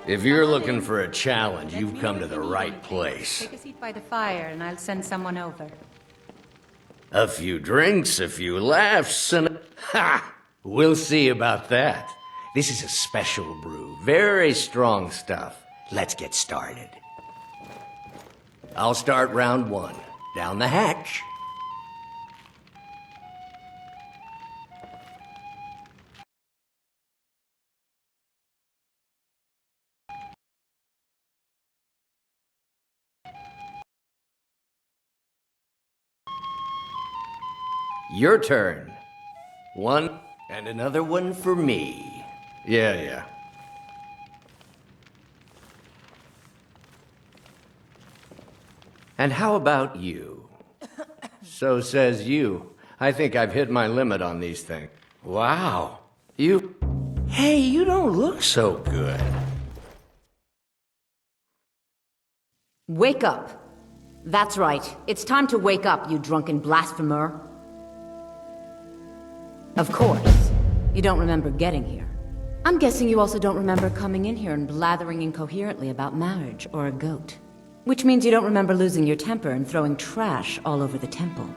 If you're looking for a challenge, you've come to the right place. Take a seat by the fire, and I'll send someone over. A few drinks, a few laughs, and... Ha! We'll see about that. This is a special brew. Very strong stuff. Let's get started. I'll start round one. Down the hatch. Your turn. One, and another one for me. Yeah. And how about you? So says you. I think I've hit my limit on these things. Wow. Hey, you don't look so good. Wake up. That's right. It's time to wake up, you drunken blasphemer. Of course. You don't remember getting here. I'm guessing you also don't remember coming in here and blathering incoherently about marriage or a goat. Which means you don't remember losing your temper and throwing trash all over the temple.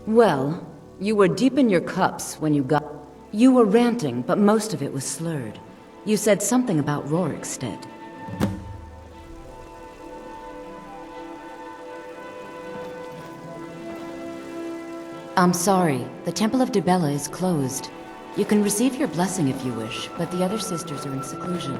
Well, you were deep in your cups when you got... You were ranting, but most of it was slurred. You said something about Rorikstead. I'm sorry, the Temple of Dibella is closed. You can receive your blessing if you wish, but the other sisters are in seclusion.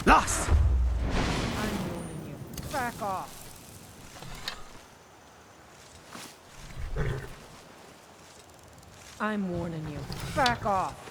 Lost! I'm warning you. Back off. I'm warning you. Back off.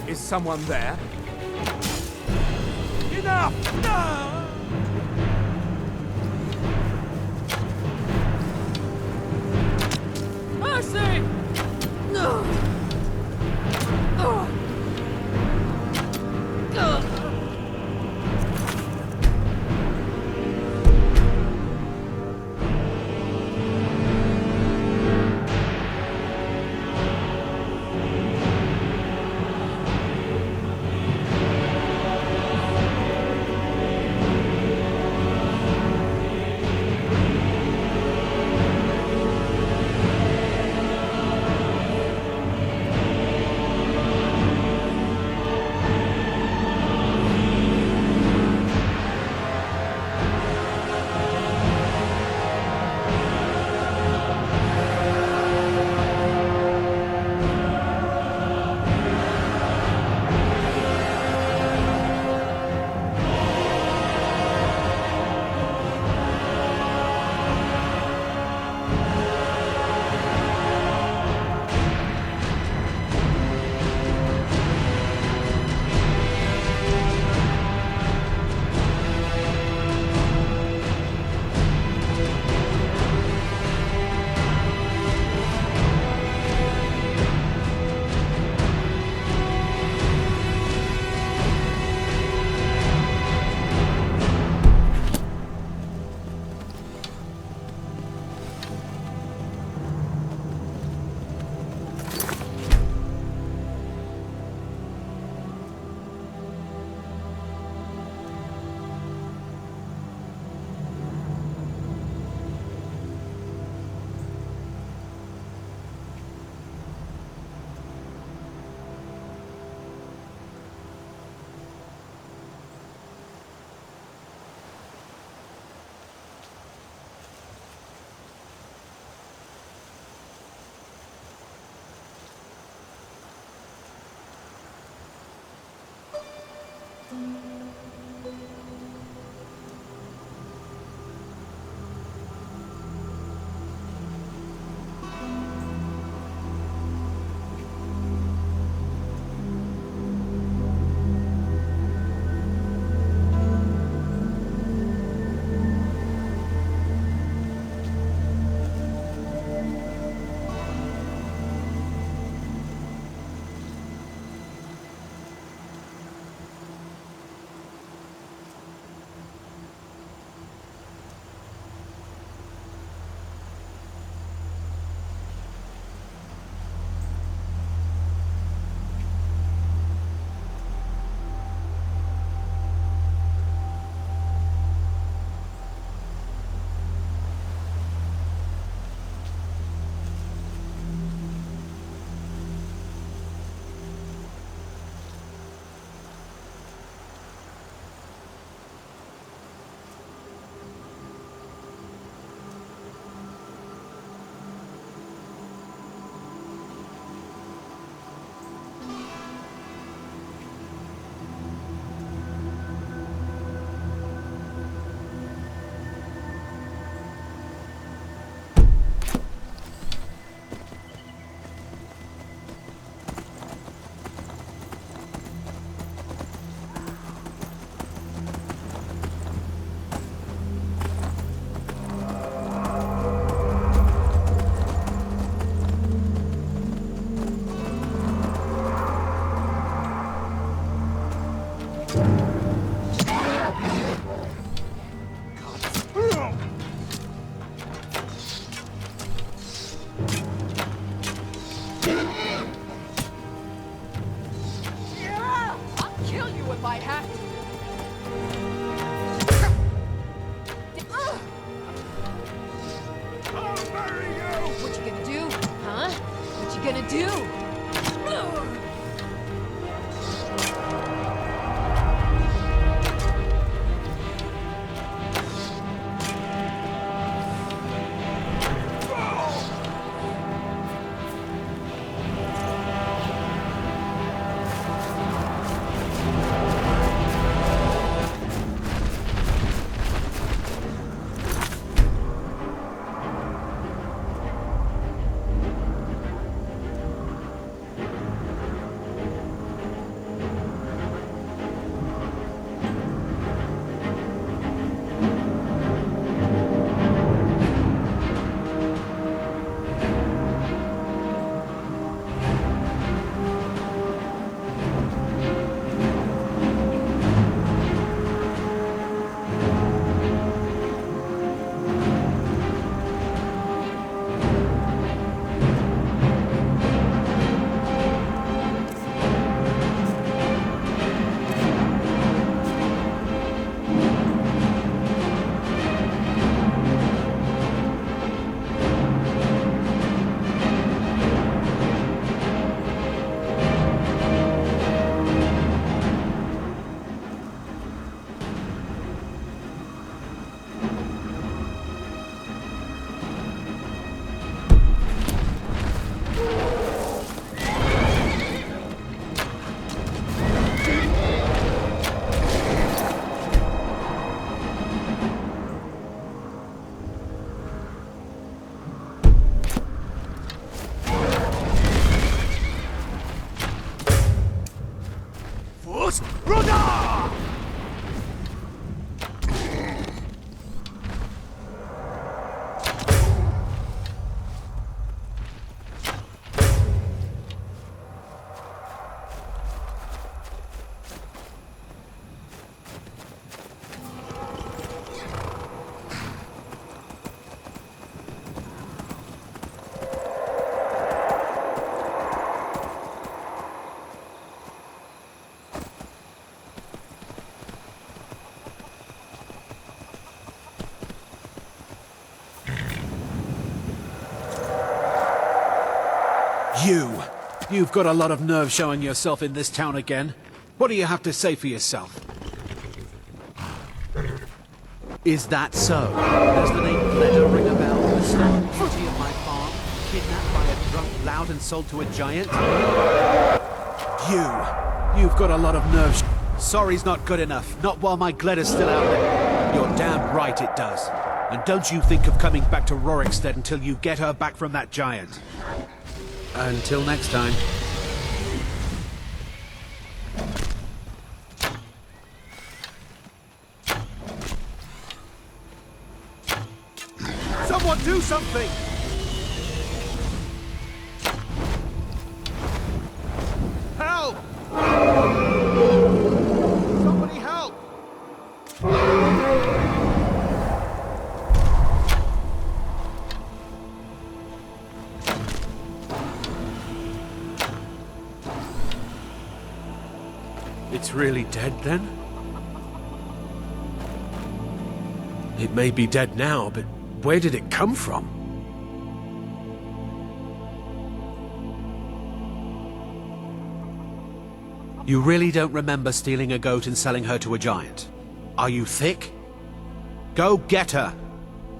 Is someone there? Enough! No! Mercy! No! What you gonna do? Huh? What you gonna do? You've got a lot of nerve showing yourself in this town again. What do you have to say for yourself? Is that so? Does the name Ledger ring a bell? The stolen beauty of my farm, kidnapped by a drunk lout and sold to a giant? You've got a lot of nerve. Sorry's not good enough. Not while my Gleda's still out there. You're damn right it does. And don't you think of coming back to Rorikstead until you get her back from that giant. Until next time. Someone do something! Help! Somebody help! It's really dead, then? It may be dead now, but where did it come from? You really don't remember stealing a goat and selling her to a giant? Are you thick? Go get her!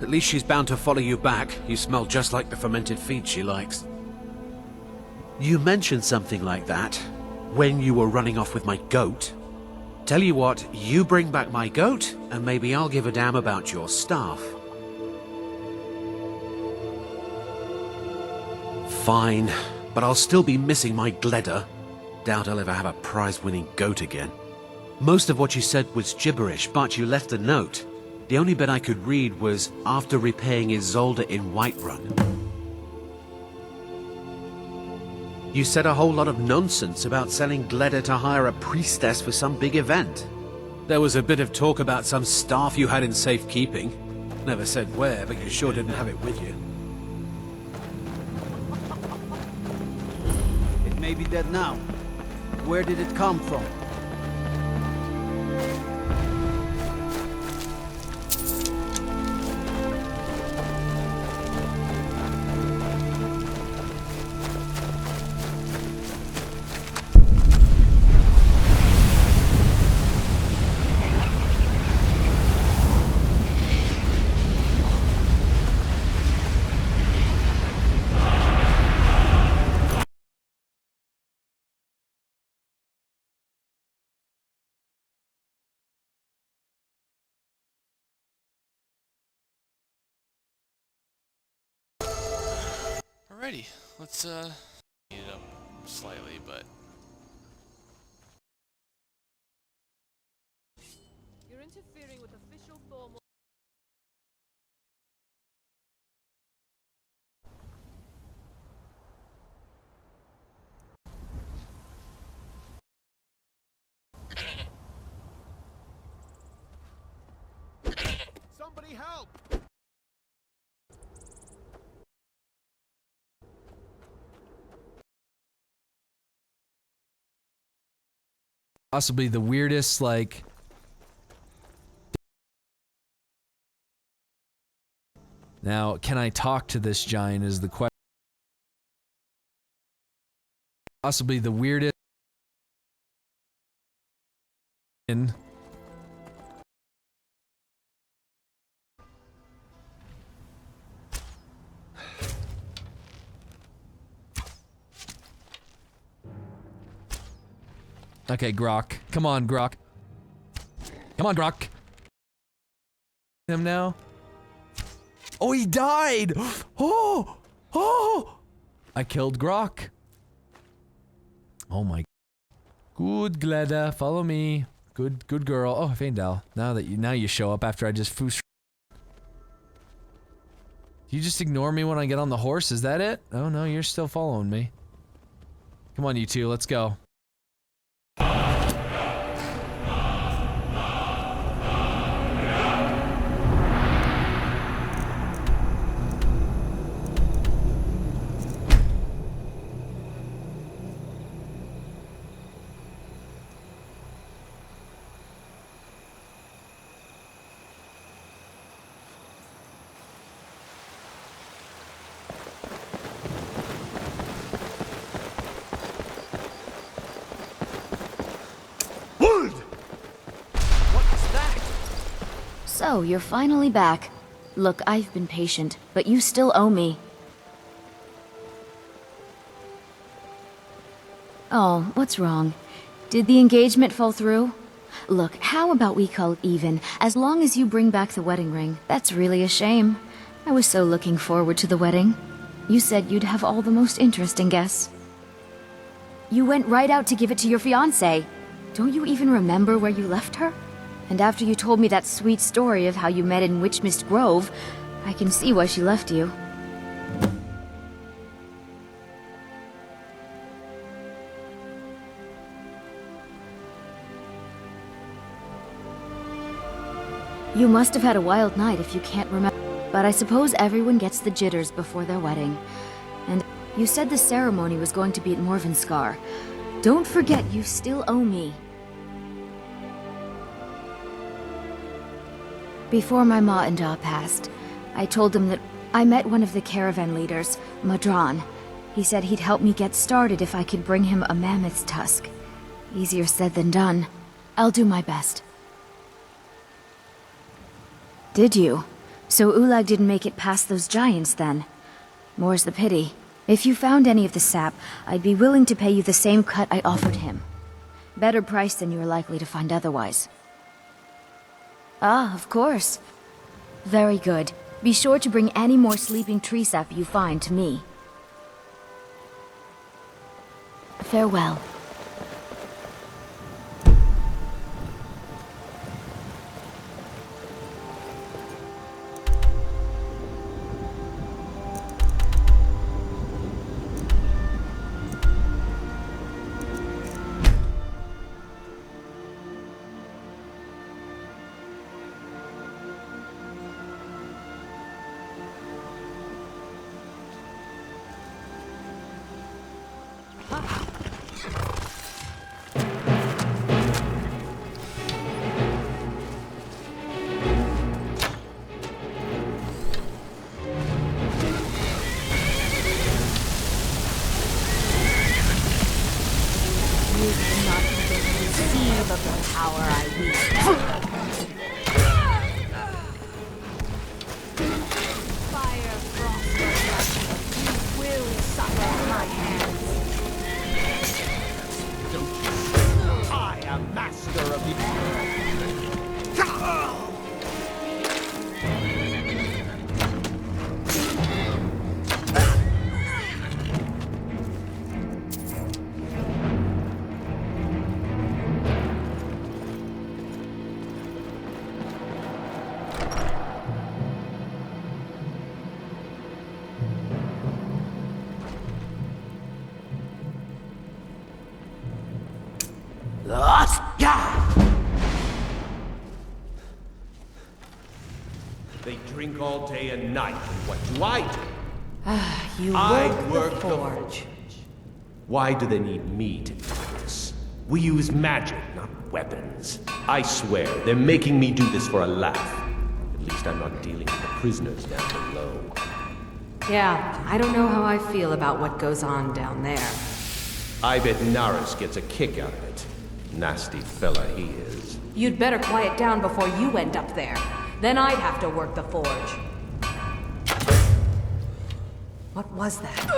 At least she's bound to follow you back. You smell just like the fermented feed she likes. You mentioned something like that when you were running off with my goat. Tell you what, you bring back my goat, and maybe I'll give a damn about your staff. Fine, but I'll still be missing my Gleda. Doubt I'll ever have a prize-winning goat again. Most of what you said was gibberish, but you left a note. The only bit I could read was after repaying Isolde in Whiterun. You said a whole lot of nonsense about selling Gleda to hire a priestess for some big event. There was a bit of talk about some staff you had in safekeeping. Never said where, but you sure didn't have it with you. It may be dead now. Where did it come from? Alrighty, let's speed it up slightly, but You're interfering with official formal. Somebody help! Possibly the weirdest, like... Now, can I talk to this giant is the question. Possibly the weirdest... Okay, Grok. Come on, Grok. Come on, Grok. Him now? Oh, he died! Oh! Oh! I killed Grok. Oh my... Good, Gleda. Follow me. Good girl. Oh, Faendal. Now you show up after I just foos. You just ignore me when I get on the horse, is that it? Oh no, you're still following me. Come on, you two, let's go. So, you're finally back. Look, I've been patient, but you still owe me. Oh, what's wrong? Did the engagement fall through? Look, how about we call it even, as long as you bring back the wedding ring? That's really a shame. I was so looking forward to the wedding. You said you'd have all the most interesting guests. You went right out to give it to your fiancé. Don't you even remember where you left her? And after you told me that sweet story of how you met in Witchmist Grove, I can see why she left you. You must have had a wild night if you can't remember. But I suppose everyone gets the jitters before their wedding. And you said the ceremony was going to be at Morvenskar. Don't forget, you still owe me. Before my ma and Da passed, I told him that I met one of the caravan leaders, Madran. He said he'd help me get started if I could bring him a mammoth's tusk. Easier said than done. I'll do my best. Did you? So Ulag didn't make it past those giants then? More's the pity. If you found any of the sap, I'd be willing to pay you the same cut I offered him. Better price than you're likely to find otherwise. Ah, of course. Very good. Be sure to bring any more sleeping tree sap you find to me. Farewell. drink all day and night. And what do I do? You I work work the the forge. Why do they need me to do this? We use magic, not weapons. I swear, they're making me do this for a laugh. At least I'm not dealing with the prisoners down below. Yeah, I don't know how I feel about what goes on down there. I bet Naris gets a kick out of it. Nasty fella he is. You'd better quiet down before you end up there. Then I'd have to work the forge. What was that?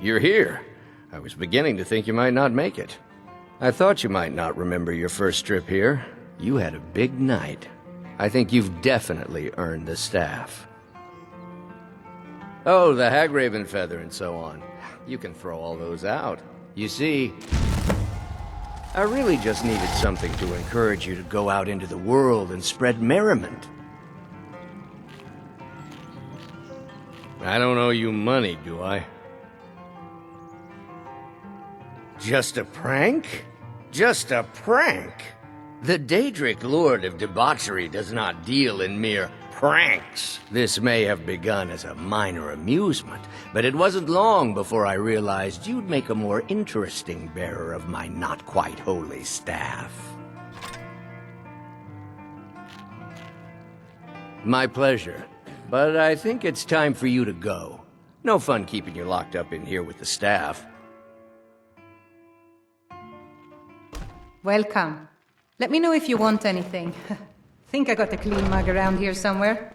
You're here. I was beginning to think you might not make it. I thought you might not remember your first trip here. You had a big night. I think you've definitely earned the staff. Oh, the Hagraven feather and so on. You can throw all those out. You see, I really just needed something to encourage you to go out into the world and spread merriment. I don't owe you money, do I? Just a prank? Just a prank? The Daedric Lord of Debauchery does not deal in mere pranks. This may have begun as a minor amusement, but it wasn't long before I realized you'd make a more interesting bearer of my not-quite-holy staff. My pleasure, but I think it's time for you to go. No fun keeping you locked up in here with the staff. Welcome. Let me know if you want anything. Think I got a clean mug around here somewhere.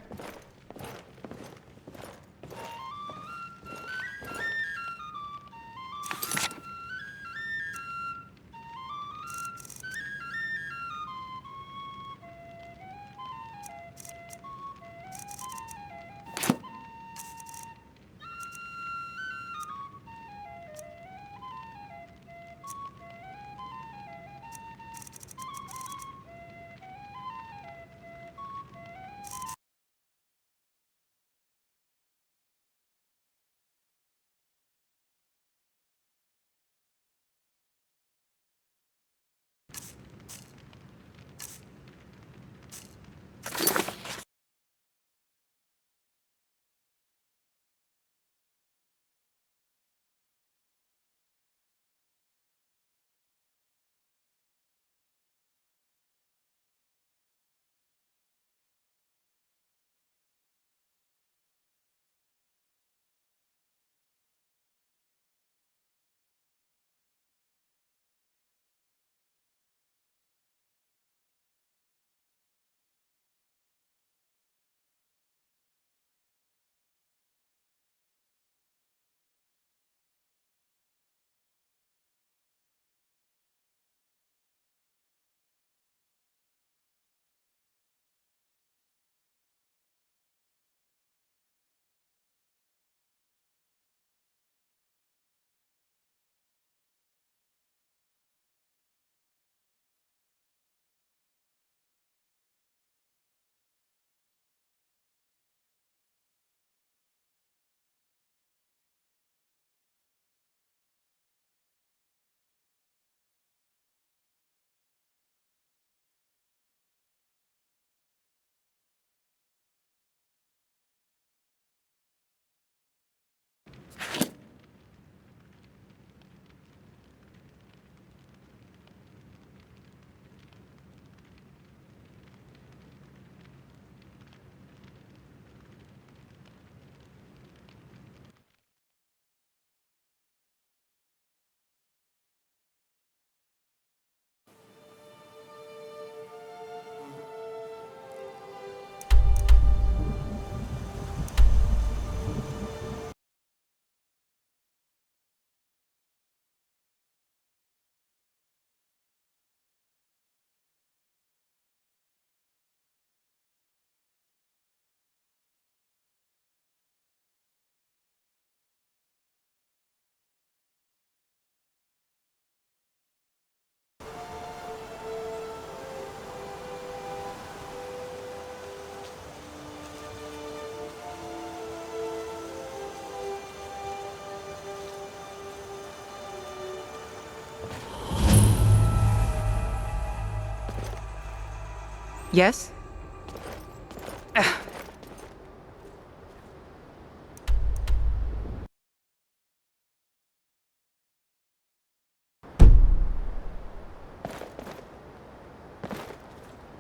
Yes?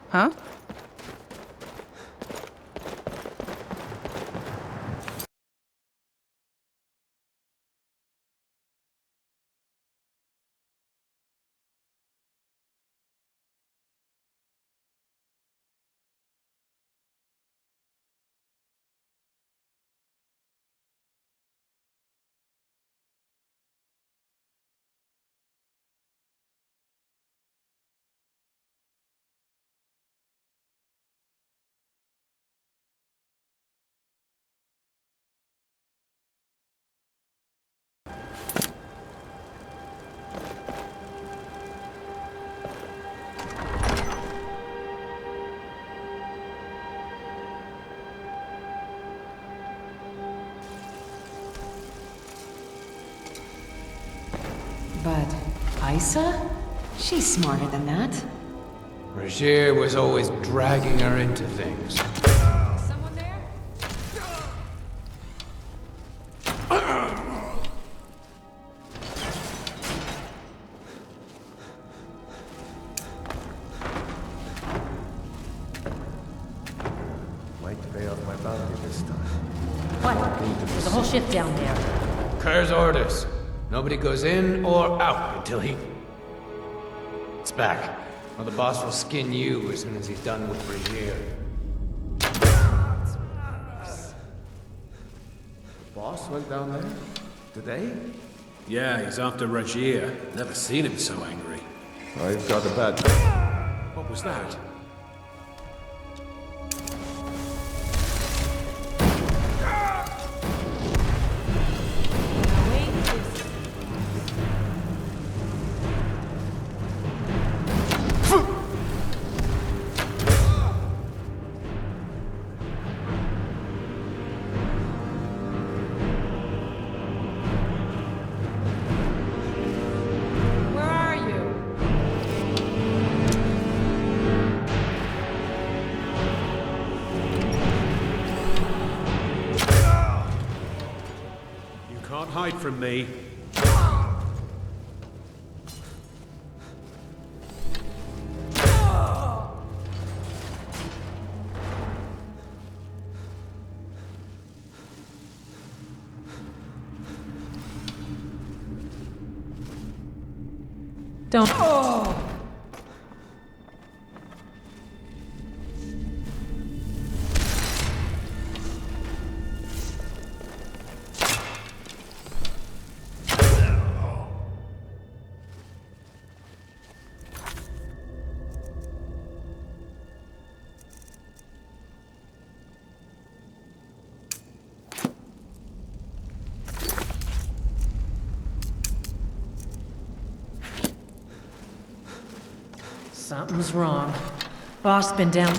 Huh? But Isa? She's smarter than that. Rogier was always dragging her into things. Someone there? Might pay off my bounty this time. What? There's a whole ship down there. Kerr's orders. Nobody goes in or out until he... It's back. Or the boss will skin you as soon as he's done with Rogier. Boss went down there? Today? Yeah, he's after Rogier. Never seen him so angry. I've got a bad... What was that? Where are you? You can't hide from me. Don't. Something's wrong. Boss been down.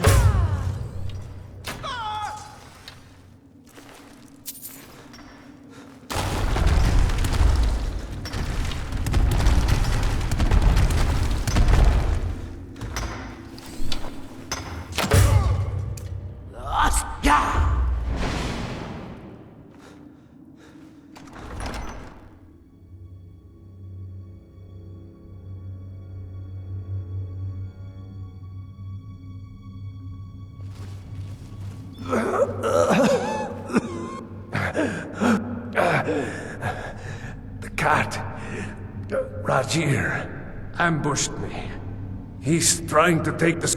The cat. Rogier ambushed me. He's trying to take the...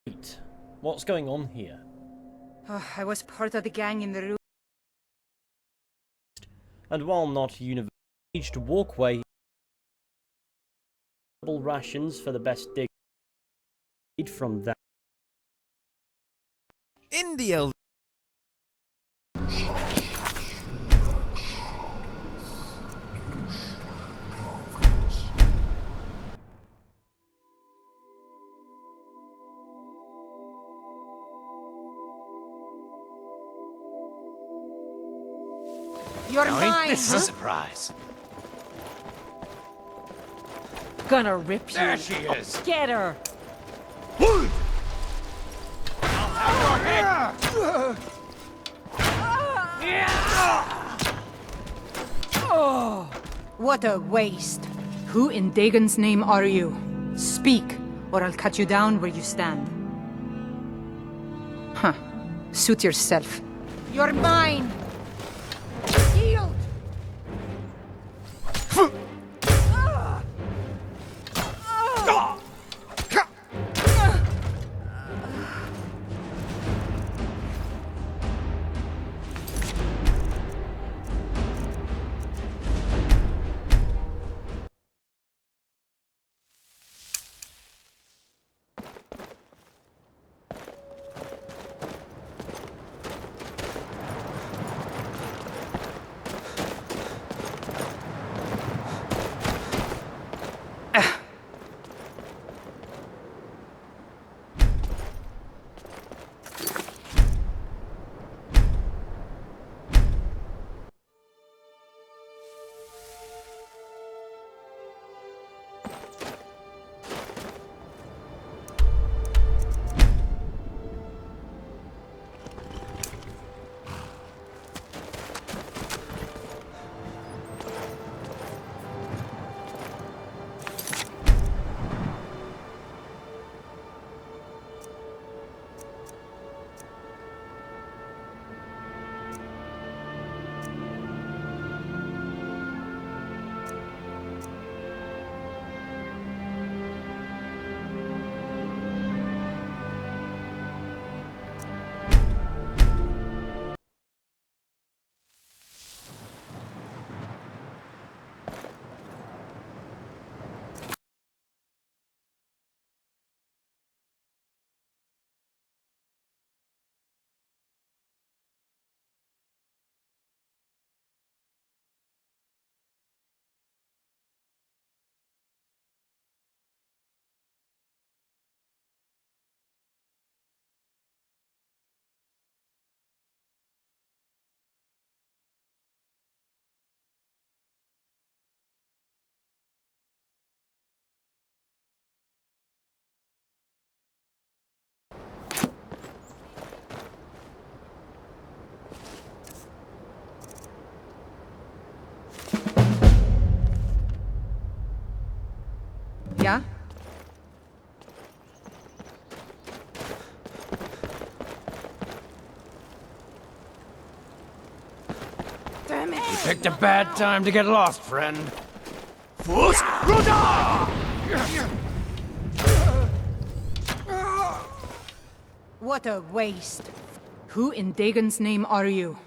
Wait, what's going on here? Oh, I was part of the gang in the room. And while not university to walkway, rations for the best dig from that. India. You're Now, ain't mine! this a surprise? Gonna rip you. There she is! Get her! What a waste. Who in Dagon's name are you? Speak, or I'll cut you down where you stand. Huh. Suit yourself. You're mine! Yield! Yeah? Damn it! You picked a bad time to get lost, friend. What a waste. Who in Dagon's name are you?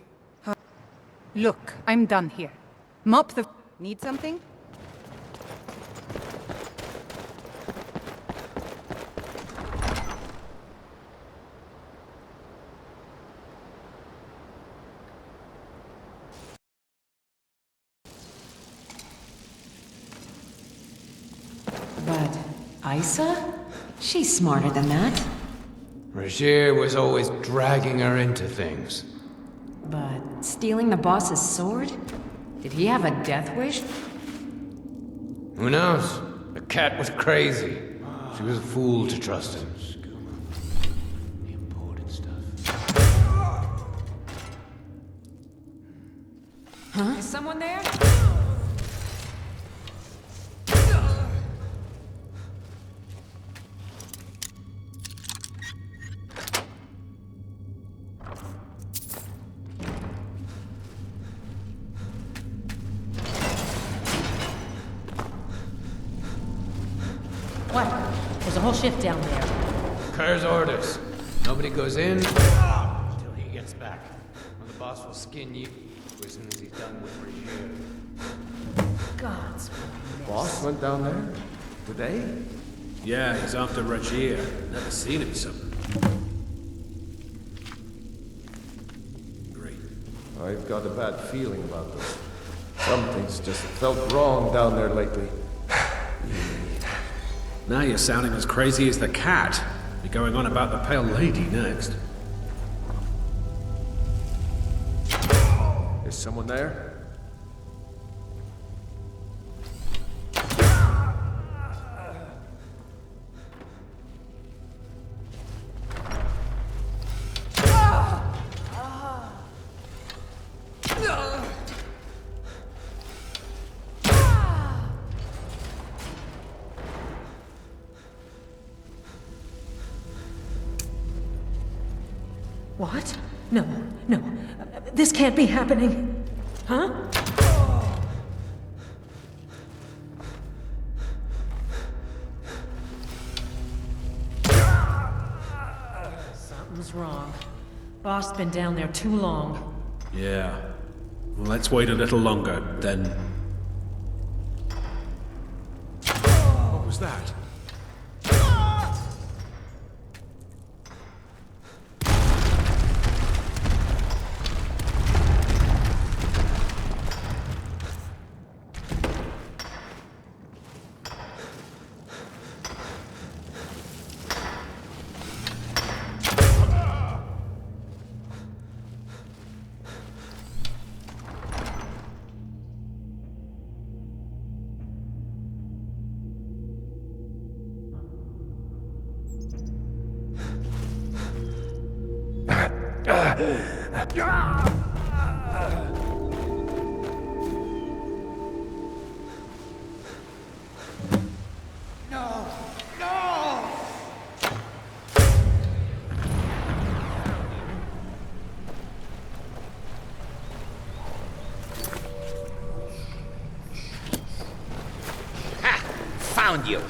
Look, I'm done here. Mop the... Need something? But Isa? She's smarter than that. Rashir was always dragging her into things. But stealing the boss's sword? Did he have a death wish? Who knows? The cat was crazy. She was a fool to trust him. The important stuff. Huh? Is someone there? What? There's a whole shift down there. Kerr's orders. Nobody goes in until he gets back. Or the boss will skin you as soon as he's done with Regier. Gods. Boss went down there? Today? Yeah, he's after Regier. Never seen him so. Great. I've got a bad feeling about this. Something's just felt wrong down there lately. Now you're sounding as crazy as the cat. You're going on about the Pale Lady next. Is someone there? What? No, no. This can't be happening. Huh? Something's wrong. Boss been down there too long. Yeah. Well, let's wait a little longer, then... What was that? Found you.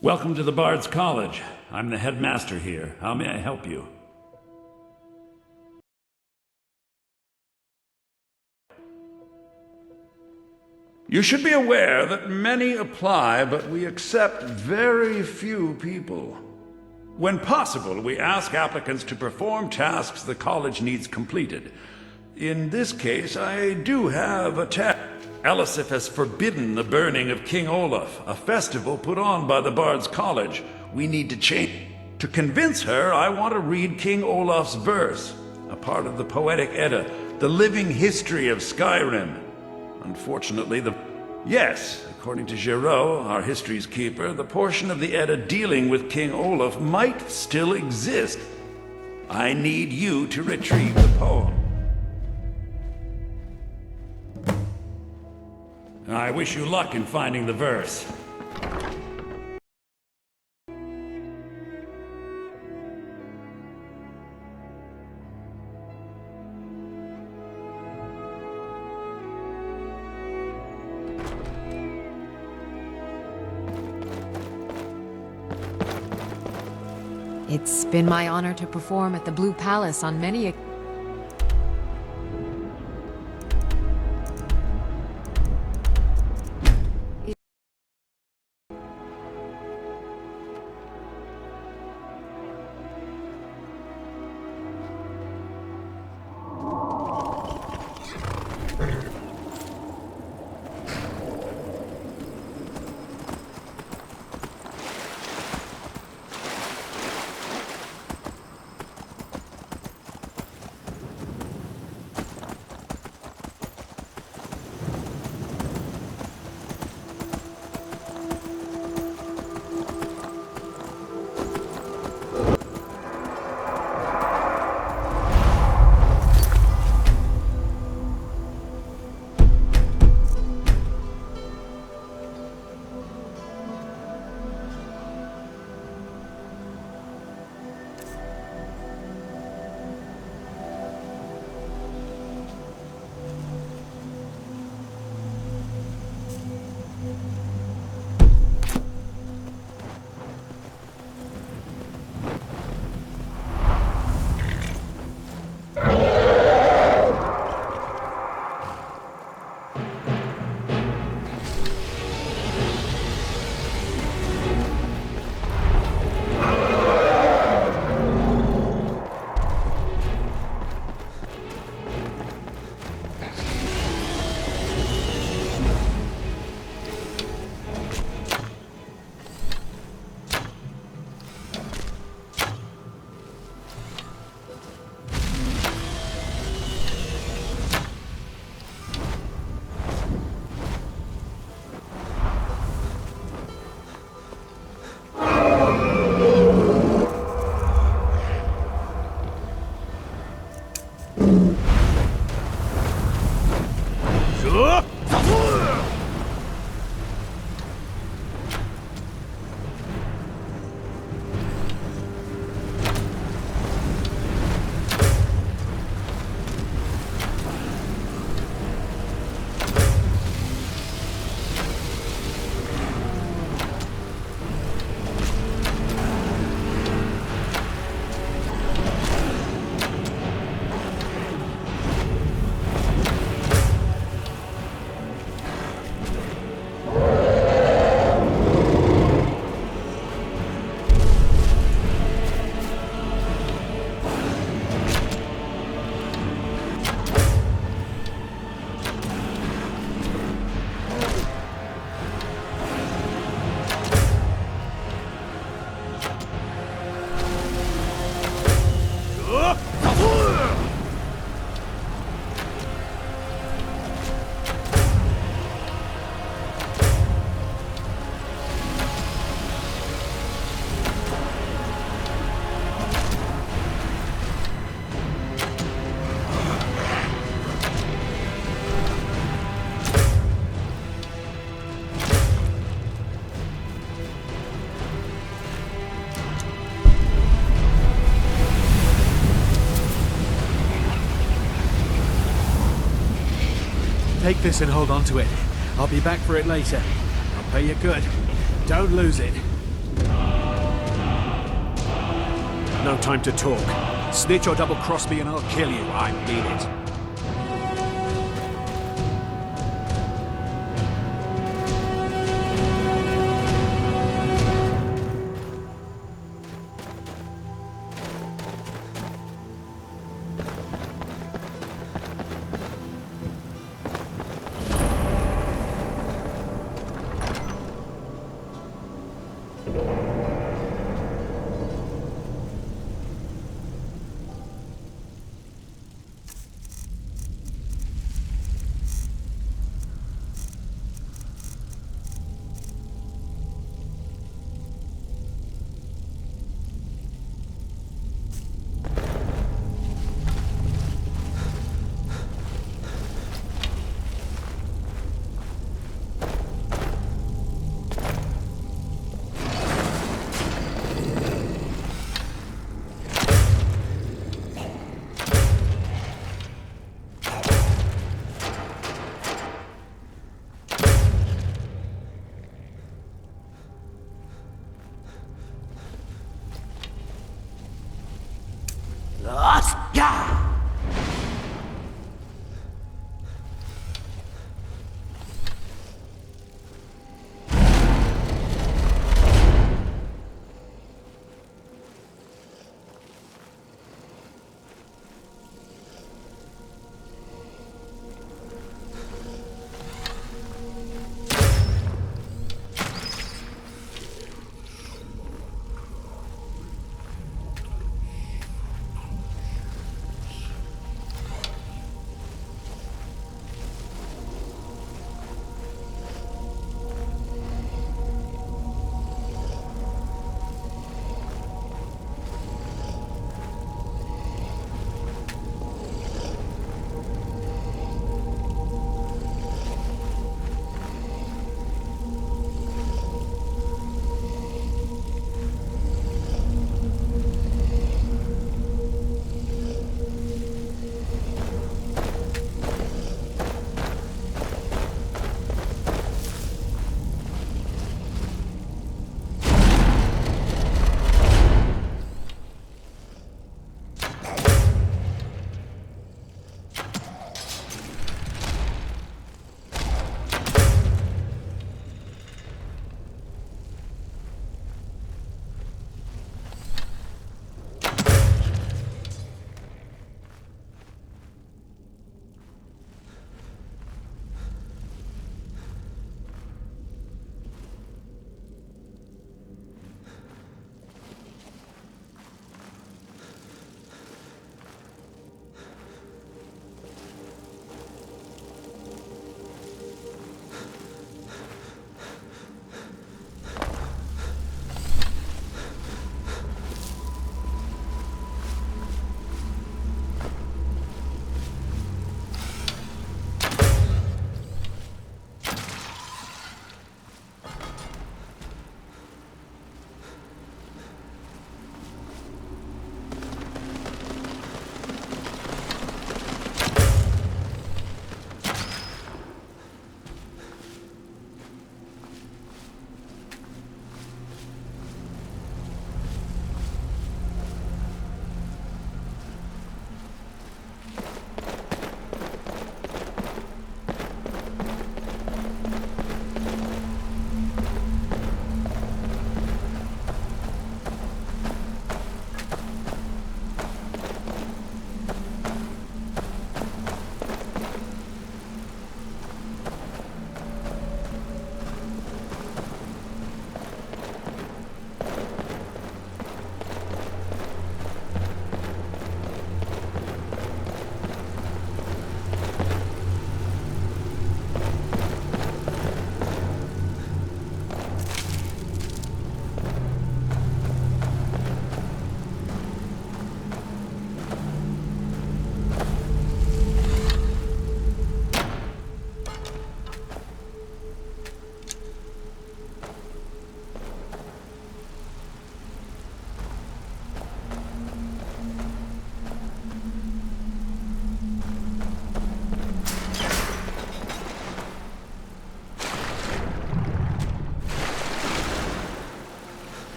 Welcome to the Bard's College. I'm the headmaster here. How may I help you? You should be aware that many apply, but we accept very few people. When possible, we ask applicants to perform tasks the college needs completed. In this case, I do have a task. Elisif has forbidden the burning of King Olaf, a festival put on by the Bard's College. We need to change. To convince her, I want to read King Olaf's verse, a part of the Poetic Edda, the living history of Skyrim. Unfortunately, Yes, according to Giraud, our history's keeper, the portion of the Edda dealing with King Olaf might still exist. I need you to retrieve the poem. I wish you luck in finding the verse. It's been my honor to perform at the Blue Palace on many Take this and hold on to it. I'll be back for it later. I'll pay you good. Don't lose it. no time to talk. Snitch or double-cross me and I'll kill you. I mean it.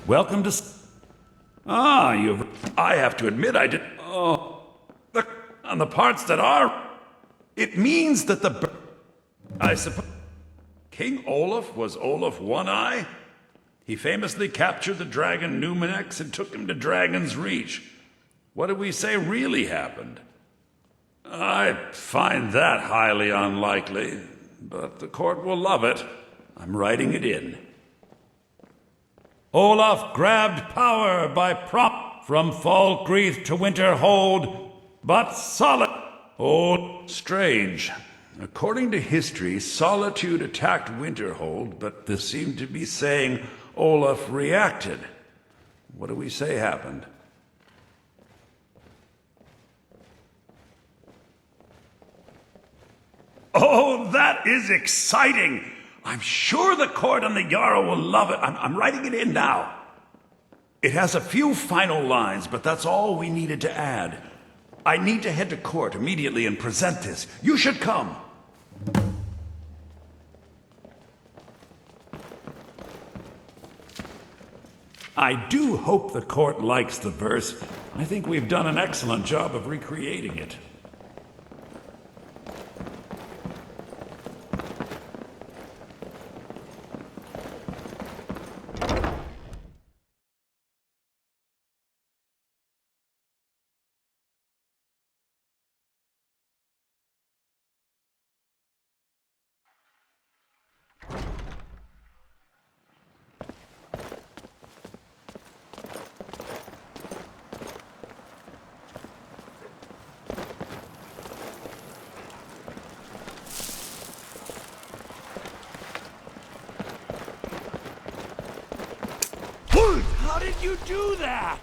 Welcome to... Ah, you've... I have to admit I did... Oh... On the parts that are... It means that the... I suppose... King Olaf was Olaf One-Eye? He famously captured the dragon Numenex and took him to Dragon's Reach. What did we say really happened? I find that highly unlikely, but the court will love it. I'm writing it in. Olaf grabbed power by from Falkreath to Winterhold, but strange. According to history, Solitude attacked Winterhold, but this seemed to be saying Olaf reacted. What do we say happened? Oh, that is exciting! I'm sure the court and the Jarl will love it. I'm writing it in now. It has a few final lines, but that's all we needed to add. I need to head to court immediately and present this. You should come. I do hope the court likes the verse. I think we've done an excellent job of recreating it. How did you do that?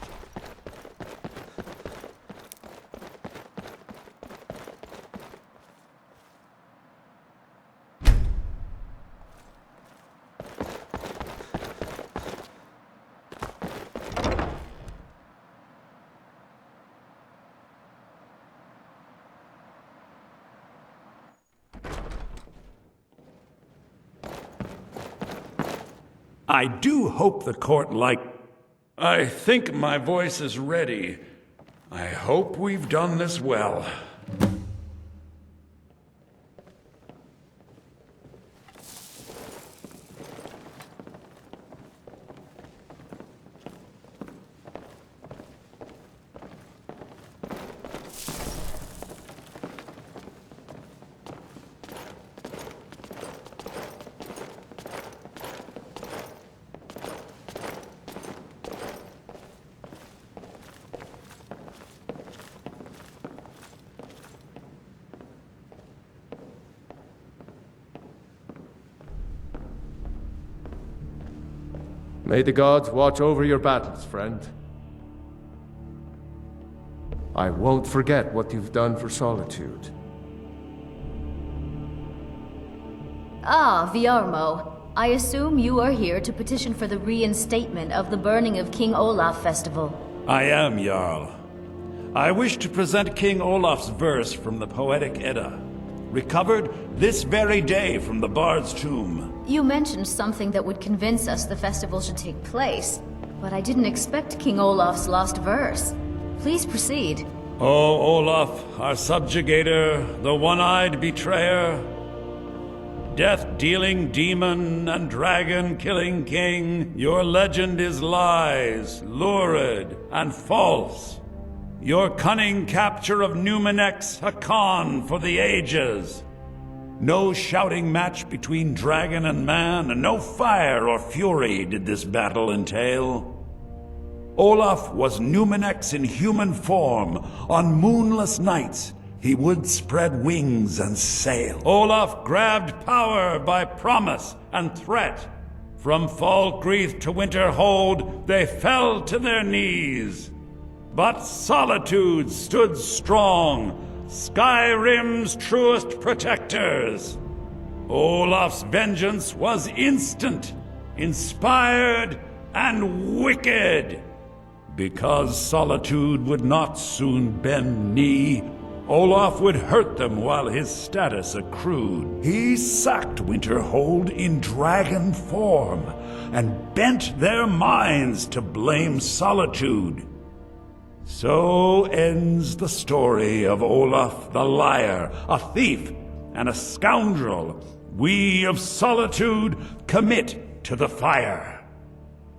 I do hope the court I think my voice is ready. I hope we've done this well. May the gods watch over your battles, friend. I won't forget what you've done for Solitude. Ah, Viarmo. I assume you are here to petition for the reinstatement of the burning of King Olaf Festival. I am, Jarl. I wish to present King Olaf's verse from the Poetic Edda, recovered this very day from the Bard's tomb. You mentioned something that would convince us the festival should take place, but I didn't expect King Olaf's lost verse. Please proceed. O Olaf, our subjugator, the one-eyed betrayer, death-dealing demon and dragon-killing king, your legend is lies, lurid, and false. Your cunning capture of Numenex, a con for the ages. No shouting match between dragon and man, and no fire or fury did this battle entail. Olaf was Numenex in human form. On moonless nights, he would spread wings and sail. Olaf grabbed power by promise and threat. From Falkreath to Winterhold, they fell to their knees. But Solitude stood strong, Skyrim's truest protectors. Olaf's vengeance was instant, inspired, and wicked. Because Solitude would not soon bend knee, Olaf would hurt them while his status accrued. He sacked Winterhold in dragon form and bent their minds to blame Solitude. So ends the story of Olaf the Liar, a thief and a scoundrel we of Solitude commit to the fire.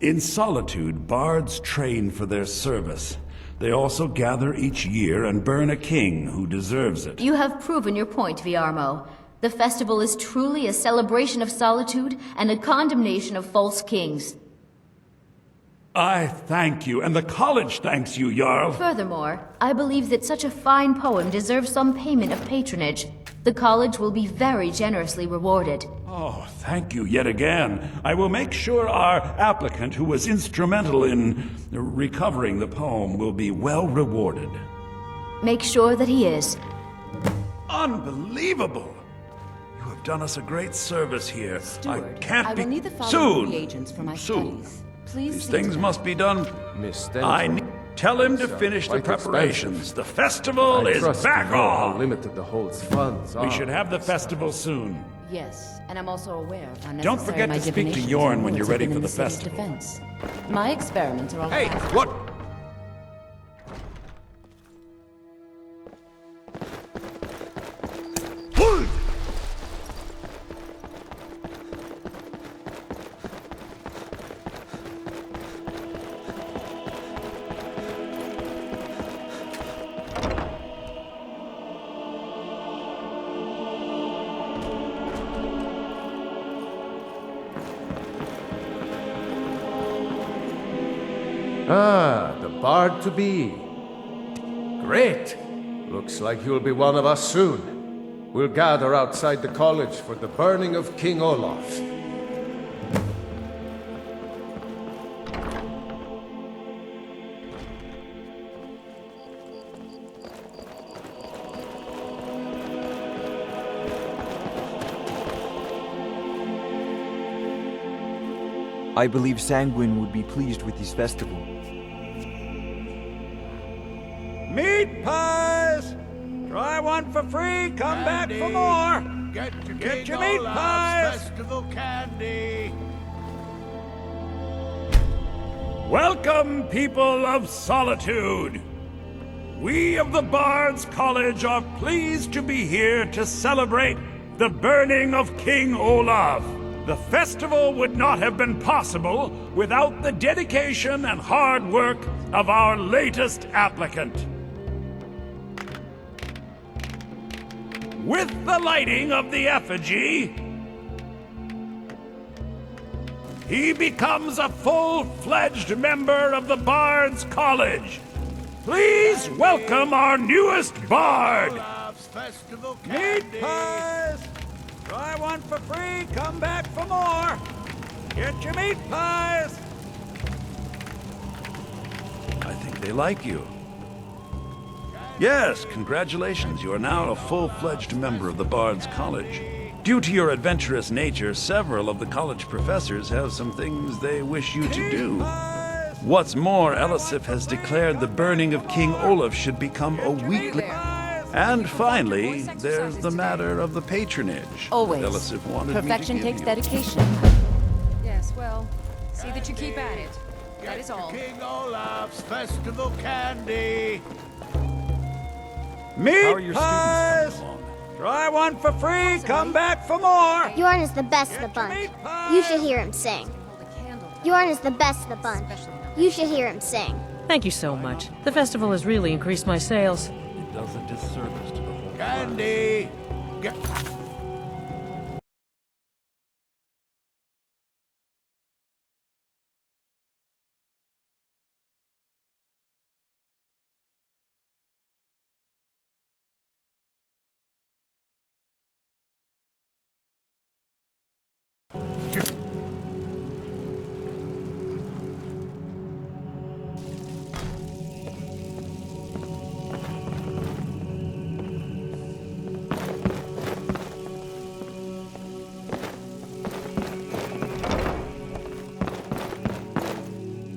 In Solitude, bards train for their service. They also gather each year and burn a king who deserves it. You have proven your point, Viarmo. The festival is truly a celebration of solitude and a condemnation of false kings. I thank you, and the college thanks you, Jarl. Furthermore, I believe that such a fine poem deserves some payment of patronage. The college will be very generously rewarded. Oh, thank you yet again. I will make sure our applicant, who was instrumental in recovering the poem, will be well rewarded. Make sure that he is. Unbelievable! You have done us a great service here. Steward, I can't I be... will need the following Soon! reagents for my Soon! studies. Please These see things to must be done... Miss Tell him to finish the preparations. The festival is back on! How limited the hold's funds are. We should have the festival soon. Yes, and I'm also aware of how necessary Don't forget my to speak to divinations Yorn and when you're words have ready been for in the city's festival. defense. My experiments are all Hey, past. what? Ah, the bard to be. Great. Looks like you'll be one of us soon. We'll gather outside the college for the burning of King Olaf. I believe Sanguine would be pleased with this festival. Meat pies! Try one for free, come back for more! Get your meat pies! Festival candy! Welcome, people of Solitude! We of the Bards College are pleased to be here to celebrate the burning of King Olaf. The festival would not have been possible without the dedication and hard work of our latest applicant. With the lighting of the effigy, he becomes a full-fledged member of the Bards College. Please welcome our newest bard. Meat pies! Try one for free, come back for more. Get your meat pies. I think they like you. Yes, congratulations. You are now a full-fledged member of the Bards College. Due to your adventurous nature, several of the college professors have some things they wish you to do. What's more, Elisif has declared the burning of King Olaf should become a weekly... And finally, there's the matter of the patronage. Always. Elisif wanted Perfection me to give takes you. dedication. Yes, well, see that you keep at it. That is all. King Olaf's festival candy! Meat pies! Try one for free, come back for more! Yorn is the best of the bunch. You should hear him sing. Yorn is the best of the bunch. You should hear him sing. Thank you so much. The festival has really increased my sales. It does a disservice to the whole Candy!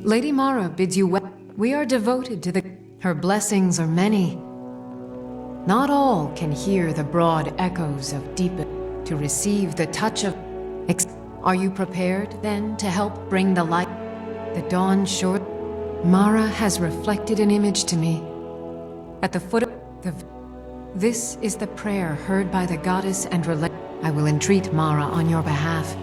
Lady Mara bids you well. We are devoted to the... Her blessings are many. Not all can hear the broad echoes of deep, to receive the touch of... Are you prepared, then, to help bring the light? The dawn short... Mara has reflected an image to me. At the foot of the... This is the prayer heard by the goddess and relate. I will entreat Mara on your behalf.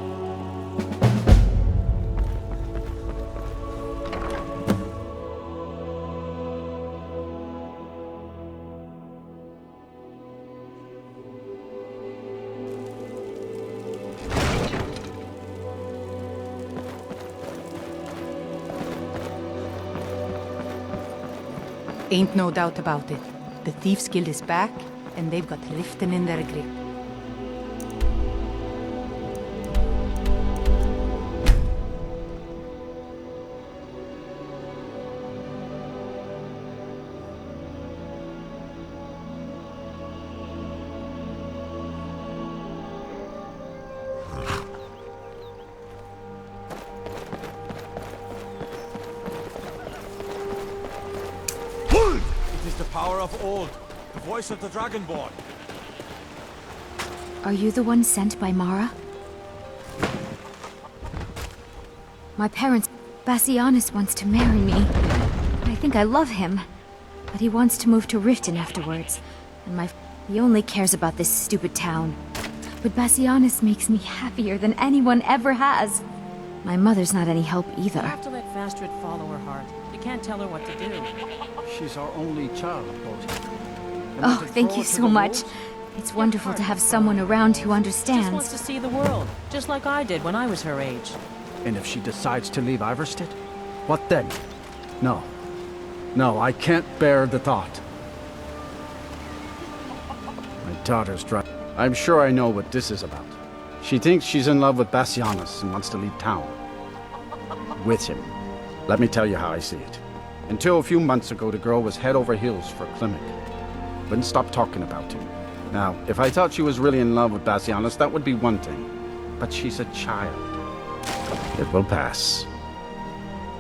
Ain't no doubt about it. The Thieves' Guild is back, and they've got Riften in their grip. It is the power of old, the voice of the Dragonborn. Are you the one sent by Mara? My parents... Bassianus wants to marry me. I think I love him. But he wants to move to Riften afterwards. And he only cares about this stupid town. But Bassianus makes me happier than anyone ever has. My mother's not any help either. You have to let Fastred follow her heart. You can't tell her what to do. She's our only child, Bodhi. Oh, thank you so much. It's wonderful to have someone around who She understands. just wants to see the world, just like I did when I was her age. And if she decides to leave Iverstead, what then? No. No, I can't bear the thought. My daughter's drunk. I'm sure I know what this is about. She thinks she's in love with Bassianus and wants to leave town. With him. Let me tell you how I see it. Until a few months ago, the girl was head over heels for Klimek. Wouldn't stop talking about him. Now, if I thought she was really in love with Bassianus, that would be one thing. But she's a child. It will pass.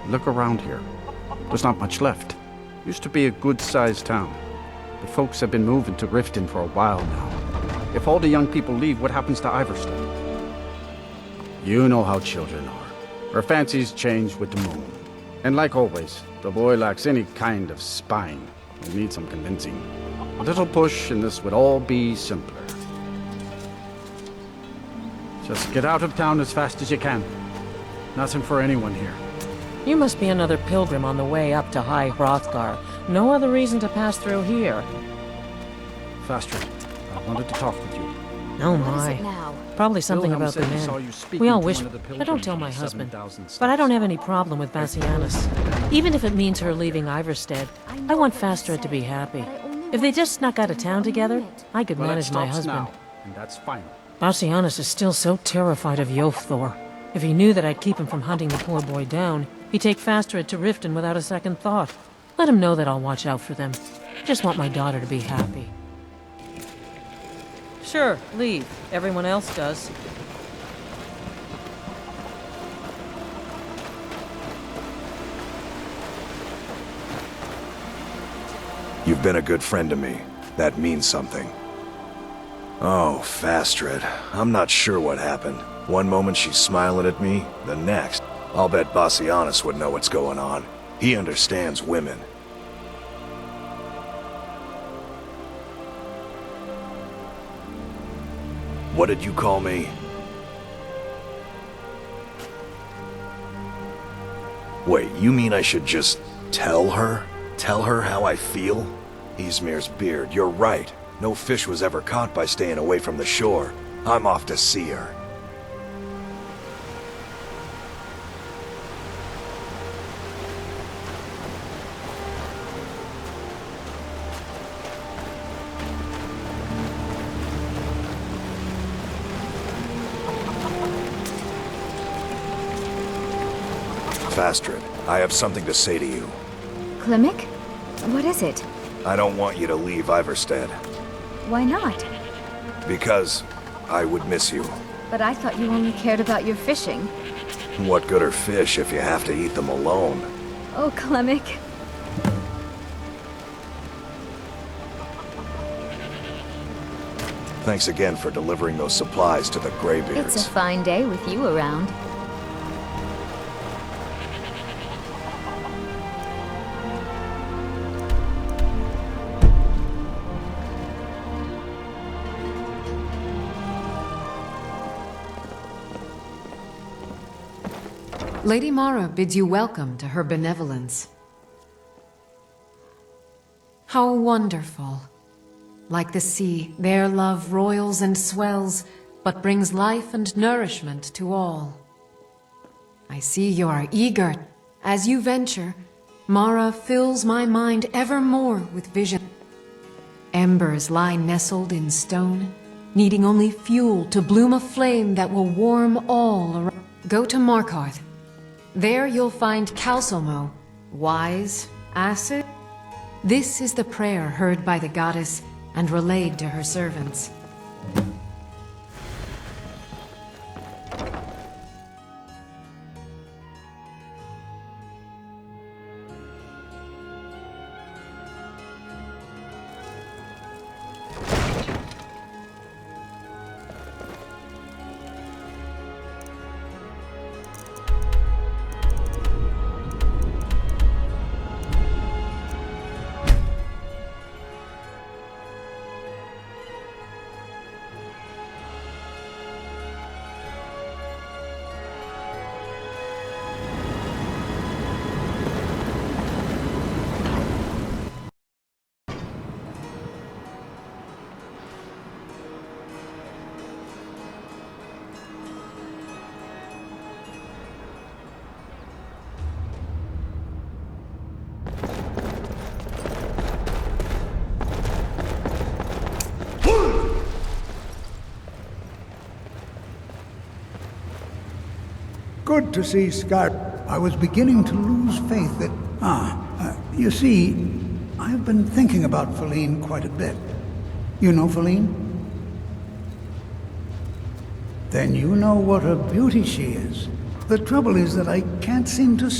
Look around here. There's not much left. Used to be a good-sized town. The folks have been moving to Riften for a while now. If all the young people leave, what happens to Iverstead? You know how children are. Her fancies change with the moon. And like always, the boy lacks any kind of spine. He'll need some convincing. A little push and this would all be simpler. Just get out of town as fast as you can. Nothing for anyone here. You must be another pilgrim on the way up to High Hrothgar. No other reason to pass through here. Fastred, I wanted to talk with you. Oh What is my. it now? Probably something Wilhelm about the said he saw you men. speaking We all to wish... one of the I don't pilgrims tell my from husband. 7,000 But I don't have any problem with Bassianus. Even if it means her leaving Iverstead, I want Fastred to be happy. If they just snuck out of town together, I could Well, that manage my stops husband. now, and that's fine. Bassianus is still so terrified of Yofthor. If he knew that I'd keep him from hunting the poor boy down, he'd take Fastred to Riften without a second thought. Let him know that I'll watch out for them. I just want my daughter to be happy. Sure, leave. Everyone else does. You've been a good friend to me. That means something. Oh, Fastred. I'm not sure what happened. One moment she's smiling at me, the next. I'll bet Bassianus would know what's going on. He understands women. What did you call me? Wait, you mean I should just tell her? Tell her how I feel? Ysmir's beard, you're right. No fish was ever caught by staying away from the shore. I'm off to see her. Fastred, I have something to say to you. Klimek? What is it? I don't want you to leave Iverstead. Why not? Because I would miss you. But I thought you only cared about your fishing. What good are fish if you have to eat them alone? Oh, Klimek. Thanks again for delivering those supplies to the Greybeards. It's a fine day with you around. Lady Mara bids you welcome to her benevolence. How wonderful. Like the sea, their love roils and swells, but brings life and nourishment to all. I see you are eager. As you venture, Mara fills my mind ever more with vision. Embers lie nestled in stone, needing only fuel to bloom a flame that will warm all around. Go to Markarth. There you'll find Calcelmo, wise, acid. This is the prayer heard by the goddess and relayed to her servants. Good to see Skyrim. I was beginning to lose faith that... you see, I've been thinking about Feline quite a bit. You know Feline? Then you know what a beauty she is. The trouble is that I can't seem to...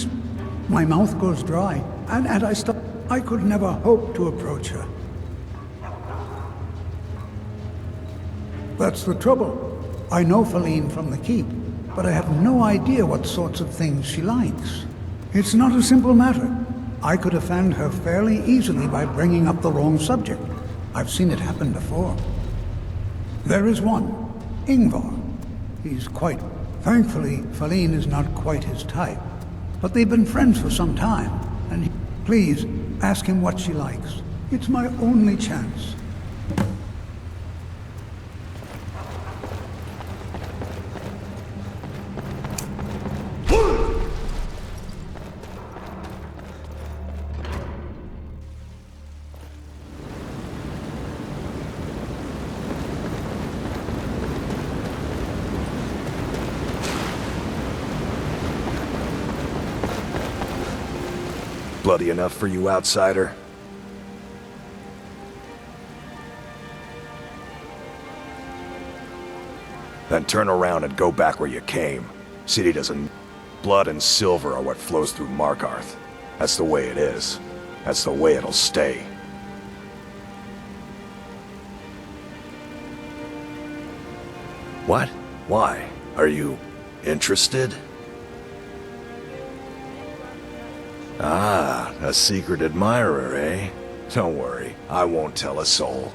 My mouth goes dry, and I could never hope to approach her. That's the trouble. I know Feline from the keep, but I have no idea what sorts of things she likes. It's not a simple matter. I could offend her fairly easily by bringing up the wrong subject. I've seen it happen before. There is one, Ingvar. He's quite... Thankfully, Feline is not quite his type. But they've been friends for some time, and please, ask him what she likes. It's my only chance. Bloody enough for you, outsider? Then turn around and go back where you came. City doesn't... Blood and silver are what flows through Markarth. That's the way it is. That's the way it'll stay. What? Why? Are you... interested? Ah, a secret admirer, eh? Don't worry, I won't tell a soul.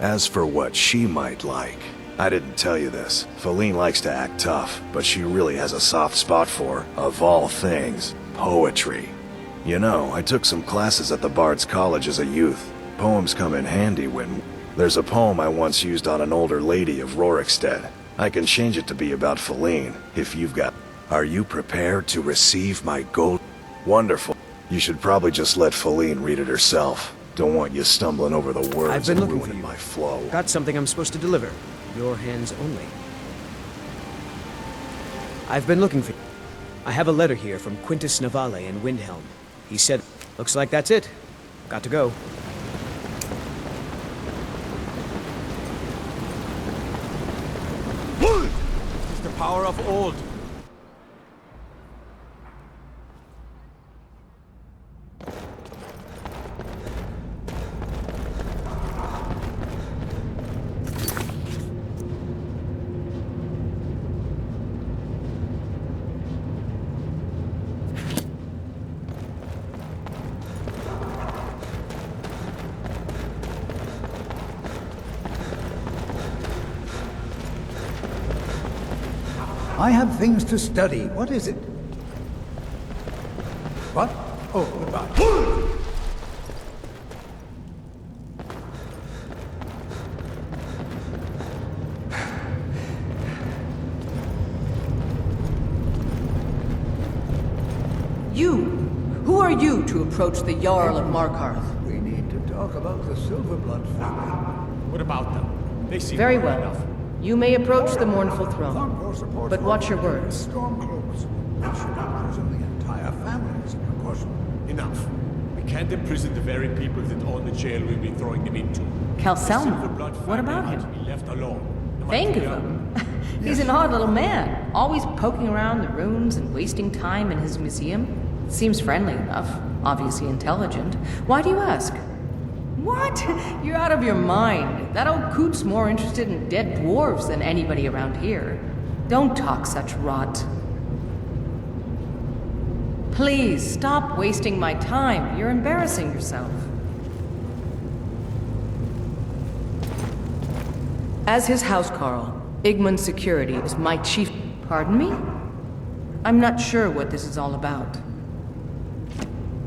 As for what she might like, I didn't tell you this. Feline likes to act tough, but she really has a soft spot for, of all things, poetry. You know, I took some classes at the Bard's College as a youth. Poems come in handy when... There's a poem I once used on an older lady of Rorikstead. I can change it to be about Feline, if you've got... Are you prepared to receive my gold... Wonderful. You should probably just let Feline read it herself. Don't want you stumbling over the words I've been and looking for ruining you. my flow. Got something I'm supposed to deliver. Your hands only. I've been looking for you. I have a letter here from Quintus Navale in Windhelm. He said, looks like that's it. Got to go. It is the power of old. I have things to study. What is it? What? Oh, goodbye. You! Who are you to approach the Jarl of Markarth? We need to talk about the Silverblood family. What about them? They seem Very worried well. enough. You may approach the mournful throne, but watch your words. Stormcloaks. We should imprison the entire family as a precaution. Enough. We can't imprison the very people that own the jail we've been throwing them into. Calcelmo? The Silverblood What family about are him? to be left alone. No Thank matter you. the other. He's an odd little man, always poking around the ruins and wasting time in his museum. Seems friendly enough, obviously intelligent. Why do you ask? What? You're out of your mind. That old coot's more interested in dead dwarves than anybody around here. Don't talk such rot. Please, stop wasting my time. You're embarrassing yourself. As his housecarl, Igmund's security is my chief... Pardon me? I'm not sure what this is all about.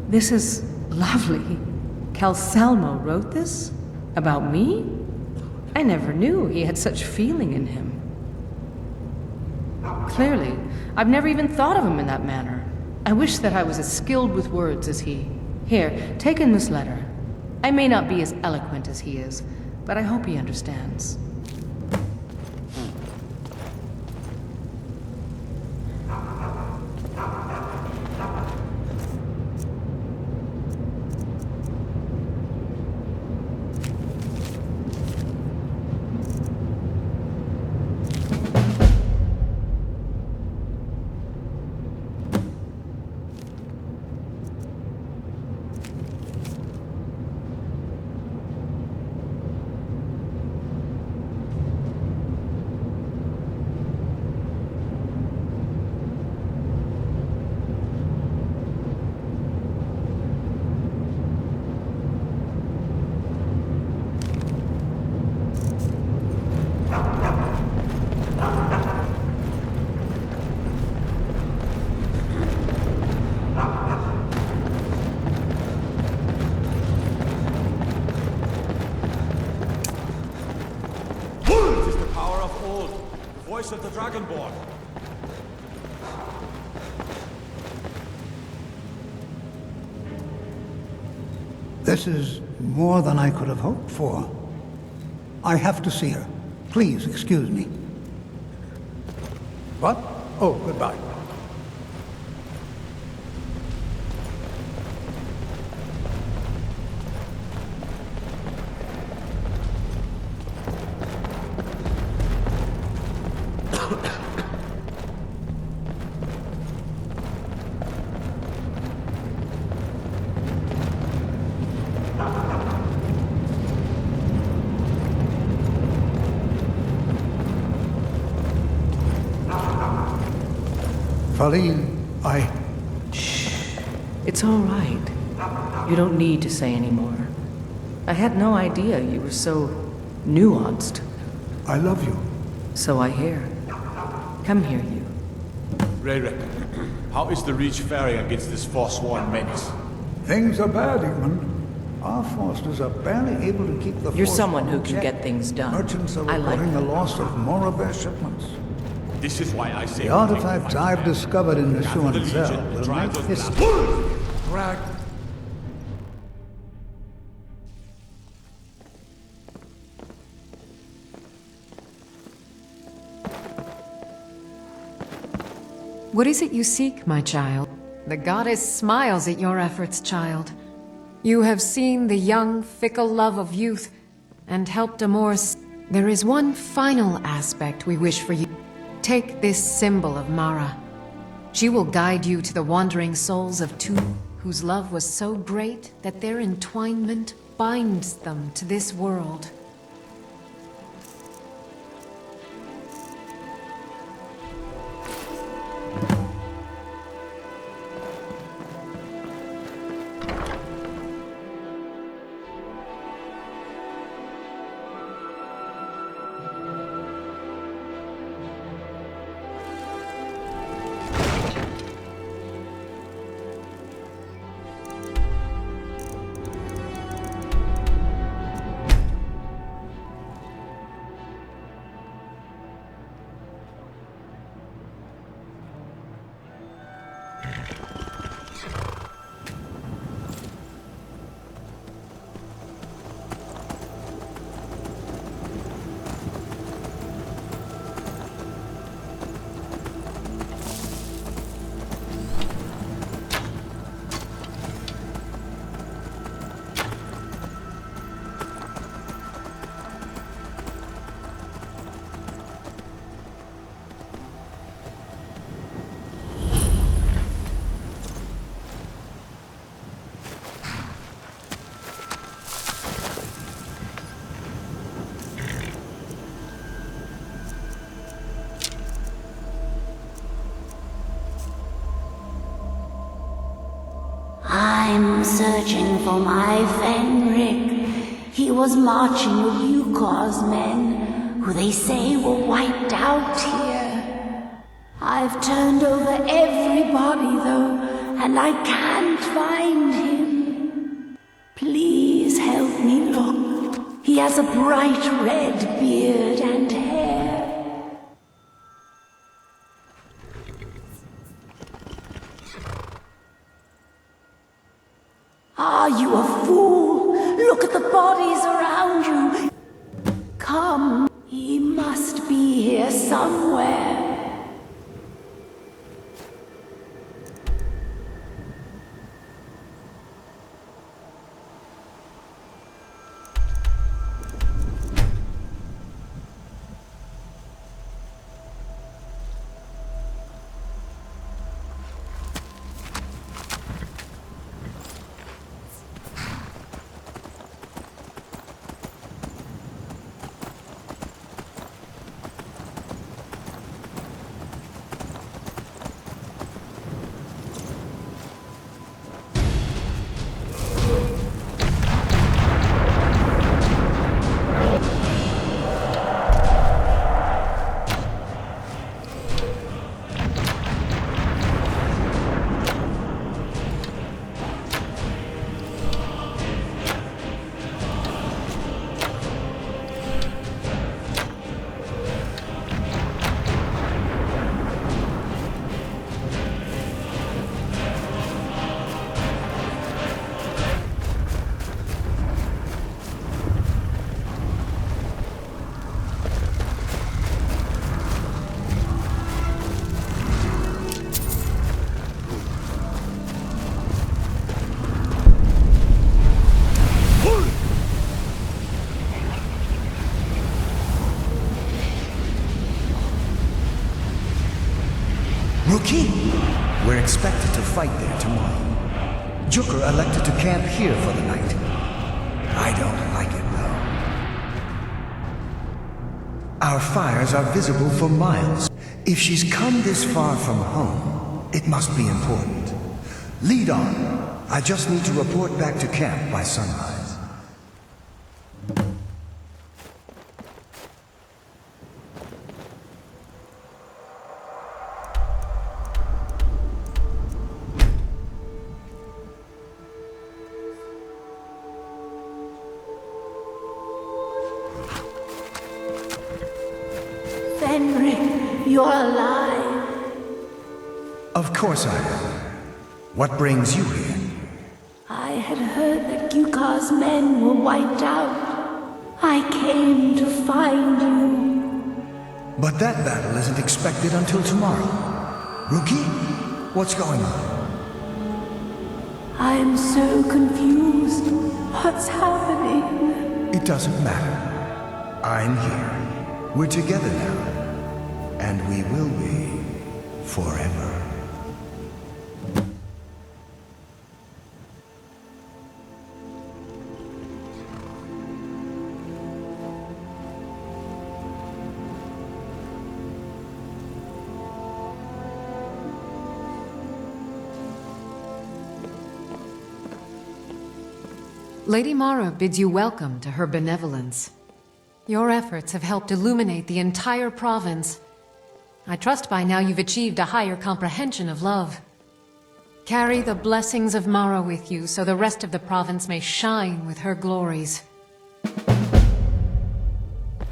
This is lovely. Calcelmo wrote this? About me? I never knew he had such feeling in him. Clearly, I've never even thought of him in that manner. I wish that I was as skilled with words as he. Here, take in this letter. I may not be as eloquent as he is, but I hope he understands. Of the Dragonborn. This is more than I could have hoped for. I have to see her. Please excuse me. What? Oh, goodbye. Faline, Shh. It's all right. You don't need to say any more. I had no idea you were so nuanced. I love you. So I hear. Come here, you. Rayrick, how is the Reach faring against this forsworn menace? Things are bad, Igmund. Our forces are barely able to keep the You're force someone who in can check. get things done. Merchants are I like reporting the that. loss of more of their shipments. This is why I say... The artifacts I've discovered in the Schuenzell will make history. Drag... What is it you seek, my child? The goddess smiles at your efforts, child. You have seen the young, fickle love of youth, and helped a more... There is one final aspect we wish for you. Take this symbol of Mara. She will guide you to the wandering souls of two whose love was so great that their entwinement binds them to this world. I'm searching for my Fenric. He was marching with Yukos men, who they say were wiped out here. I've turned over everybody, though, and I can't find him. Please help me look. He has a bright red beard and hair. Are you a fool? Look at the bodies around you. Come, he must be here somewhere. Rookie, we're expected to fight there tomorrow. Jukur elected to camp here for the night. I don't like it, though. Our fires are visible for miles. If she's come this far from home, it must be important. Lead on. I just need to report back to camp by sunrise. Fenric, you're alive. Of course I am. What brings you here? I had heard that Gyukar's men were wiped out. I came to find you. But that battle isn't expected until tomorrow. Rookie, what's going on? I'm so confused. What's happening? It doesn't matter. I'm here. We're together now. And we will be forever. Lady Mara bids you welcome to her benevolence. Your efforts have helped illuminate the entire province. I trust by now you've achieved a higher comprehension of love. Carry the blessings of Mara with you so the rest of the province may shine with her glories.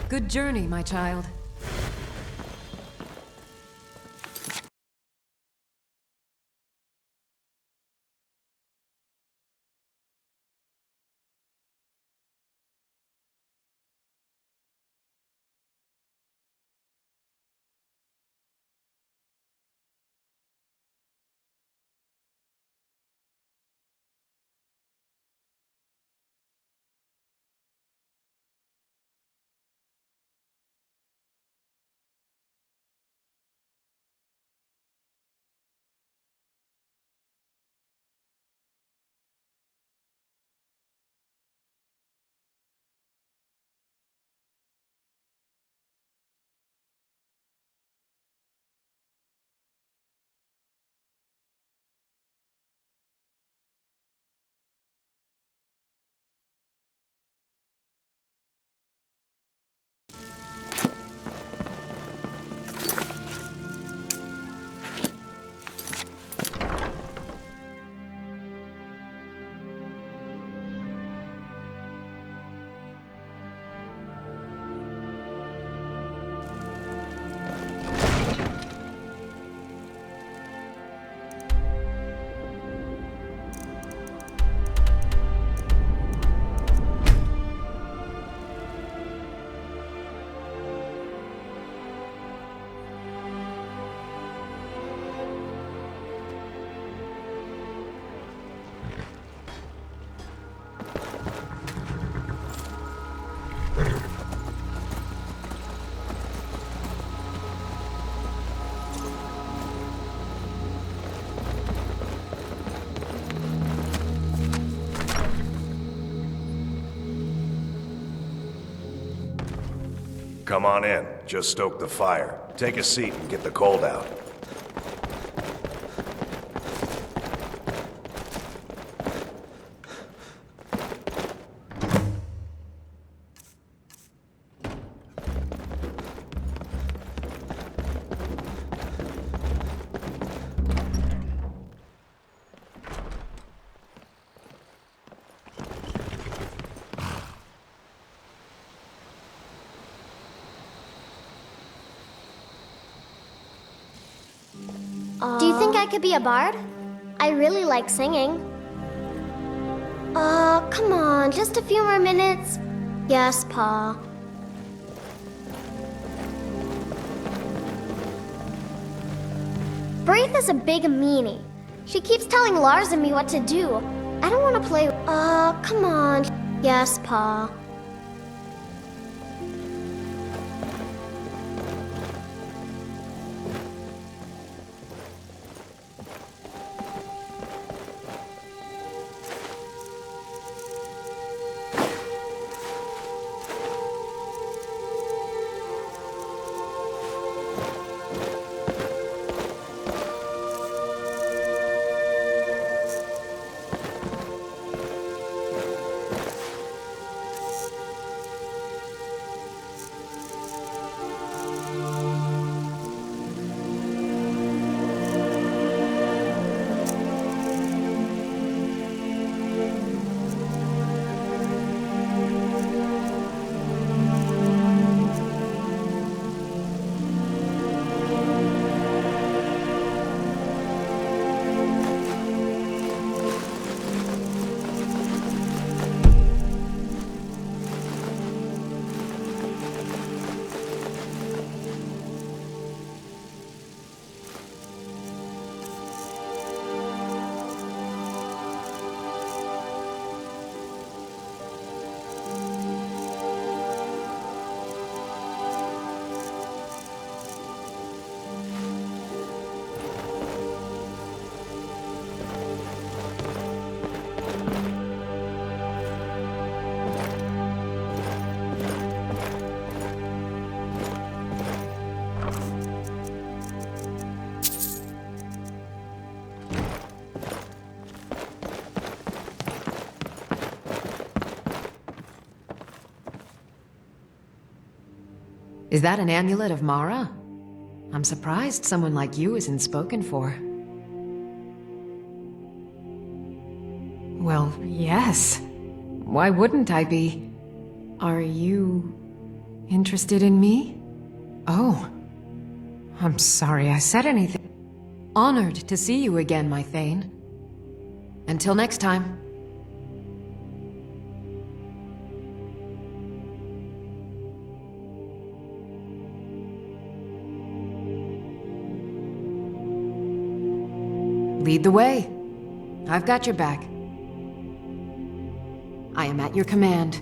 Good journey, my child. Come on in. Just stoke the fire. Take a seat and get the cold out. Do you think I could be a bard? I really like singing. Come on, just a few more minutes. Yes, Pa. Braith is a big meanie. She keeps telling Lars and me what to do. I don't want to play. Come on. Yes, Pa. Is that an amulet of Mara? I'm surprised someone like you isn't spoken for. Well, yes. Why wouldn't I be? Are you interested in me? Oh. I'm sorry I said anything. Honored to see you again, my Thane. Until next time. Lead the way. I've got your back. I am at your command.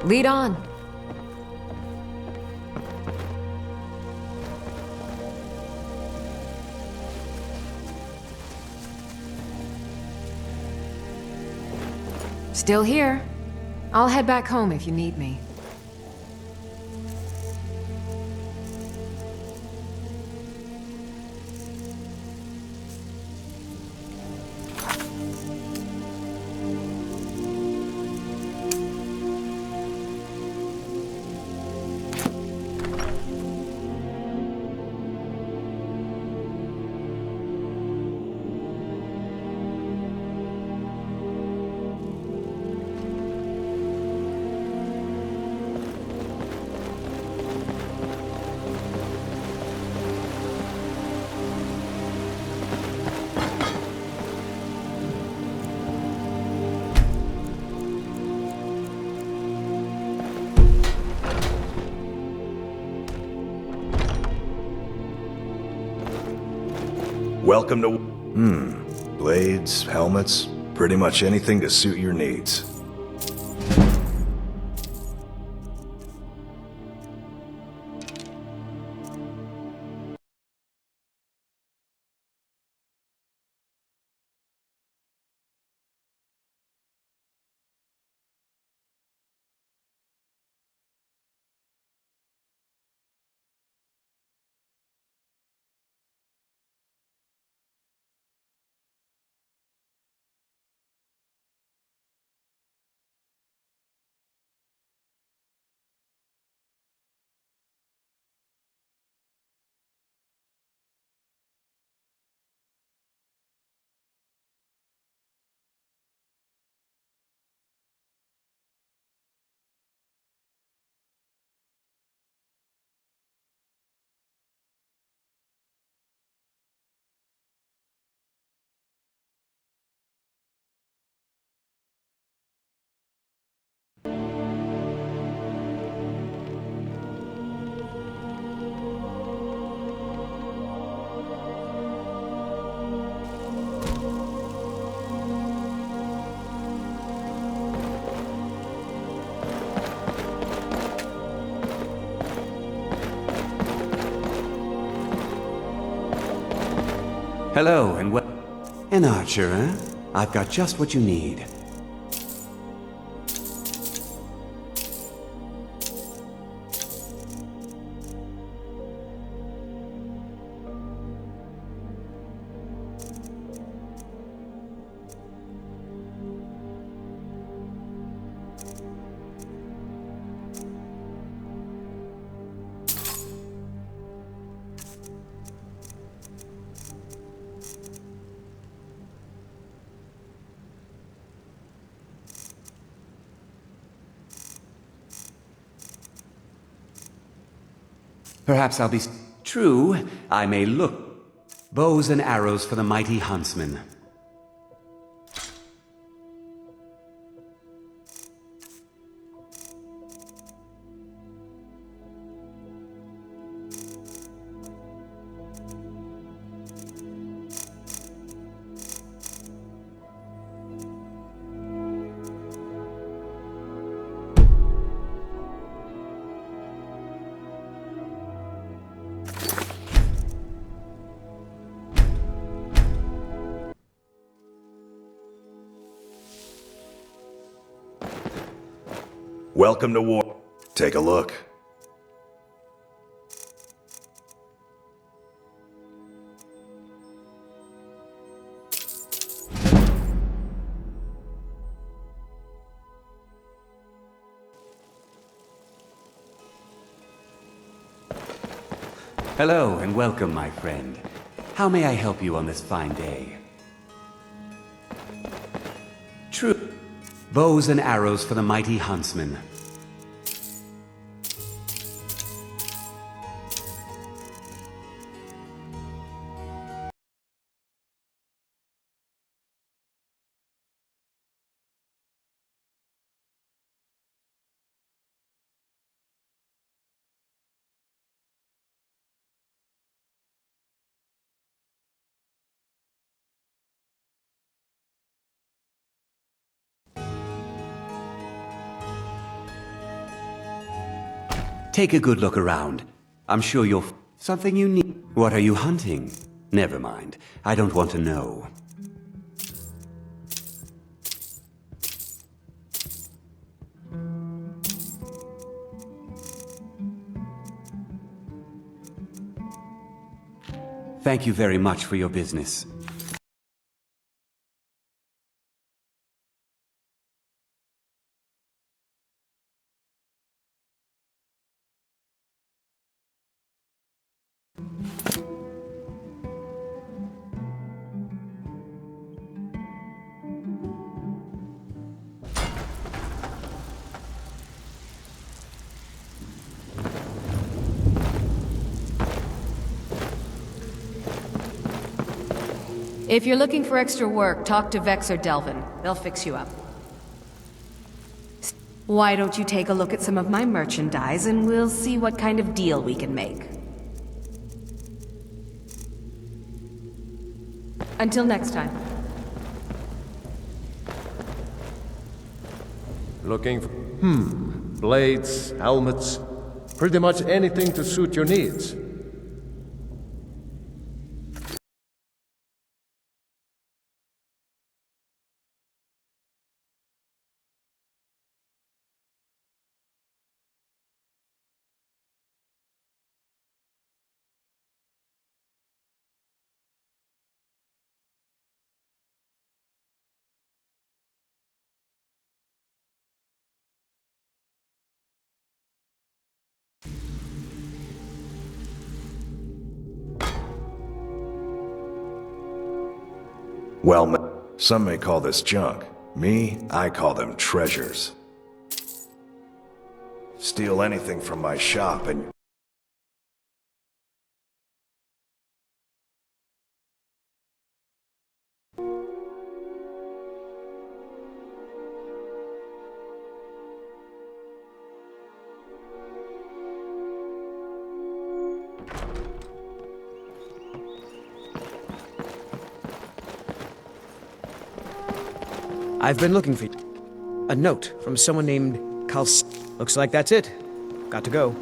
Lead on. Still here. I'll head back home if you need me. Welcome to... Blades, helmets, pretty much anything to suit your needs. Hello, and an archer, eh? I've got just what you need. Perhaps I'll be... True, I may look. Bows and arrows for the mighty huntsman. Welcome to war. Take a look. Hello, and welcome, my friend. How may I help you on this fine day? True. Bows and arrows for the mighty huntsman. Take a good look around. I'm sure you'll... Something you need. What are you hunting? Never mind. I don't want to know. Thank you very much for your business. If you're looking for extra work, talk to Vex or Delvin. They'll fix you up. Why don't you take a look at some of my merchandise and we'll see what kind of deal we can make. Until next time. Looking for... blades, helmets, pretty much anything to suit your needs. Well, some may call this junk. Me, I call them treasures. Steal anything from my shop and... I've been looking for you. A note from someone named Kals. Looks like that's it. Got to go.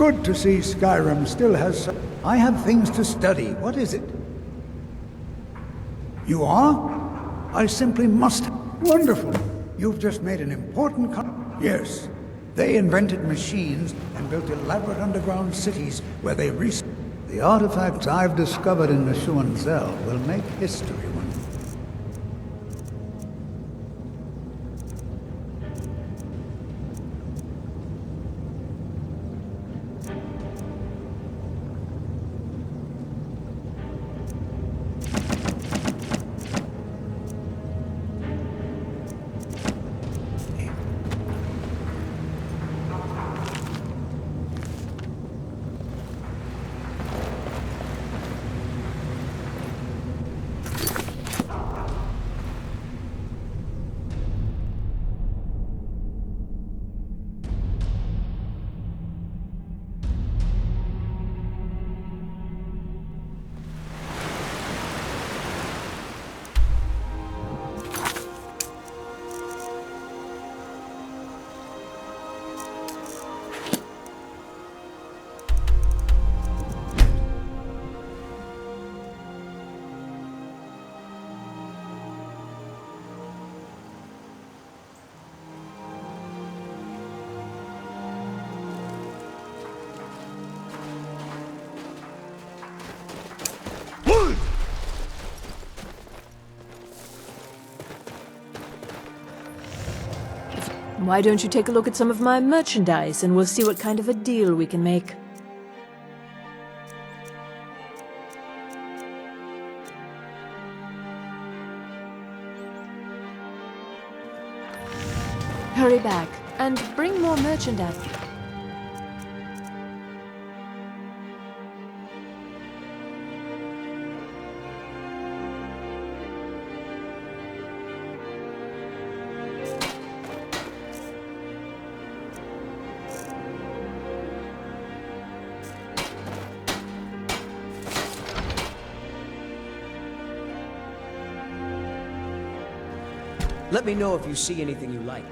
Good to see Skyrim still has some... I have things to study. What is it? You are? I simply must... Wonderful. You've just made an important... Yes. They invented machines and built elaborate underground cities where they The artifacts I've discovered in the Zell will make history one. Why don't you take a look at some of my merchandise and we'll see what kind of a deal we can make. Hurry back, and bring more merchandise. Let me know if you see anything you like.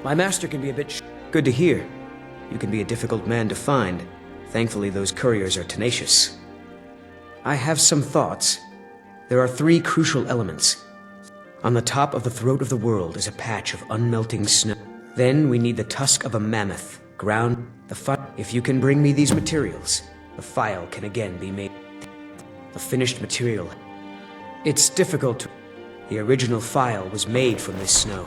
My master can be a bit good to hear. You can be a difficult man to find. Thankfully, those couriers are tenacious. I have some thoughts. There are 3 crucial elements. On the top of the throat of the world is a patch of unmelting snow. Then we need the tusk of a mammoth, ground the If you can bring me these materials, the file can again be made. The finished material. It's difficult to... The original file was made from this snow.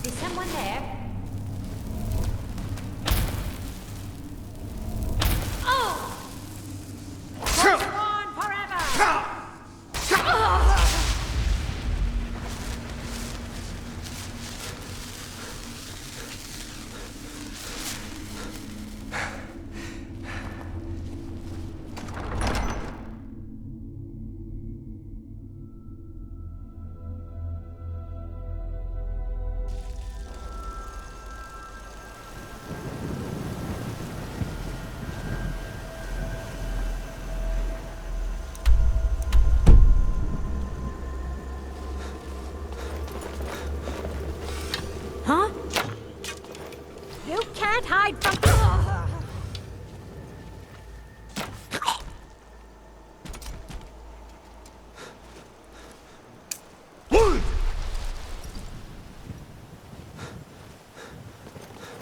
Is someone there? Oh! Hold on forever! Huh? You can't hide from...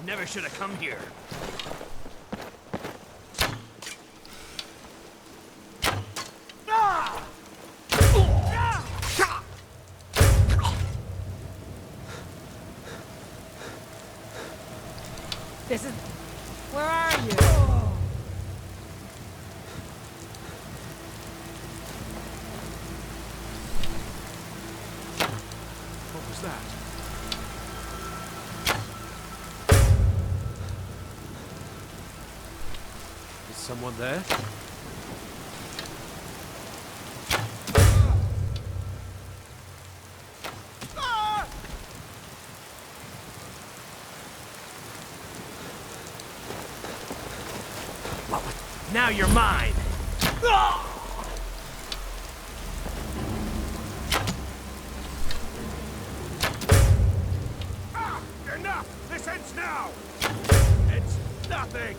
Never should have come here. This is... Where are you? What was that? Is someone there? Now you're mine! Enough! This ends now! It's nothing!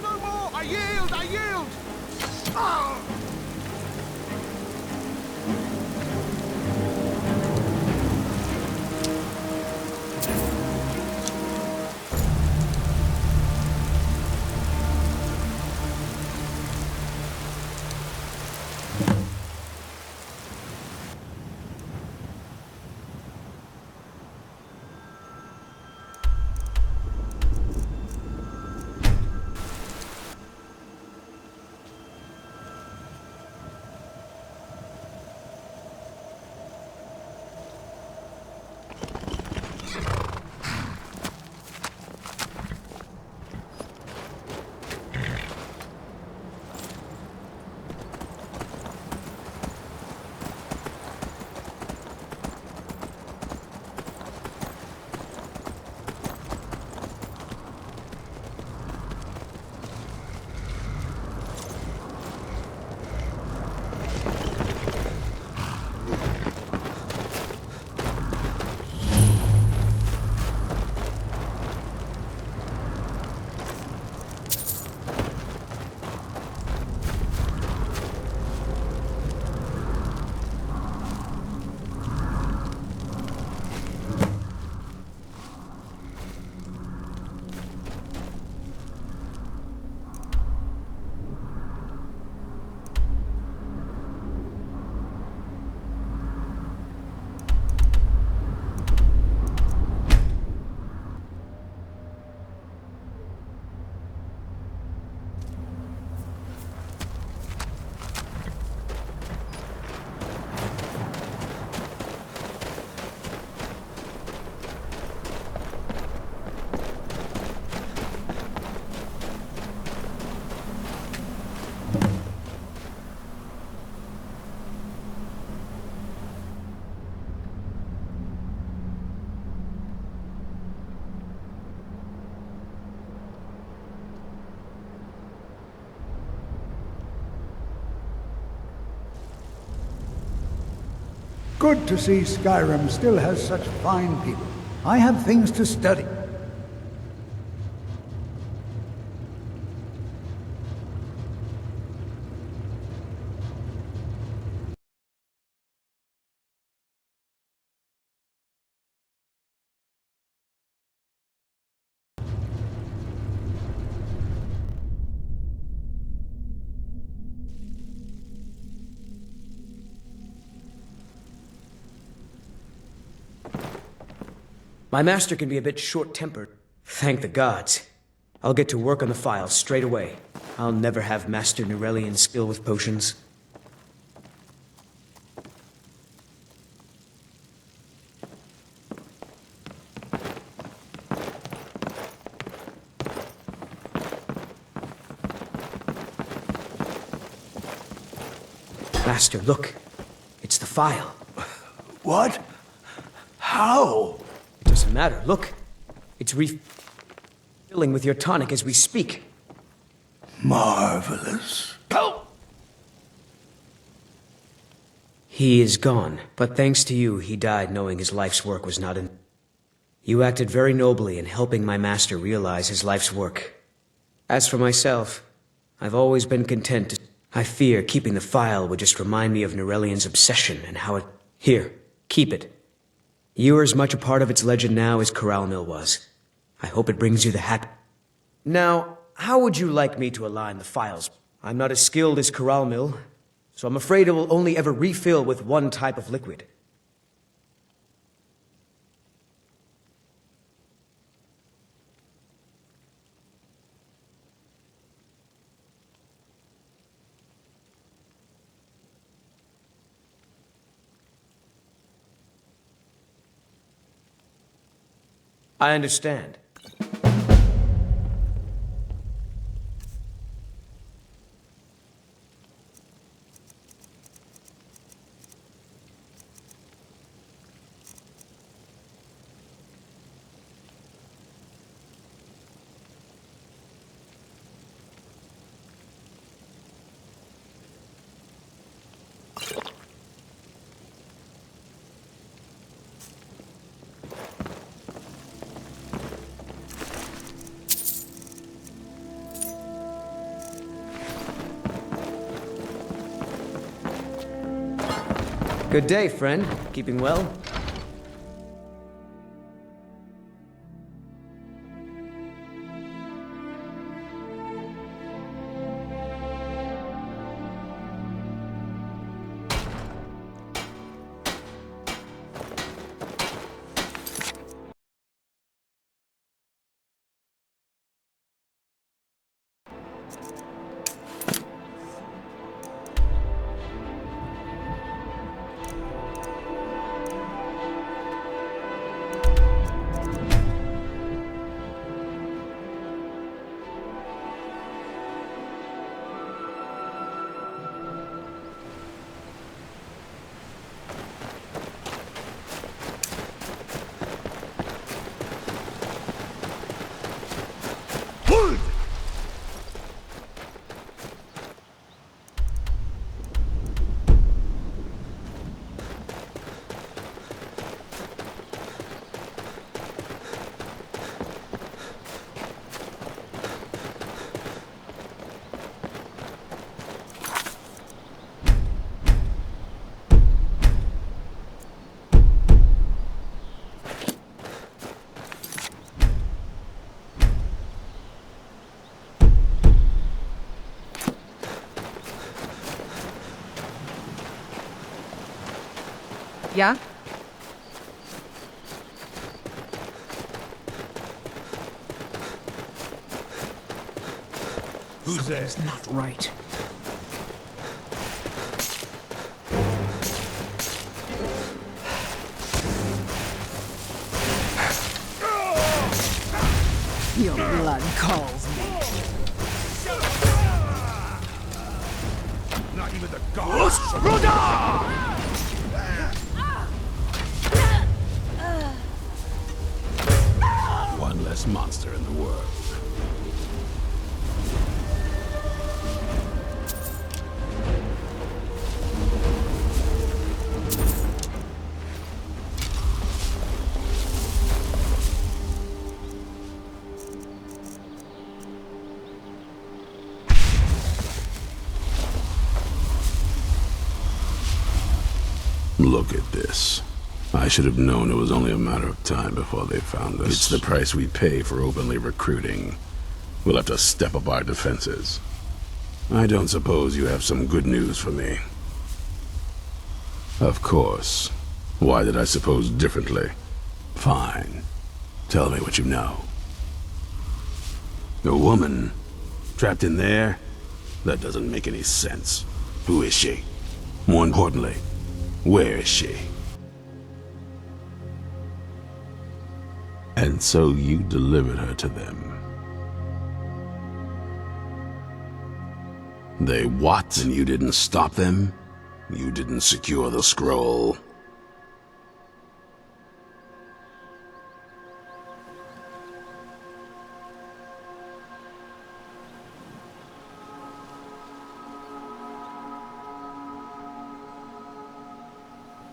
No more! I yield! I yield! Good to see Skyrim still has such fine people. I have things to study. My master can be a bit short-tempered. Thank the gods. I'll get to work on the files straight away. I'll never have Master Nurelian's skill with potions. Master, look. It's the file. What? How? It doesn't matter. Look. It's refilling with your tonic as we speak. Marvelous. Go! He is gone, but thanks to you, he died knowing his life's work was not in... You acted very nobly in helping my master realize his life's work. As for myself, I've always been content to... I fear keeping the file would just remind me of Nurelian's obsession and how it... Here, keep it. You are as much a part of its legend now as Corral Mill was. I hope it brings you the happy... Now, how would you like me to align the files? I'm not as skilled as Corral Mill, so I'm afraid it will only ever refill with one type of liquid. I understand. Good day, friend. Keeping well? Yeah? Who's there? It's not right. Your blood calls me. Not even the gods. One less monster in the world. Look at this. I should have known it was only a matter of time before they found us. It's the price we pay for openly recruiting. We'll have to step up our defenses. I don't suppose you have some good news for me. Of course. Why did I suppose differently? Fine. Tell me what you know. A woman? Trapped in there? That doesn't make any sense. Who is she? More importantly, where is she? And so you delivered her to them. They what? And you didn't stop them? You didn't secure the scroll?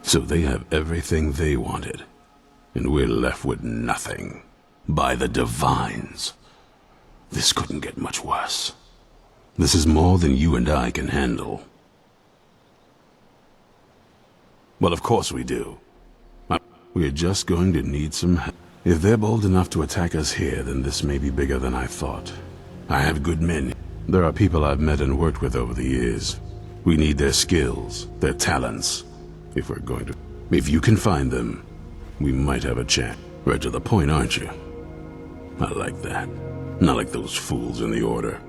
So they have everything they wanted, and we're left with nothing. By the Divines. This couldn't get much worse. This is more than you and I can handle. Well, of course we do. We're just going to need some help. If they're bold enough to attack us here, then this may be bigger than I thought. I have good men. There are people I've met and worked with over the years. We need their skills, their talents, if we're going to. If you can find them, we might have a chance. Right to the point, aren't you? I like that. Not like those fools in the Order.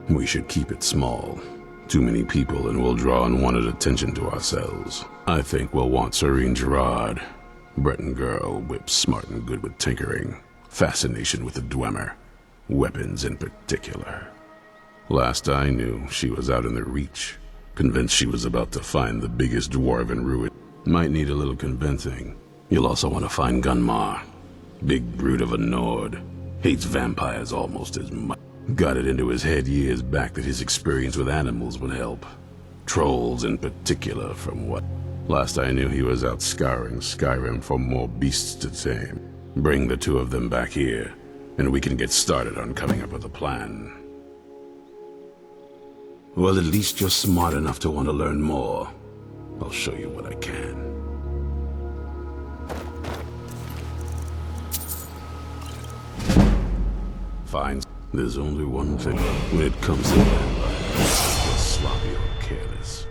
We should keep it small. Too many people and we'll draw unwanted attention to ourselves. I think we'll want Serene Gerard. Breton girl, whip smart and good with tinkering. Fascination with the Dwemer. Weapons in particular. Last I knew, she was out in the Reach. Convinced she was about to find the biggest dwarven ruin. Might need a little convincing. You'll also want to find Gunmar. Big brute of a Nord. Hates vampires almost as much. Got it into his head years back that his experience with animals would help. Trolls in particular, from what? Last I knew he was out scouring Skyrim for more beasts to tame. Bring the two of them back here, and we can get started on coming up with a plan. Well, at least you're smart enough to want to learn more. I'll show you what I can. Fine. There's only one thing. When it comes to vampires, you're sloppy or careless.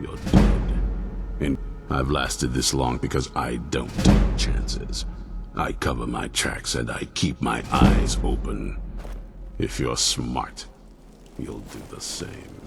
You're dead. And I've lasted this long because I don't take chances. I cover my tracks and I keep my eyes open. If you're smart, you'll do the same.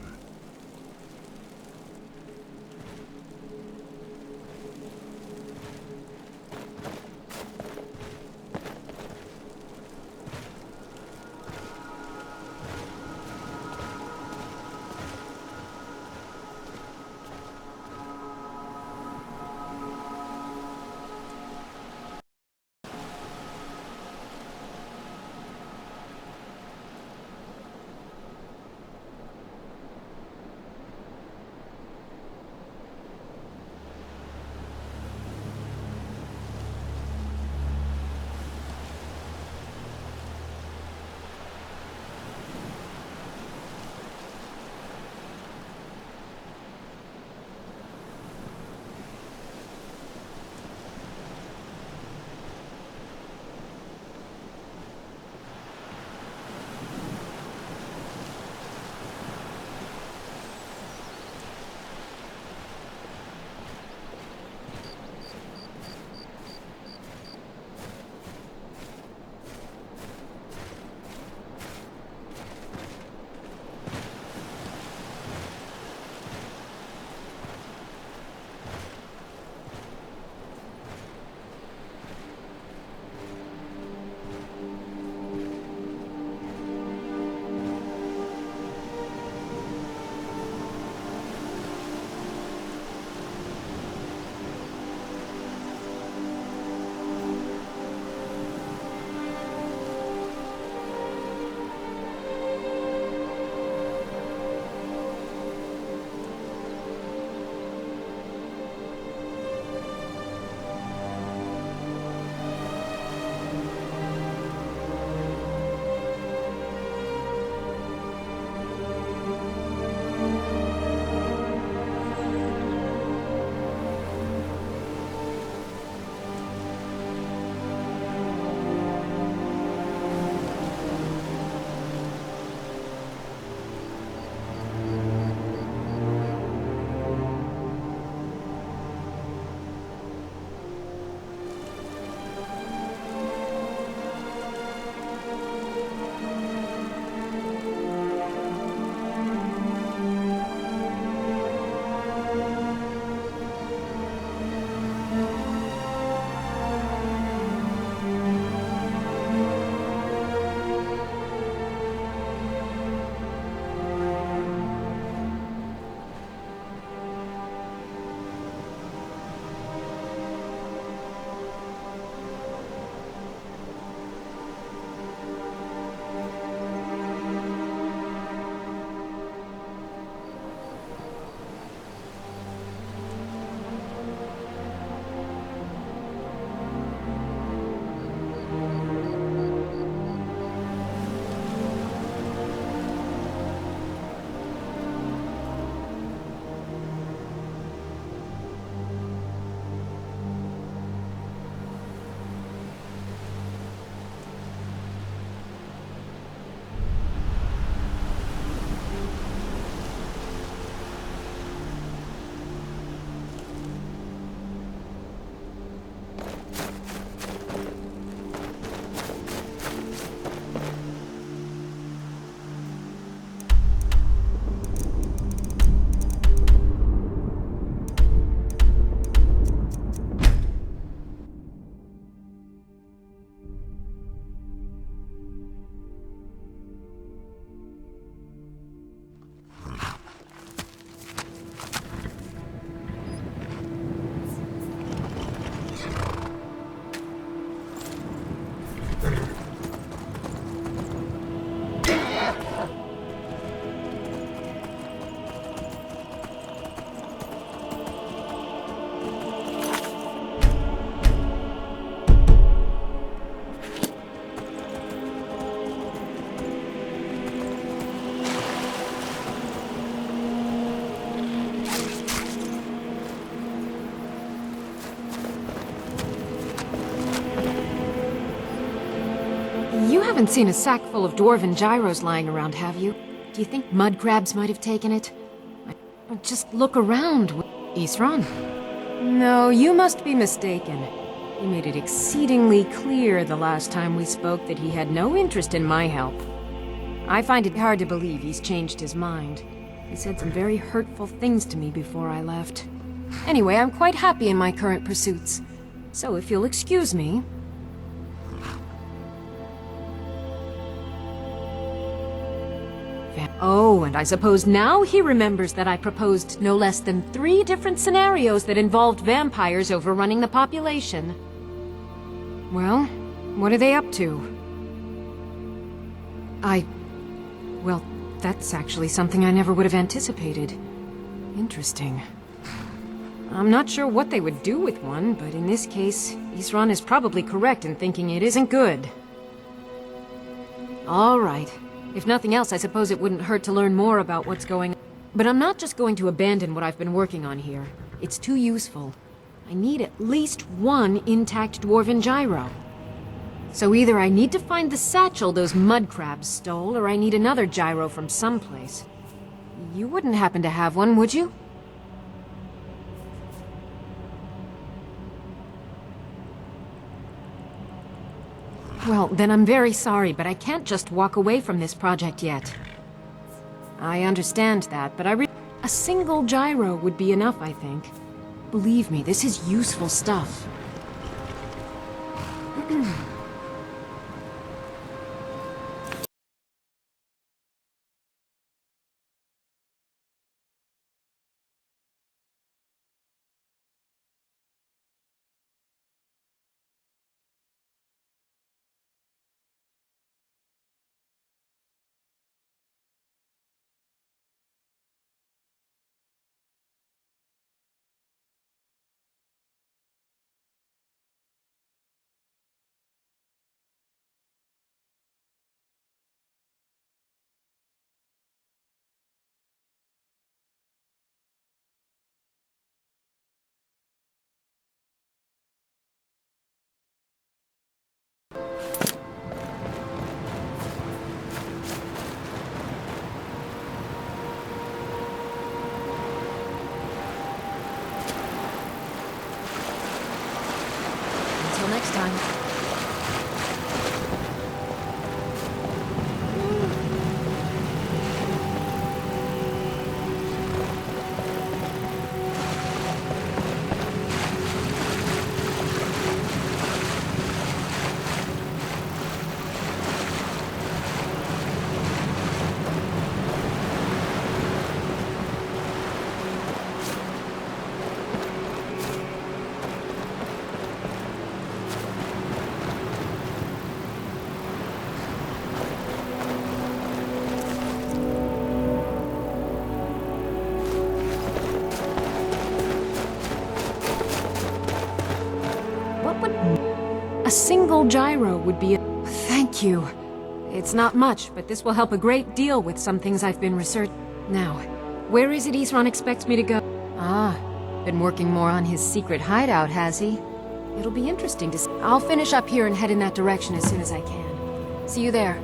haven't seen a sack full of dwarven gyros lying around, have you? Do you think mud crabs might have taken it? Just look around. Isran? No, you must be mistaken. He made it exceedingly clear the last time we spoke that he had no interest in my help. I find it hard to believe he's changed his mind. He said some very hurtful things to me before I left. Anyway, I'm quite happy in my current pursuits. So if you'll excuse me... Oh, and I suppose now he remembers that I proposed no less than 3 different scenarios that involved vampires overrunning the population. Well, what are they up to? Well, that's actually something I never would have anticipated. Interesting. I'm not sure what they would do with one, but in this case, Isran is probably correct in thinking it isn't good. All right. If nothing else, I suppose it wouldn't hurt to learn more about what's going on. But I'm not just going to abandon what I've been working on here. It's too useful. I need at least 1 intact dwarven gyro. So either I need to find the satchel those mud crabs stole, or I need another gyro from someplace. You wouldn't happen to have one, would you? Well, then I'm very sorry, but I can't just walk away from this project yet. I understand that, but a single gyro would be enough, I think. Believe me, this is useful stuff. Until next time. A single gyro would be a... Thank you. It's not much, but this will help a great deal with some things I've been researching. Now, where is it Isran expects me to go? Ah, been working more on his secret hideout, has he? It'll be interesting to see. I'll finish up here and head in that direction as soon as I can. See you there.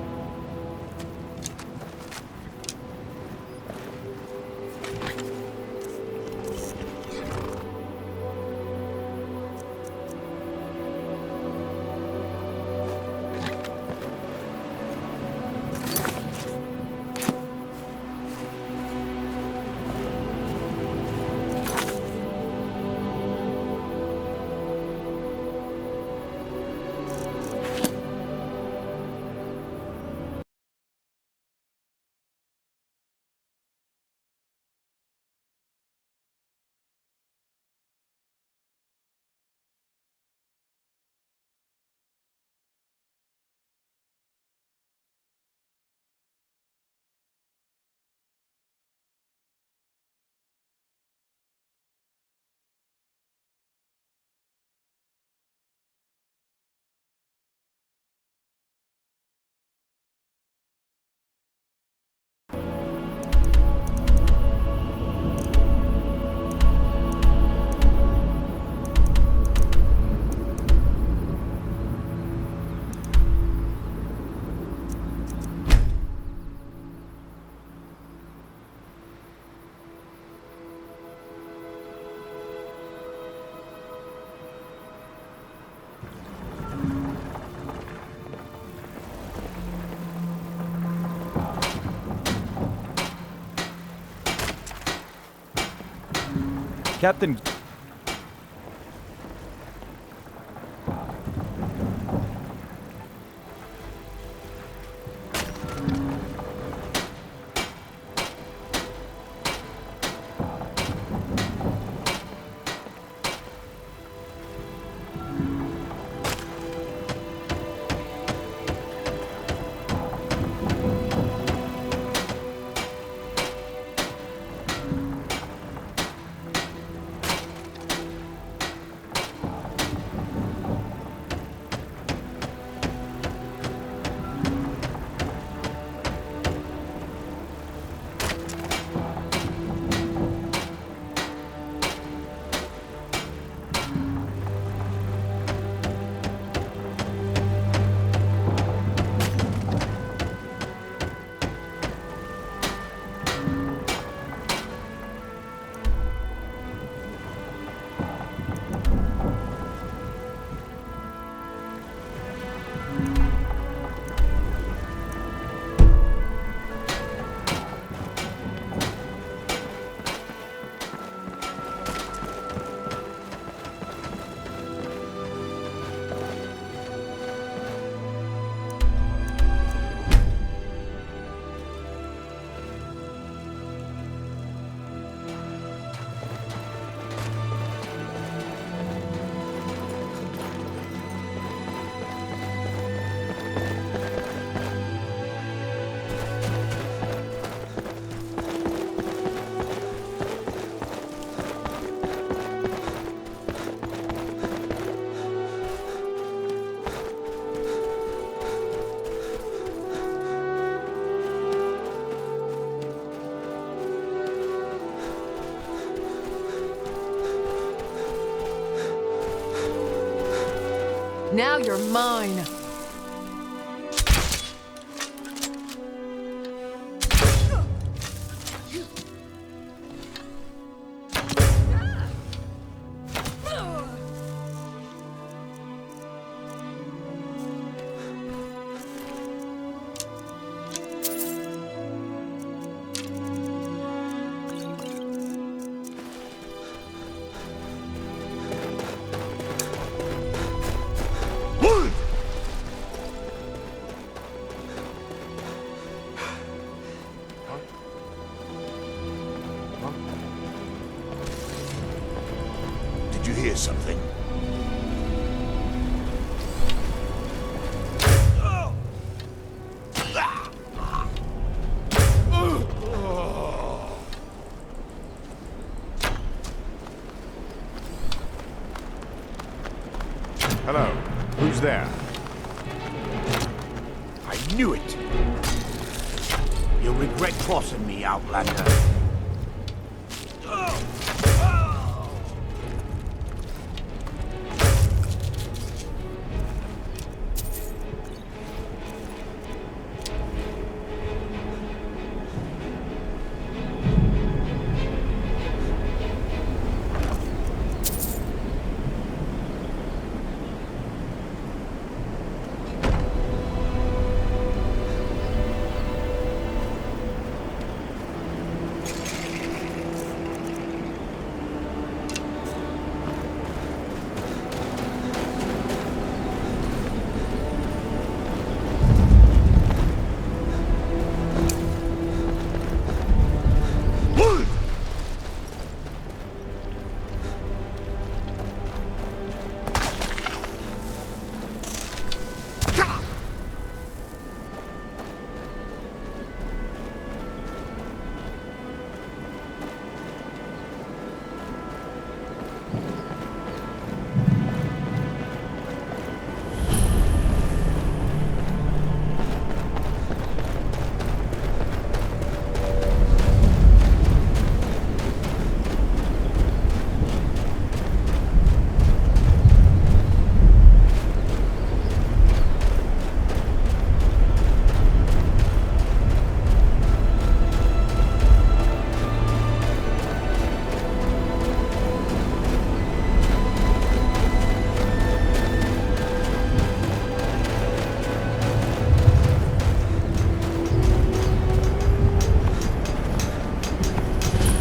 Captain... Now you're mine. Did you hear something? Hello. Who's there? I knew it! You'll regret crossing me, Outlander.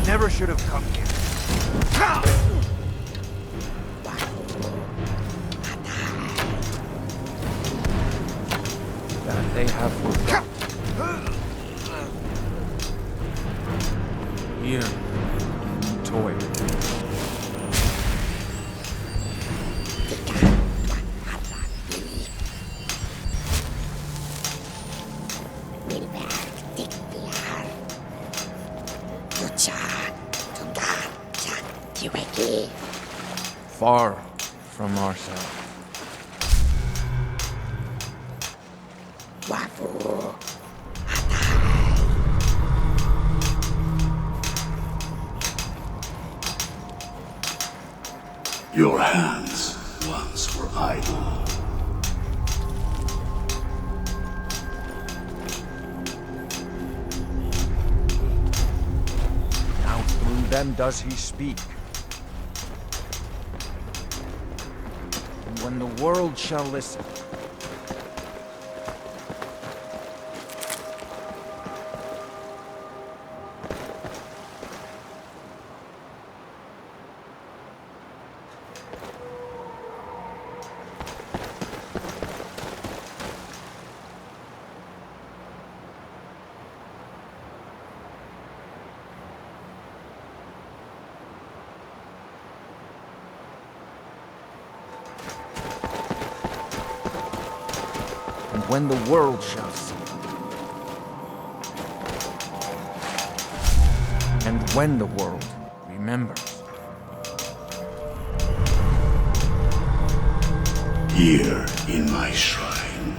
Never should have come here. That they have forgotten. Here, toy. Far from ourselves. Your hands once were idle. Now through them does he speak. And when the world shall listen, when the world shall see. And when the world remembers. Here in my shrine,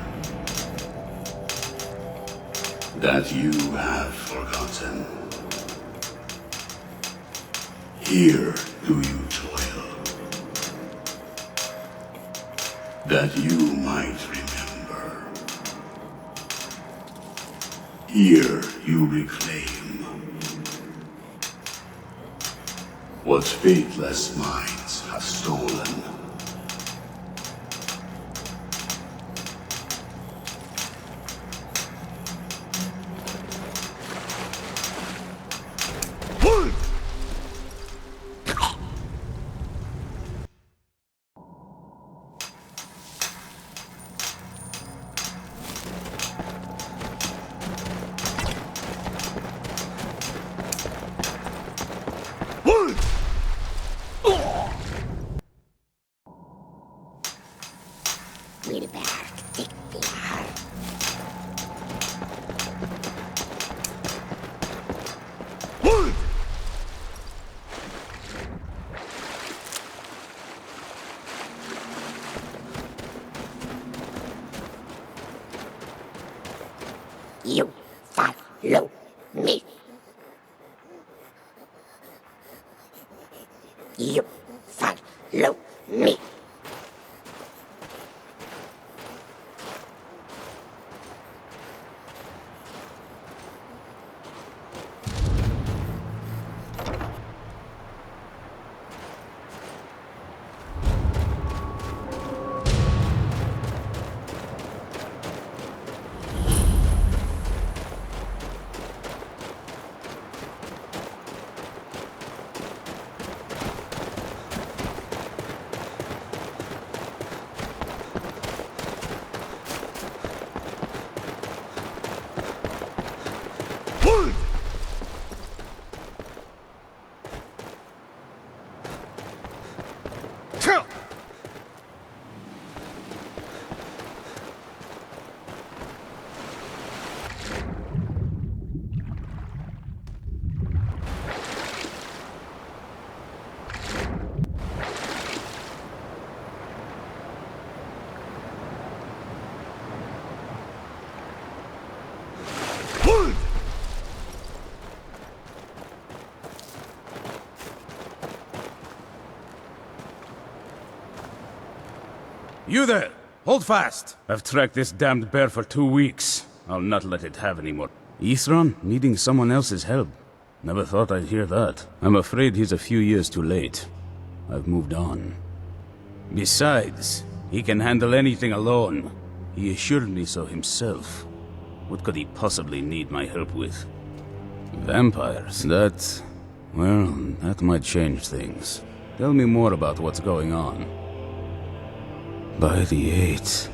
that you have forgotten. Here do you toil, that you might remember. Here you reclaim what fateless minds have stolen. You follow me. You follow me. You there! Hold fast! I've tracked this damned bear for 2 weeks. I'll not let it have any more. Ithron needing someone else's help. Never thought I'd hear that. I'm afraid he's a few years too late. I've moved on. Besides, he can handle anything alone. He assured me so himself. What could he possibly need my help with? Vampires. That Well, that might change things. Tell me more about what's going on. By the 8th.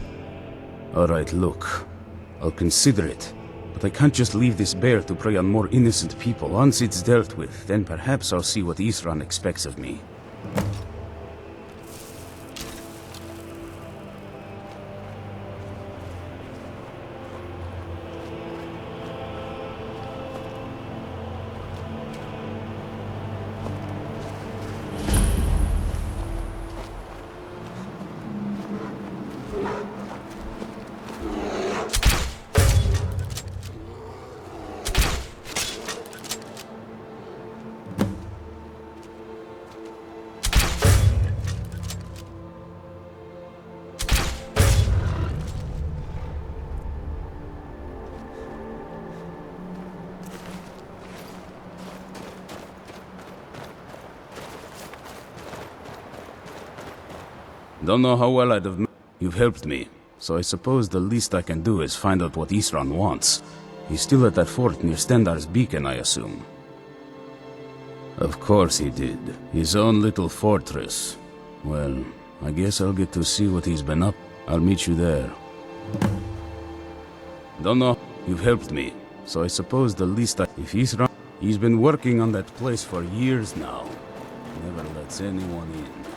Alright, look. I'll consider it. But I can't just leave this bear to prey on more innocent people. Once it's dealt with, then perhaps I'll see what Isran expects of me. Don't know how well I'd have... You've helped me, so I suppose the least I can do is find out what Isran wants. He's still at that fort near Stendar's beacon, I assume. Of course he did. His own little fortress. Well, I guess I'll get to see what he's been up. I'll meet you there. Don't know. You've helped me, so I suppose the least I... If Isran... He's been working on that place for years now. Never lets anyone in.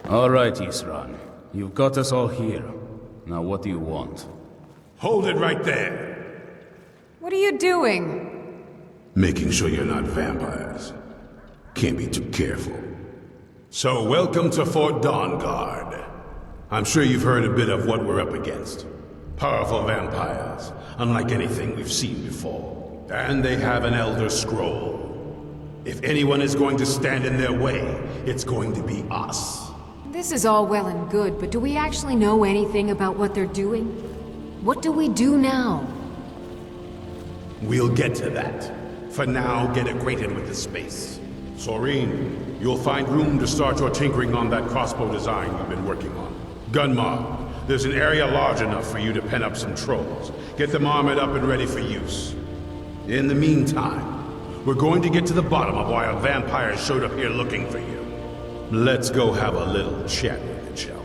All right, Isran. You've got us all here. Now what do you want? Hold it right there. What are you doing? Making sure you're not vampires. Can't be too careful. So welcome to Fort Dawnguard. I'm sure you've heard a bit of what we're up against. Powerful vampires, unlike anything we've seen before. And they have an Elder Scroll. If anyone is going to stand in their way, it's going to be us. This is all well and good, but do we actually know anything about what they're doing? What do we do now? We'll get to that. For now, get acquainted with the space. Soreen, you'll find room to start your tinkering on that crossbow design you've been working on. Gunmar, there's an area large enough for you to pen up some trolls. Get them armored up and ready for use. In the meantime, we're going to get to the bottom of why a vampire showed up here looking for you. Let's go have a little chat with it, shall we?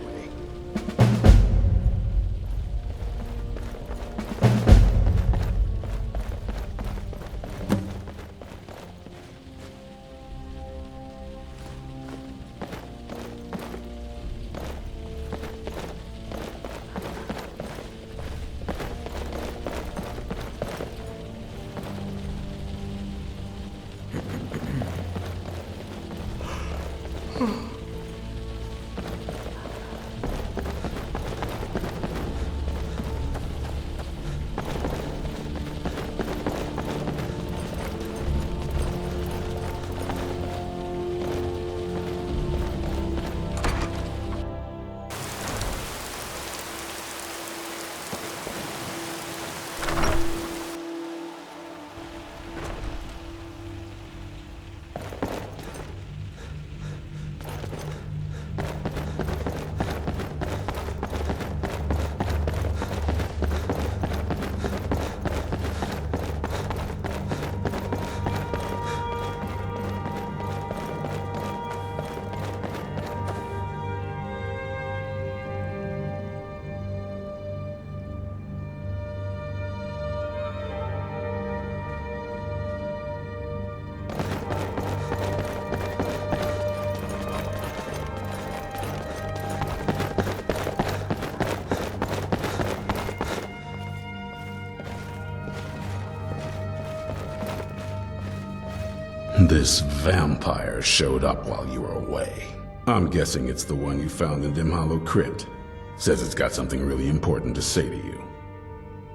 This vampire showed up while you were away. I'm guessing it's the one you found in Dim Hollow Crypt. Says it's got something really important to say to you.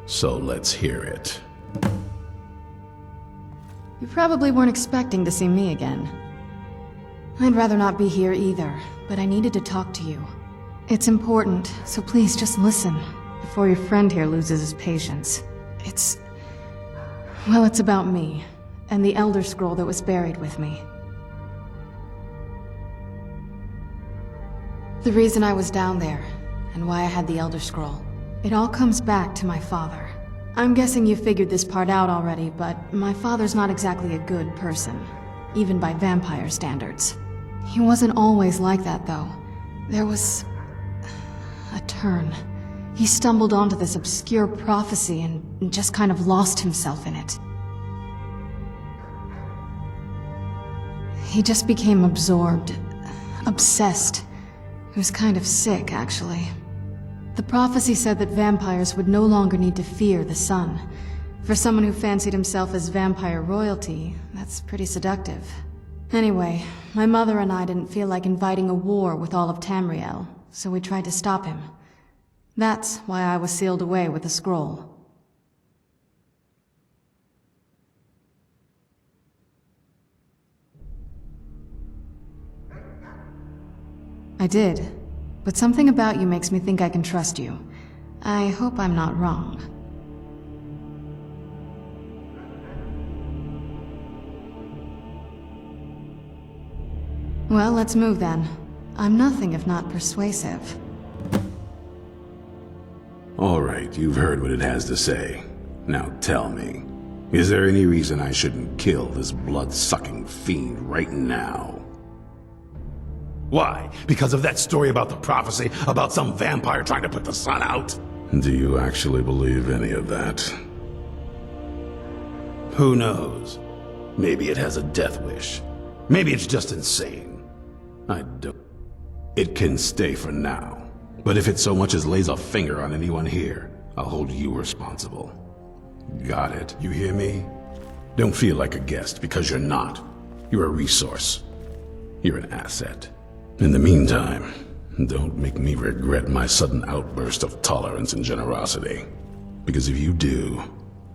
So let's hear it. You probably weren't expecting to see me again. I'd rather not be here either, but I needed to talk to you. It's important, so please just listen, before your friend here loses his patience. It's about me, and the Elder Scroll that was buried with me. The reason I was down there, and why I had the Elder Scroll. It all comes back to my father. I'm guessing you figured this part out already, but my father's not exactly a good person, even by vampire standards. He wasn't always like that, though. There was a turn. He stumbled onto this obscure prophecy and just kind of lost himself in it. He just became absorbed, obsessed. He was kind of sick, actually. The prophecy said that vampires would no longer need to fear the sun. For someone who fancied himself as vampire royalty, that's pretty seductive. Anyway, my mother and I didn't feel like inviting a war with all of Tamriel, so we tried to stop him. That's why I was sealed away with the scroll. I did, but something about you makes me think I can trust you. I hope I'm not wrong. Well, let's move then. I'm nothing if not persuasive. All right, you've heard what it has to say. Now tell me, is there any reason I shouldn't kill this blood-sucking fiend right now? Why? Because of that story about the prophecy, about some vampire trying to put the sun out? Do you actually believe any of that? Who knows? Maybe it has a death wish. Maybe it's just insane. I don't... It can stay for now. But if it so much as lays a finger on anyone here, I'll hold you responsible. Got it? You hear me? Don't feel like a guest, because you're not. You're a resource. You're an asset. In the meantime, Don't make me regret my sudden outburst of tolerance and generosity. Because if you do,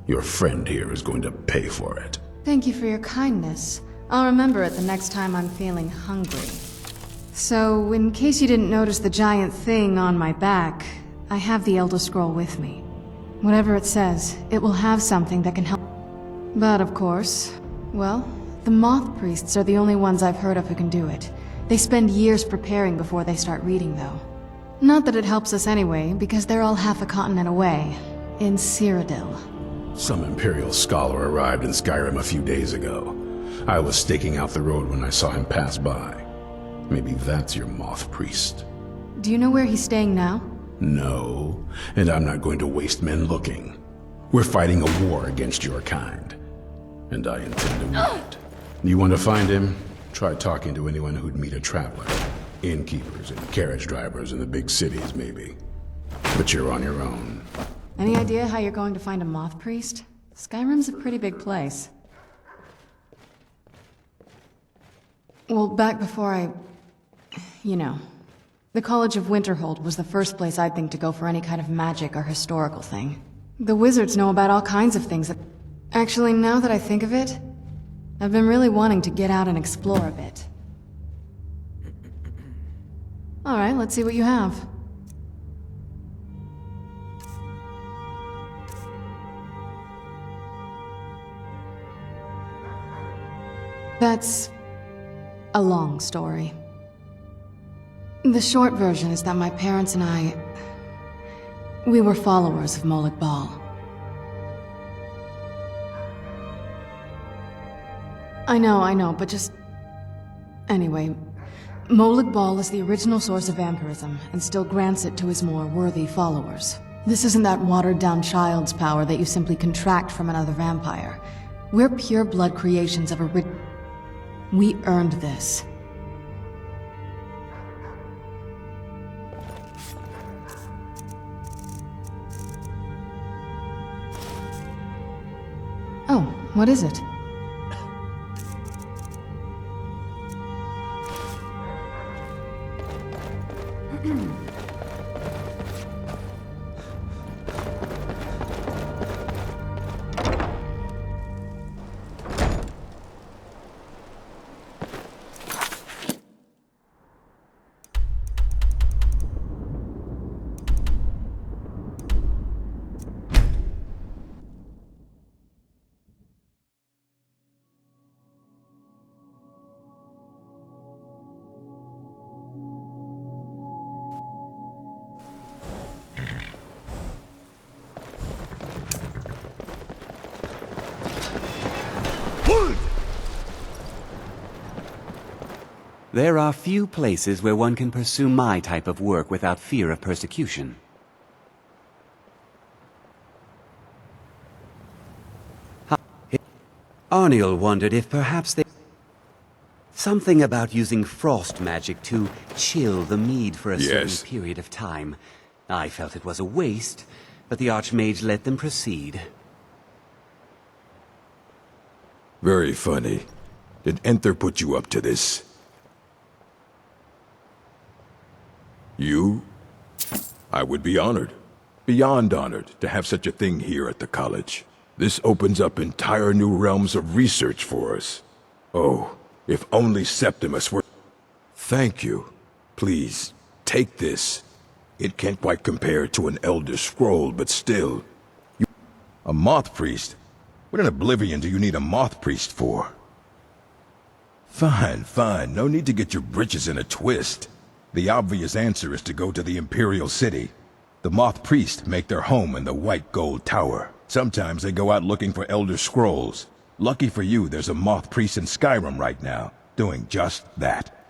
your friend here is going to pay for it. Thank you for your kindness. I'll remember it the next time I'm feeling hungry. So, in case you didn't notice the giant thing on my back, I have the Elder Scroll with me. Whatever it says, it will have something that can help. But of course, well, the Moth Priests are the only ones I've heard of who can do it. They spend years preparing before they start reading, though. Not that it helps us anyway, because they're all half a continent away, in Cyrodiil. Some Imperial scholar arrived in Skyrim a few days ago. I was staking out the road when I saw him pass by. Maybe that's your Moth Priest. Do you know where he's staying now? No, and I'm not going to waste men looking. We're fighting a war against your kind, and I intend to win it. You want to find him? Try talking to anyone who'd meet a traveler. Innkeepers and carriage drivers in the big cities, maybe. But you're on your own. Any idea how you're going to find a Moth Priest? Skyrim's a pretty big place. Well, back before the College of Winterhold was the first place I'd think to go for any kind of magic or historical thing. The wizards know about all kinds of things that... Actually, now that I think of it, I've been really wanting to get out and explore a bit. Alright, let's see what you have. That's a long story. The short version is that my parents and we were followers of Molag Bal. I know, but just... Anyway, Molag Bal is the original source of vampirism, and still grants it to his more worthy followers. This isn't that watered-down child's power that you simply contract from another vampire. We're pure blood creations of a We earned this. Oh, what is it? There are few places where one can pursue my type of work without fear of persecution. Arniel wondered if perhaps they... Something about using frost magic to chill the mead for a certain period of time. I felt it was a waste, but the Archmage let them proceed. Very funny. Did Enther put you up to this? You? I would be honored, beyond honored, to have such a thing here at the college. This opens up entire new realms of research for us. Oh, if only Septimus were... Thank you. Please, take this. It can't quite compare to an Elder Scroll, but still... A Moth Priest? What in Oblivion do you need a Moth Priest for? Fine, fine. No need to get your britches in a twist. The obvious answer is to go to the Imperial City. The Moth Priest make their home in the White Gold Tower. Sometimes they go out looking for Elder Scrolls. Lucky for you, there's a Moth Priest in Skyrim right now, doing just that.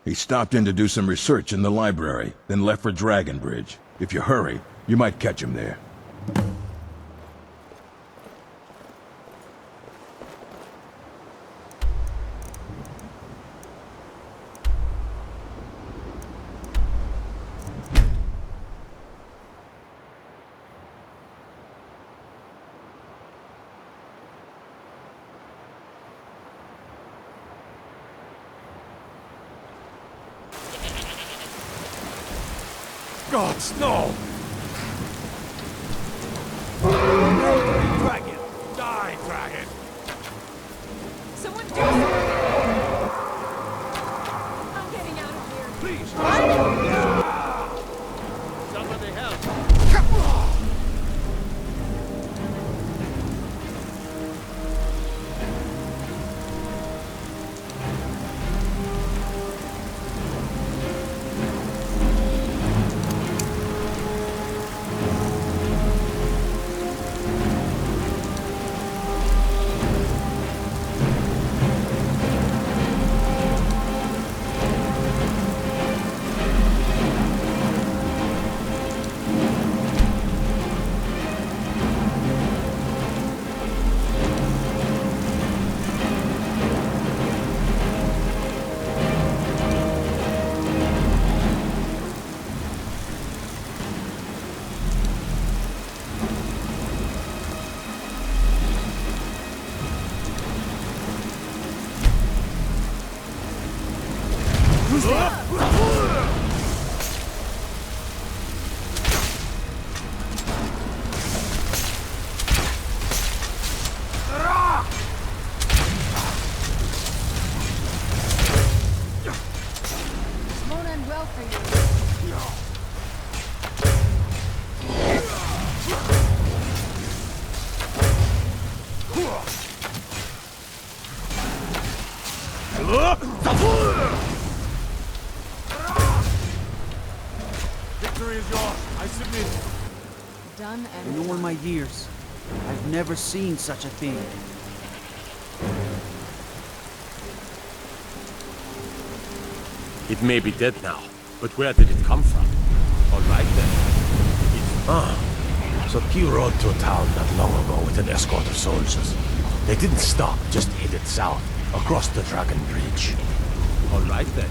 He stopped in to do some research in the library, then left for Dragonbridge. If you hurry, you might catch him there. Gods, no! Dragon! Die, dragon! Someone do something! I'm getting out of here. Please! Somebody help! Victory is yours. I submit. Done and In all my years, I've never seen such a thing. It may be dead now, but where did it come from? All right then. So Q rode to a town not long ago with an escort of soldiers. They didn't stop, just headed south, across the Dragon Bridge. All right then.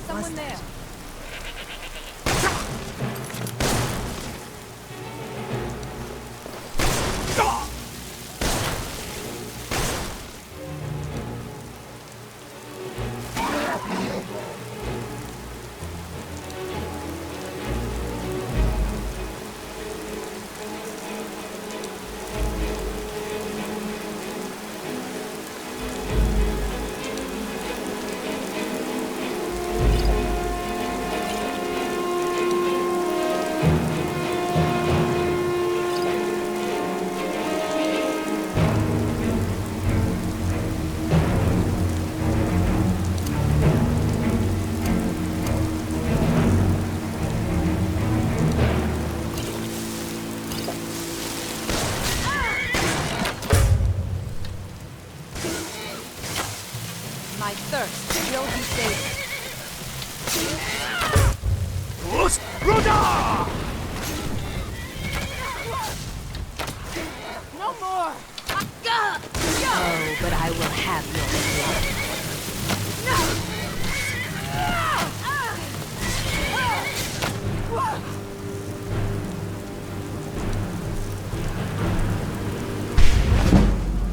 Someone there. My thirst will be sated. No more! Oh, but I will have your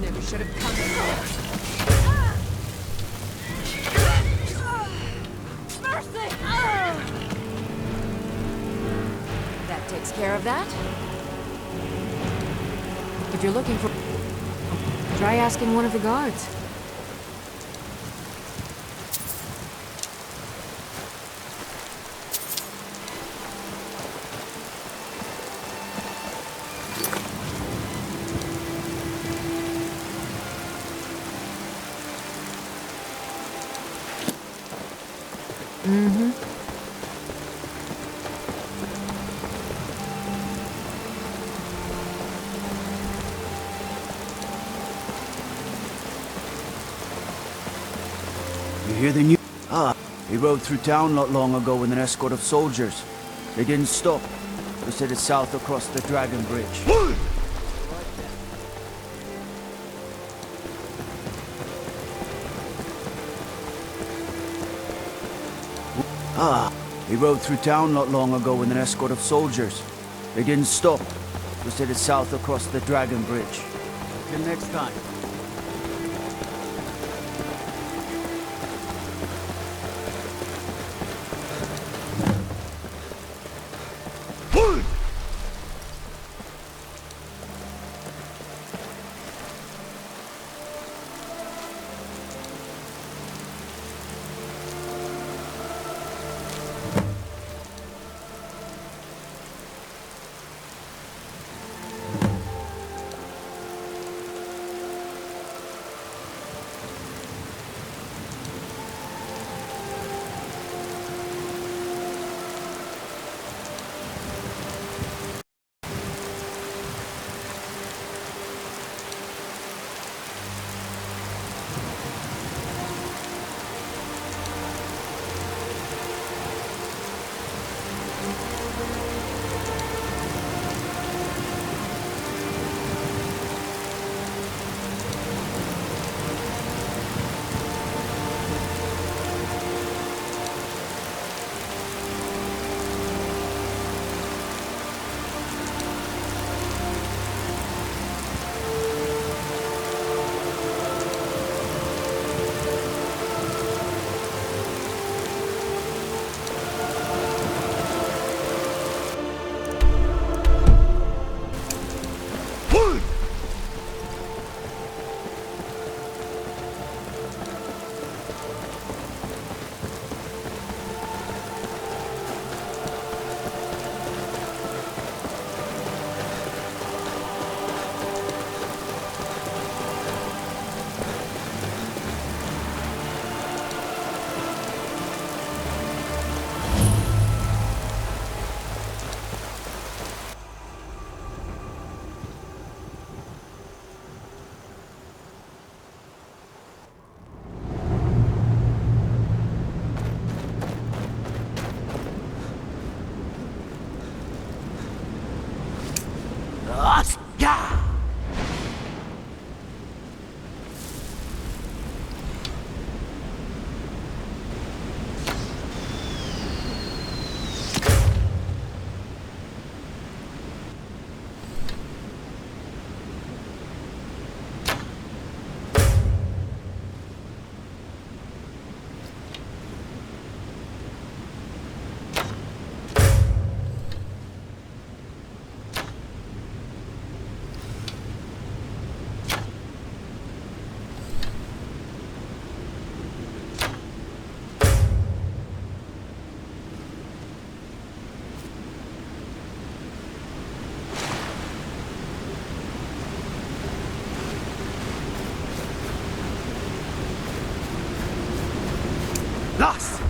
never should have come here. Mercy! That takes care of that. If you're looking for... Try asking one of the guards. Mm-hmm. You hear the news? He rode through town not long ago with an escort of soldiers. They didn't stop. Just headed south across the Dragon Bridge. He rode through town not long ago with an escort of soldiers. They didn't stop. Just headed south across the Dragon Bridge. Till next time. Lost!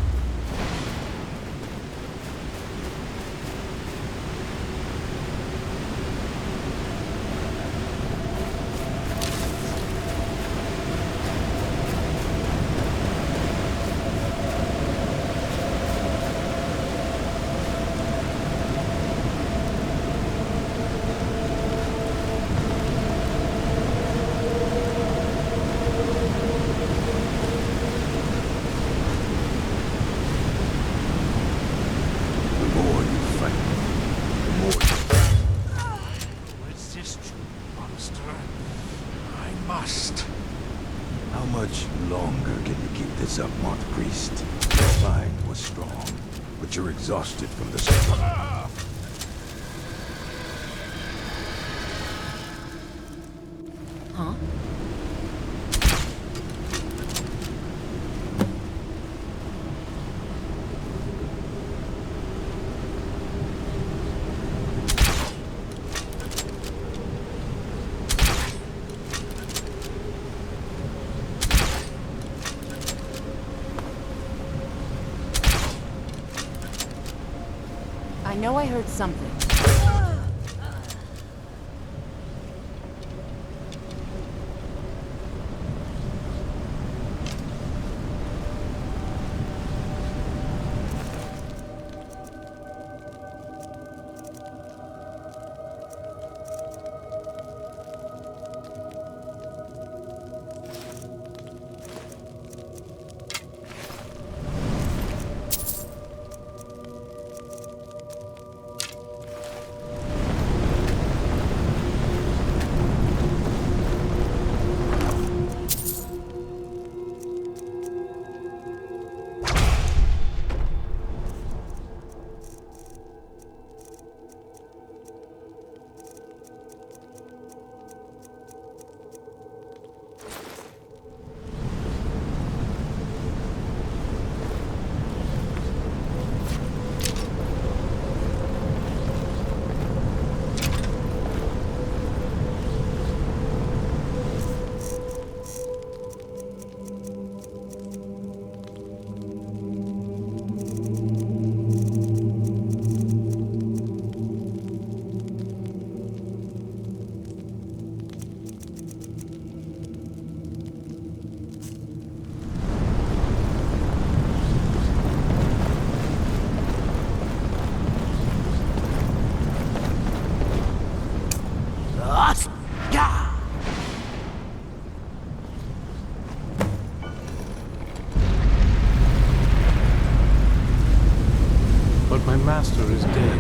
How much longer can you keep this up, Monk Priest? Your mind was strong, but you're exhausted from the struggle. Huh? know I heard something. But my master is dead,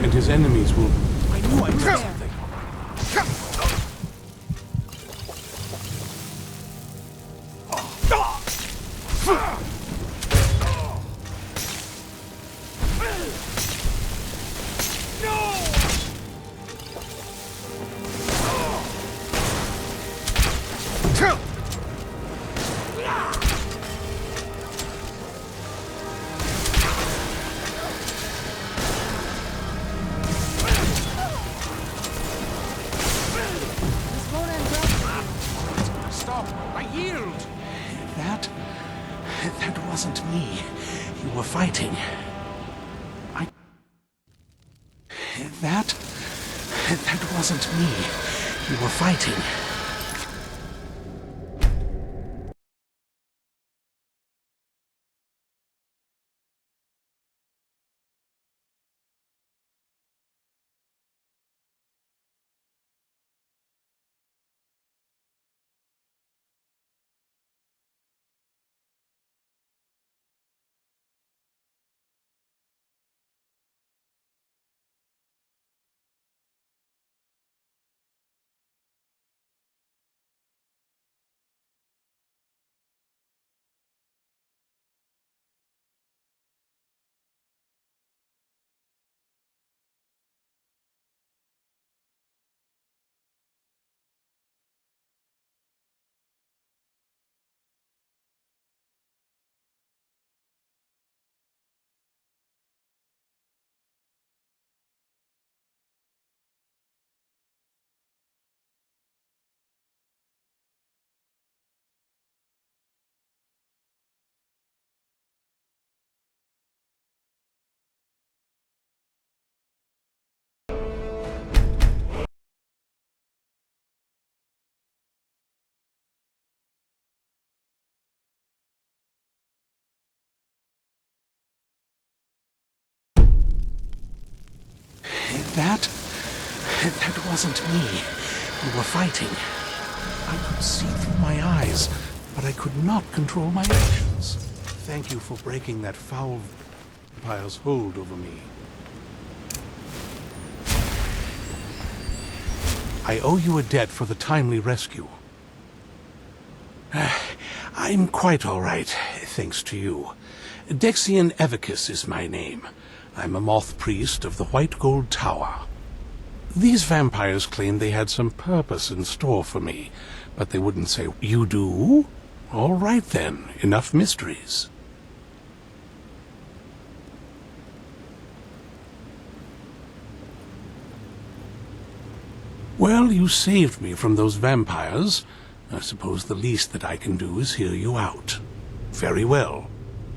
and his enemies will... I knew I missed something. That wasn't me. You were fighting. That wasn't me. You were fighting. That wasn't me. You were fighting. I could see through my eyes, but I could not control my actions. Thank you for breaking that foul vampire's hold over me. I owe you a debt for the timely rescue. I'm quite all right, thanks to you. Dexian Evicus is my name. I'm a moth priest of the White Gold Tower. These vampires claimed they had some purpose in store for me, but they wouldn't say, "You do? All right then, enough mysteries." Well, you saved me from those vampires. I suppose the least that I can do is hear you out. Very well.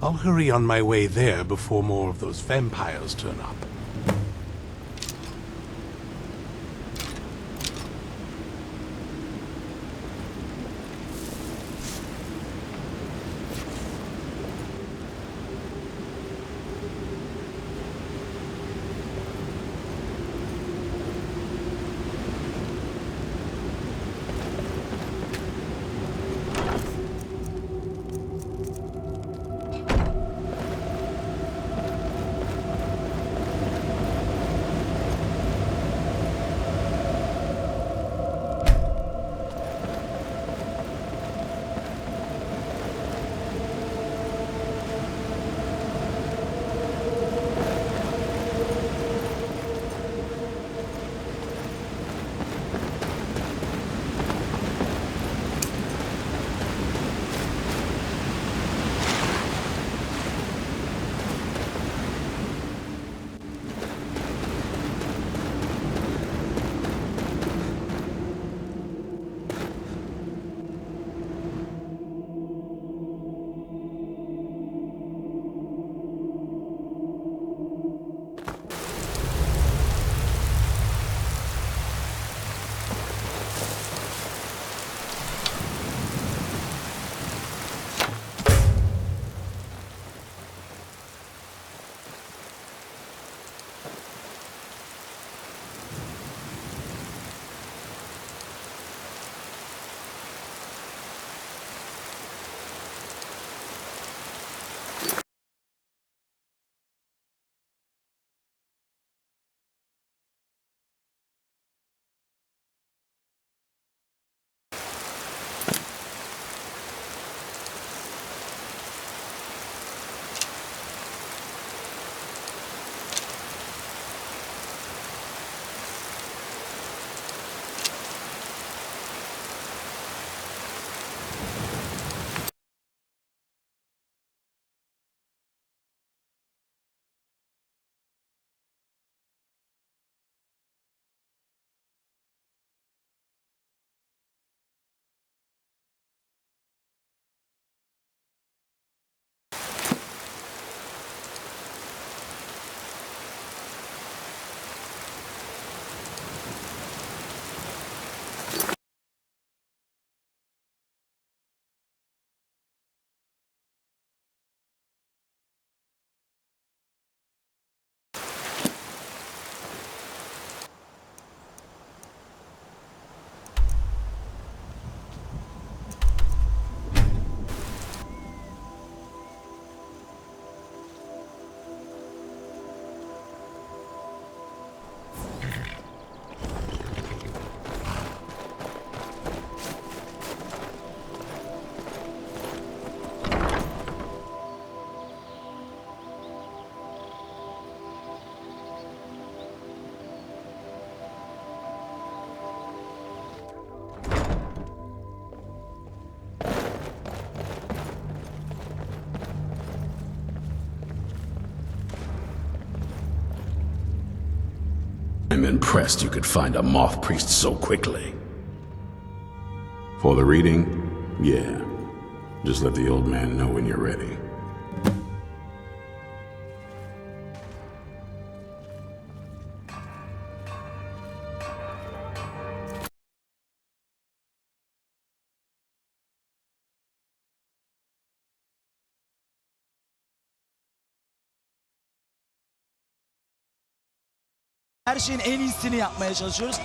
I'll hurry on my way there before more of those vampires turn up. I'm impressed you could find a moth priest so quickly. For the reading? Yeah. Just let the old man know when you're ready. Her şeyin en iyisini yapmaya çalışıyoruz.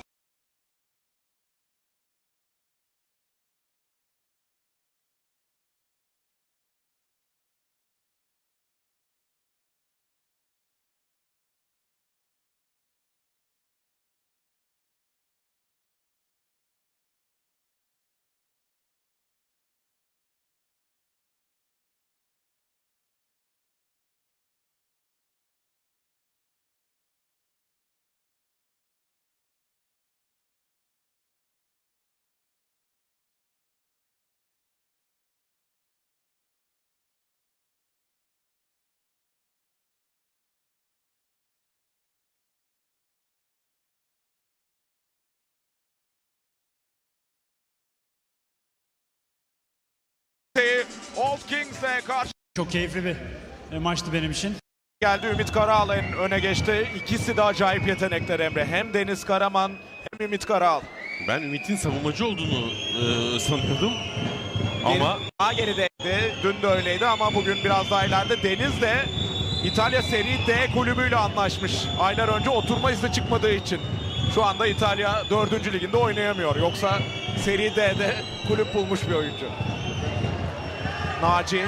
Old Kings'le karşı Çok keyifli bir maçtı benim için. geldi. Ümit Karaal öne geçti. İkisi de acayip yetenekler Emre. Hem Deniz Karaman hem Ümit Karaal. Ben Ümit'in savunmacı olduğunu sanıyordum. Ama daha gerideydi. Dün de öyleydi ama bugün biraz daha ileride. Deniz de İtalya Seri D kulübüyle anlaşmış. Aylar önce oturma izni çıkmadığı için. Şu anda İtalya 4. liginde oynayamıyor. Yoksa Seri D'de kulüp bulmuş bir oyuncu. Naci.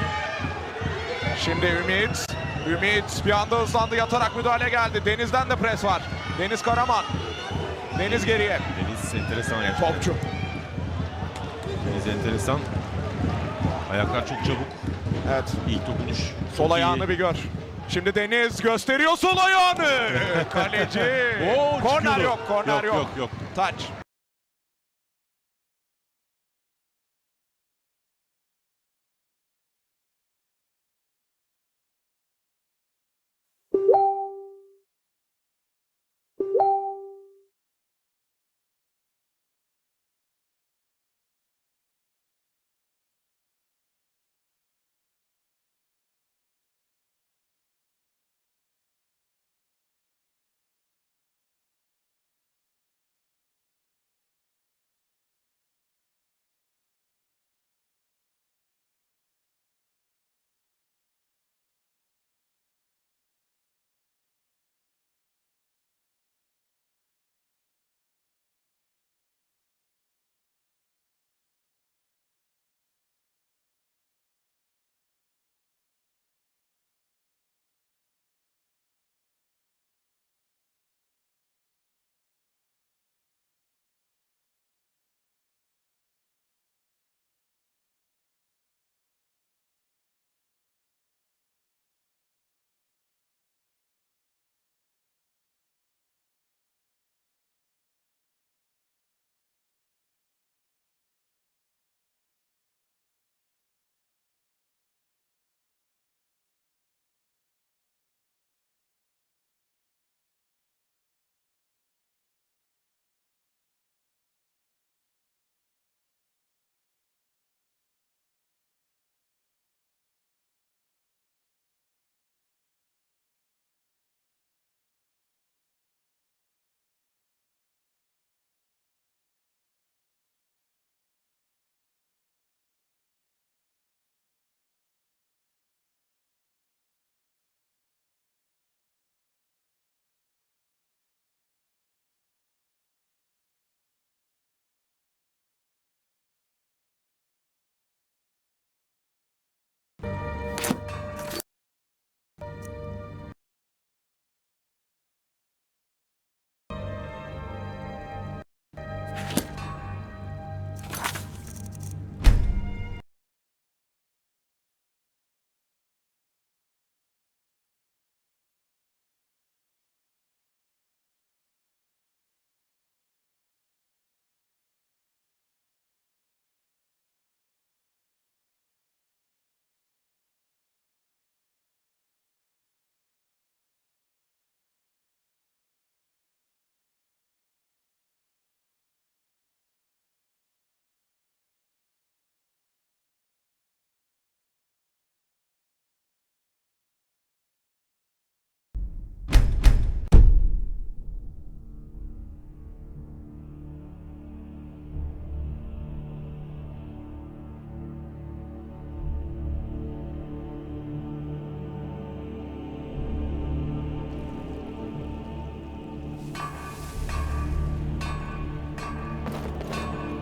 Şimdi Ümit. Ümit bir anda hızlandı, yatarak müdahale geldi. Deniz'den de pres var. Deniz Karaman. Deniz geriye. Deniz enteresan gerçekten. Topçu. Deniz enteresan. Ayaklar çok çabuk. Evet. İlk dokunuş. Sol ayağını bir gör. Şimdi Deniz gösteriyor sol ayağını. Kaleci. Korner yok, korner yok. Yok. Taç.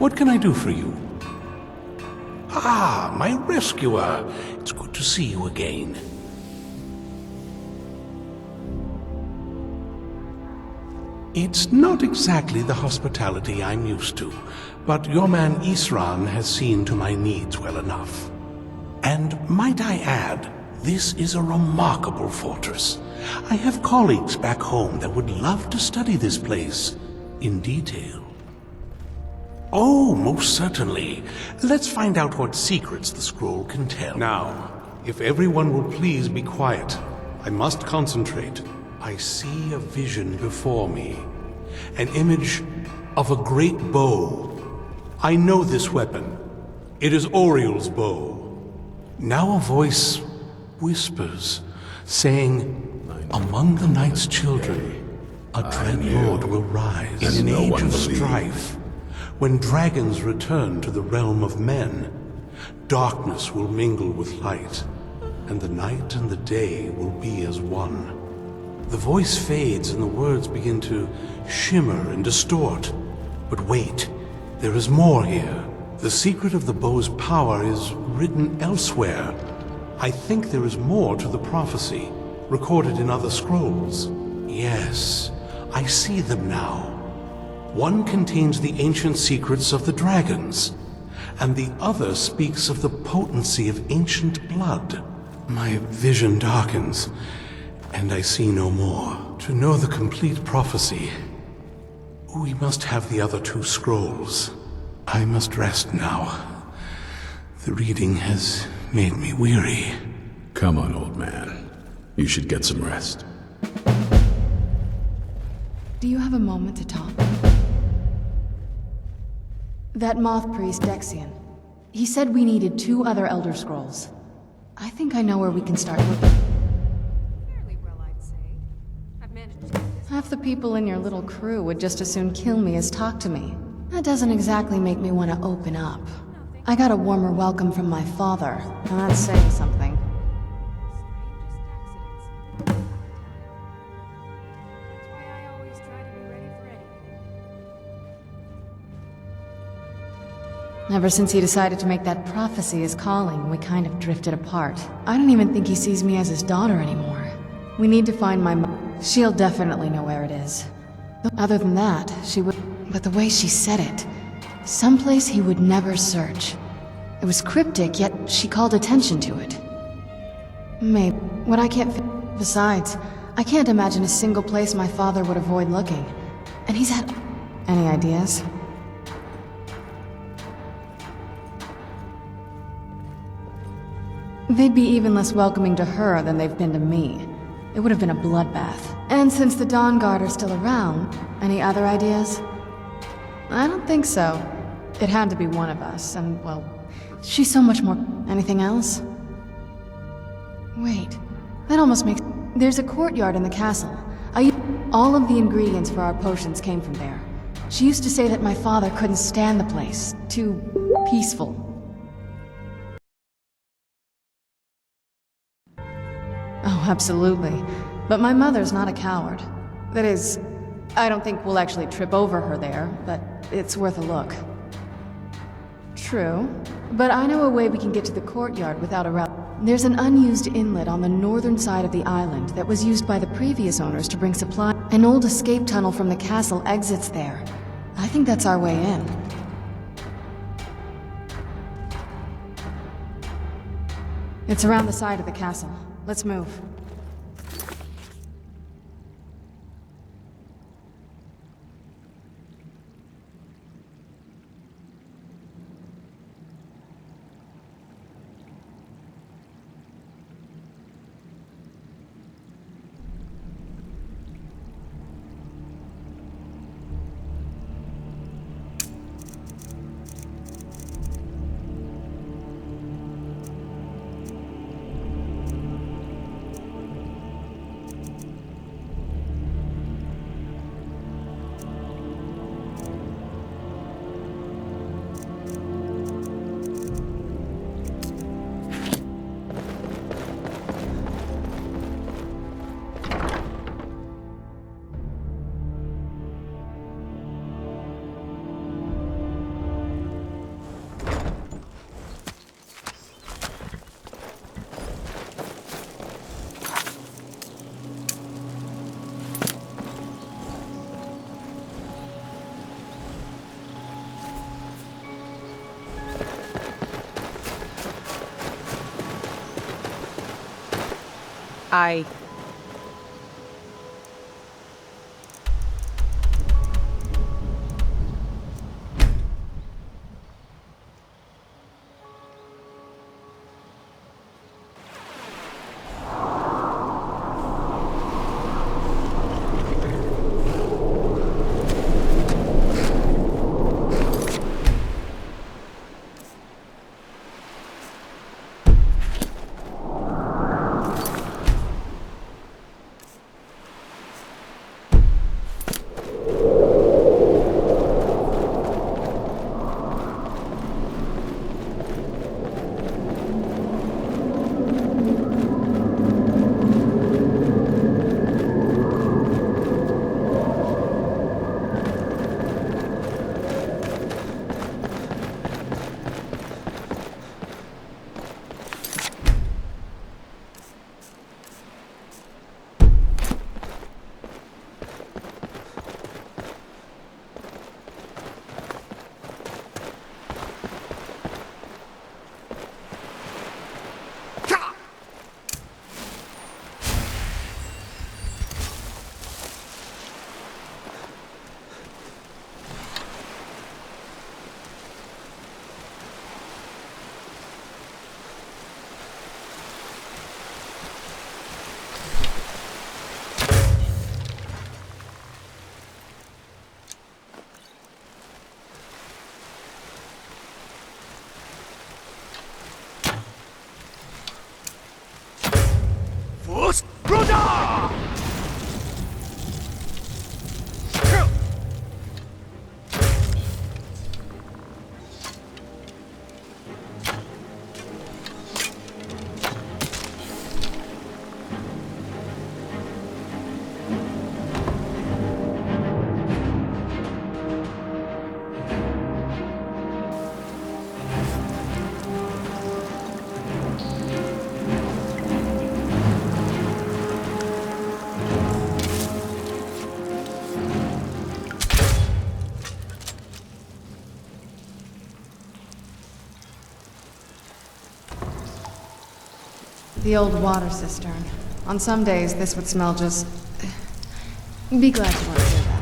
What can I do for you? Ah, my rescuer. It's good to see you again. It's not exactly the hospitality I'm used to, but your man Isran has seen to my needs well enough. And might I add, this is a remarkable fortress. I have colleagues back home that would love to study this place in detail. Oh, most certainly. Let's find out what secrets the scroll can tell. Now, if everyone will please be quiet, I must concentrate. I see a vision before me, an image of a great bow. I know this weapon. It is Oriel's bow. Now a voice whispers, saying, "Among the night's children, a dread lord will rise in an age of strife. When dragons return to the realm of men, darkness will mingle with light, and the night and the day will be as one." The voice fades and the words begin to shimmer and distort. But wait, there is more here. The secret of the bow's power is written elsewhere. I think there is more to the prophecy, recorded in other scrolls. Yes, I see them now. One contains the ancient secrets of the dragons, and the other speaks of the potency of ancient blood. My vision darkens, and I see no more. To know the complete prophecy, we must have the other two scrolls. I must rest now. The reading has made me weary. Come on, old man. You should get some rest. Do you have a moment to talk? That moth priest, Dexian. He said we needed 2 other Elder Scrolls. I think I know where we can start looking. Fairly well, I'd say. I've managed to... Half the people in your little crew would just as soon kill me as talk to me. That doesn't exactly make me want to open up. I got a warmer welcome from my father, and that's saying something. Ever since he decided to make that prophecy his calling, we kind of drifted apart. I don't even think he sees me as his daughter anymore. We need to find my mom. She'll definitely know where it is. Other than that, she would... But the way she said it... Someplace he would never search. It was cryptic, yet she called attention to it. Maybe. What I can't... Besides, I can't imagine a single place my father would avoid looking. And he's had... Any ideas? They'd be even less welcoming to her than they've been to me. It would have been a bloodbath. And since the Dawn Guard are still around, any other ideas? I don't think so. It had to be one of us, and, well, she's so much more... Anything else? Wait, that almost makes... There's a courtyard in the castle. All of the ingredients for our potions came from there. She used to say that my father couldn't stand the place. Too... peaceful. Oh, absolutely. But my mother's not a coward. That is, I don't think we'll actually trip over her there, but it's worth a look. True, but I know a way we can get to the courtyard without a route. There's an unused inlet on the northern side of the island that was used by the previous owners to bring supplies. An old escape tunnel from the castle exits there. I think that's our way in. It's around the side of the castle. Let's move. I... The old water cistern. On some days, this would smell just... Be glad you weren't here then.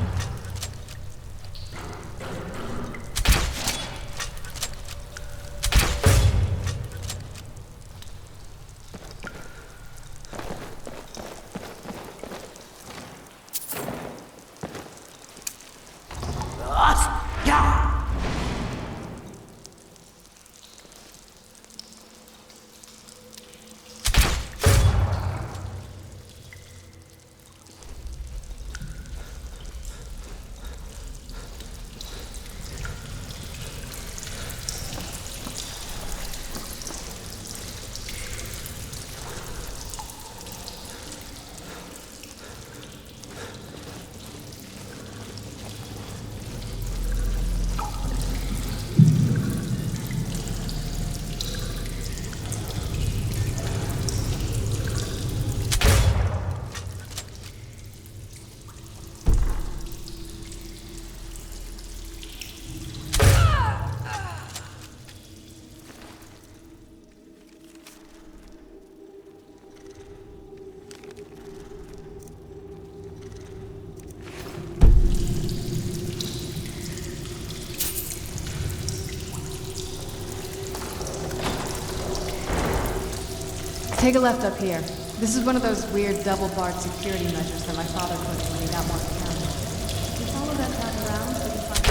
Take a left up here. This is one of those weird double-barred security measures that my father put in when he got more accountable. If you follow that path around, we can find...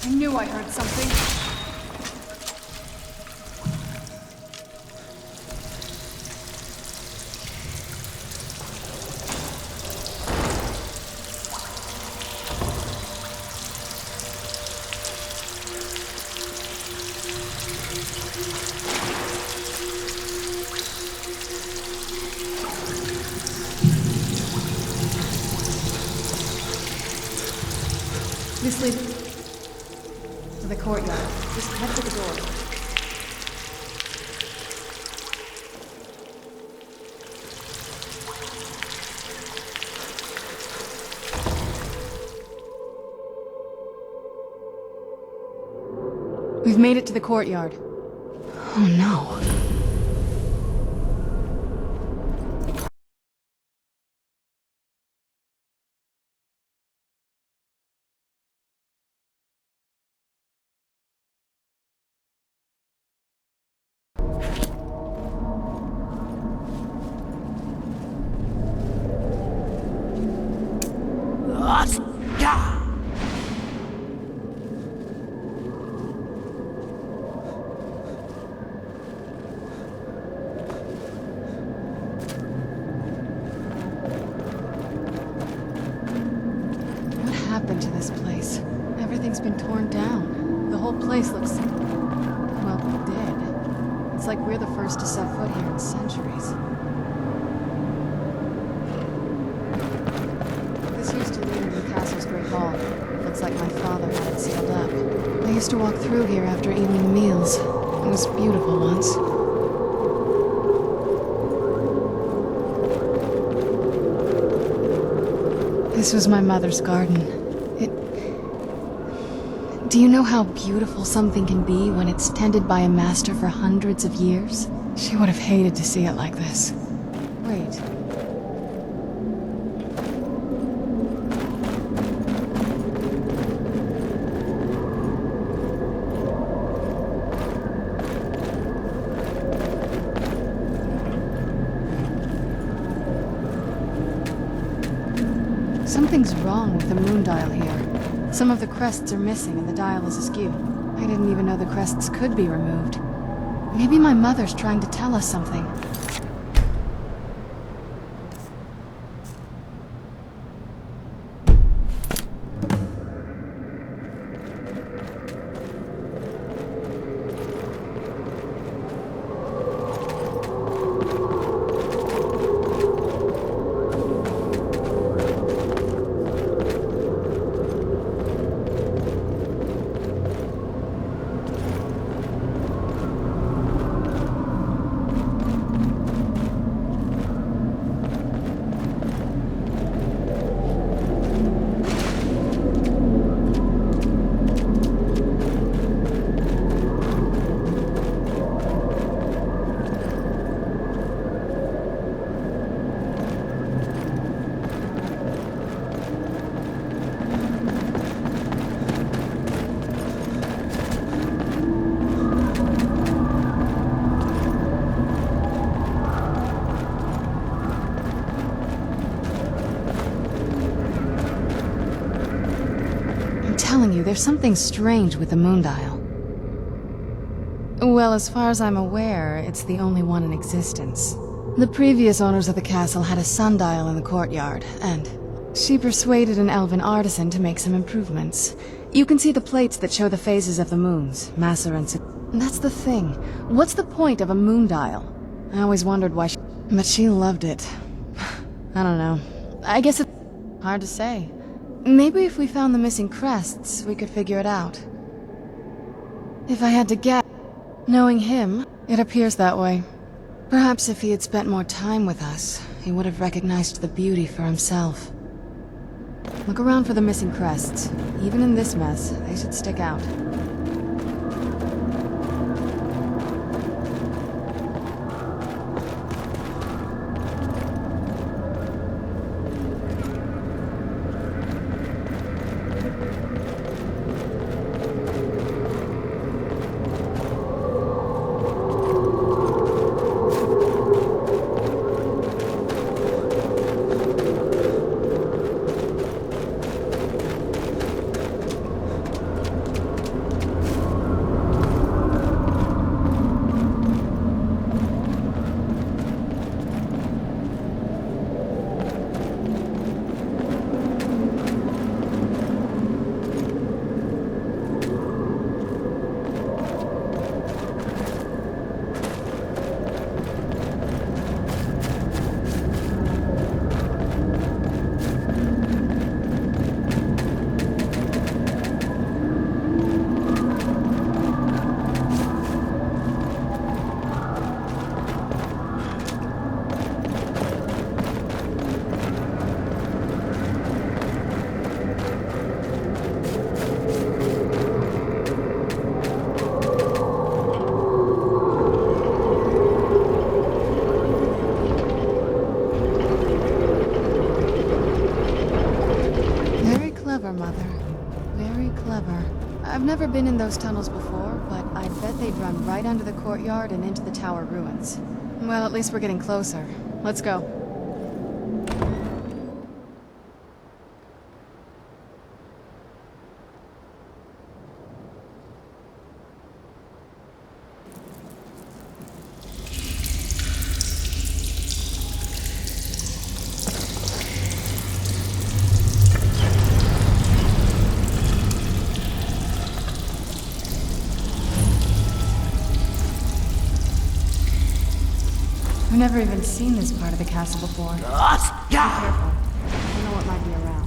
I knew I heard something. This leads to the courtyard. Just head to the door. We've made it to the courtyard. Oh no. What happened to this place? Everything's been torn down. The whole place looks, well, dead. It's like we're the first to set foot here in centuries. This used to lead into the castle's great hall. Looks like my father had it sealed up. I used to walk through here after evening meals. It was beautiful once. This was my mother's garden. Do you know how beautiful something can be when it's tended by a master for hundreds of years? She would have hated to see it like this. Wait. Something's wrong with the moon dial here. Some of the crests are missing and the dial is askew. I didn't even know the crests could be removed. Maybe my mother's trying to tell us something. There's something strange with the moon dial. Well, as far as I'm aware, it's the only one in existence. The previous owners of the castle had a sundial in the courtyard, and she persuaded an elven artisan to make some improvements. You can see the plates that show the phases of the moons, Maser and That's the thing. What's the point of a moon dial? I always wondered why But she loved it. I don't know. I guess it's hard to say. Maybe if we found the missing crests, we could figure it out. If I had to guess, knowing him, it appears that way. Perhaps if he had spent more time with us, he would have recognized the beauty for himself. Look around for the missing crests. Even in this mess, they should stick out. I've never been in those tunnels before, but I bet they'd run right under the courtyard and into the tower ruins. Well, at least we're getting closer. Let's go. I've never even seen this part of the castle before. Be careful. I don't know what might be around.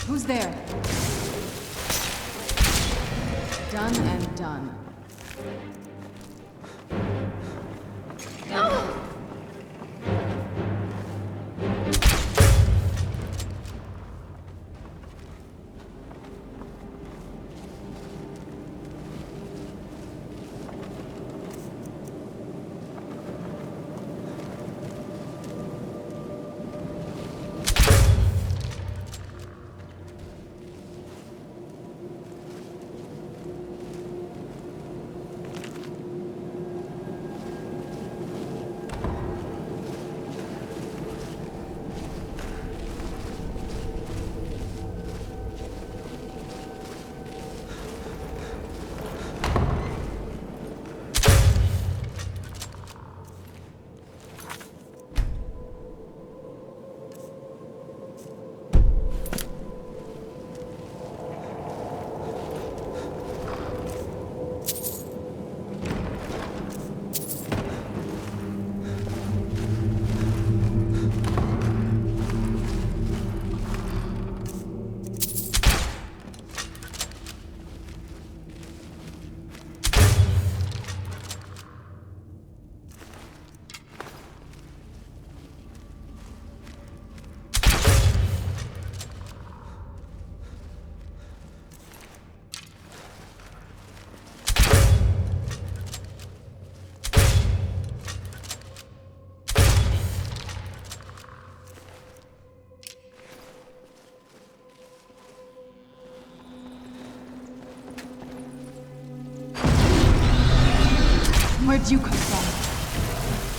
Who's there? Done and done. Where'd you come from?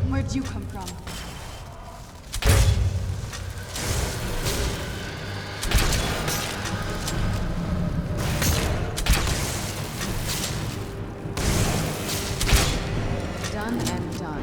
Where'd you come from? Done and done.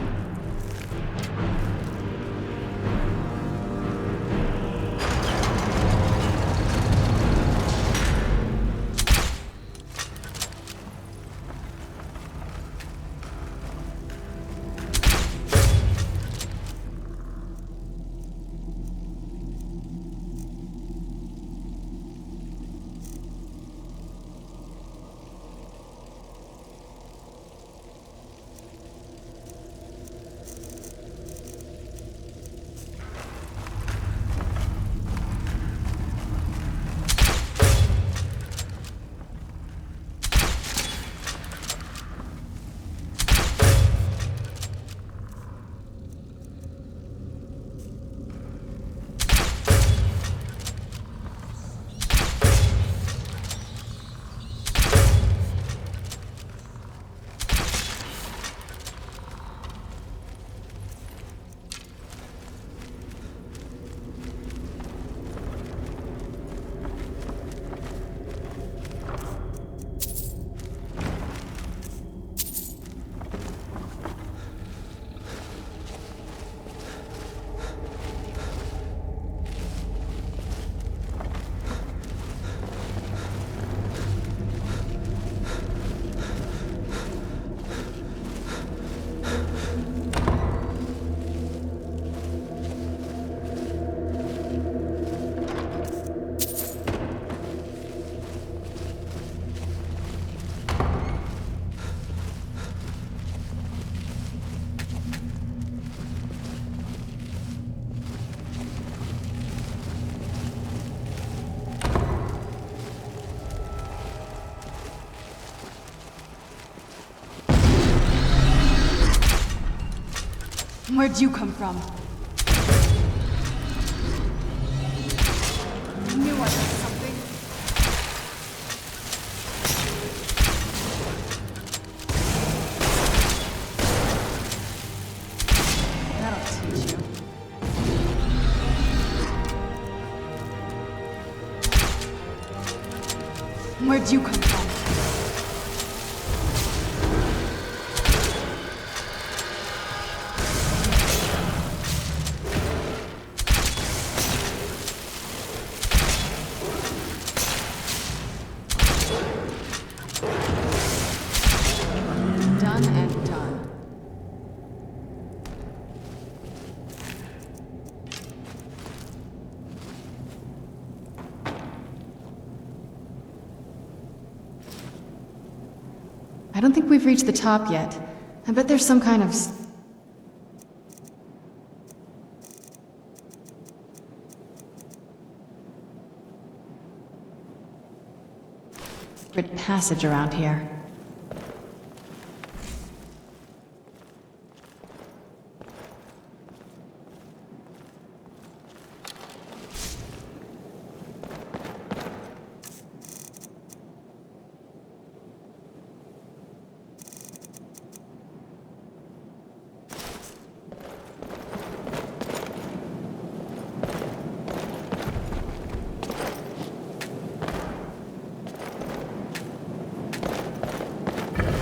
Where'd you come from? I knew I heard something. That'll teach you. Where'd you come from? Done and done. I don't think we've reached the top yet. I bet there's some kind of secret passage around here.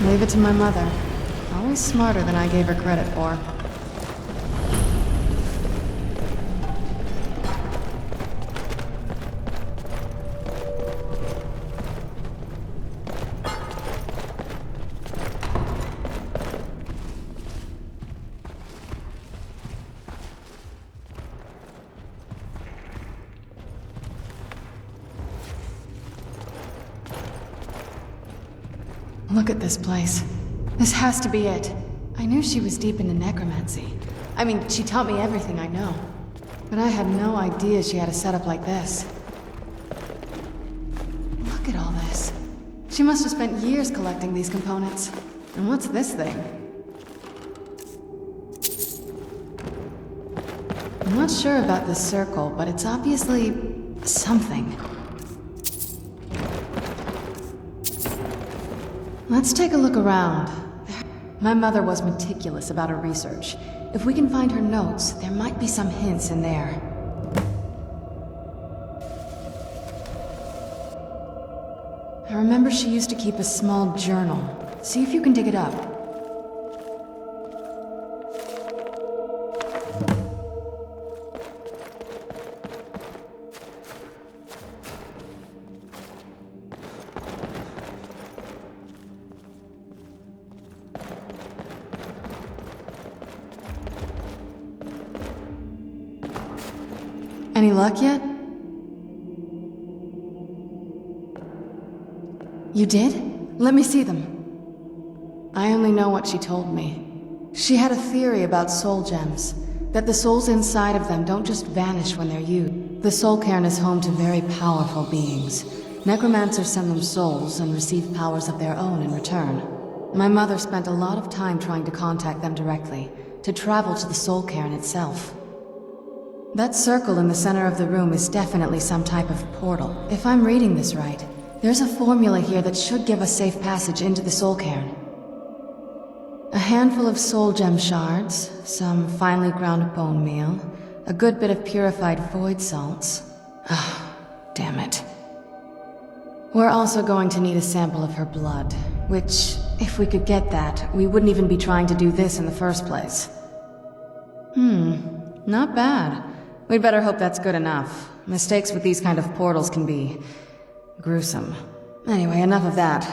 Leave it to my mother. Always smarter than I gave her credit for. Look at this place. This has to be it. I knew she was deep into necromancy. I mean, she taught me everything I know. But I had no idea she had a setup like this. Look at all this. She must have spent years collecting these components. And what's this thing? I'm not sure about this circle, but it's obviously something. Let's take a look around. My mother was meticulous about her research. If we can find her notes, there might be some hints in there. I remember she used to keep a small journal. See if you can dig it up. Any luck yet? You did? Let me see them. I only know what she told me. She had a theory about soul gems, that the souls inside of them don't just vanish when they're used. The soul cairn is home to very powerful beings. Necromancers send them souls and receive powers of their own in return. My mother spent a lot of time trying to contact them directly, to travel to the soul cairn itself. That circle in the center of the room is definitely some type of portal. If I'm reading this right, there's a formula here that should give us safe passage into the soul cairn. A handful of soul gem shards, some finely ground bone meal, a good bit of purified void salts. Ah, damn it. We're also going to need a sample of her blood, which, if we could get that, we wouldn't even be trying to do this in the first place. Not bad. We'd better hope that's good enough. Mistakes with these kind of portals can be gruesome. Anyway, enough of that.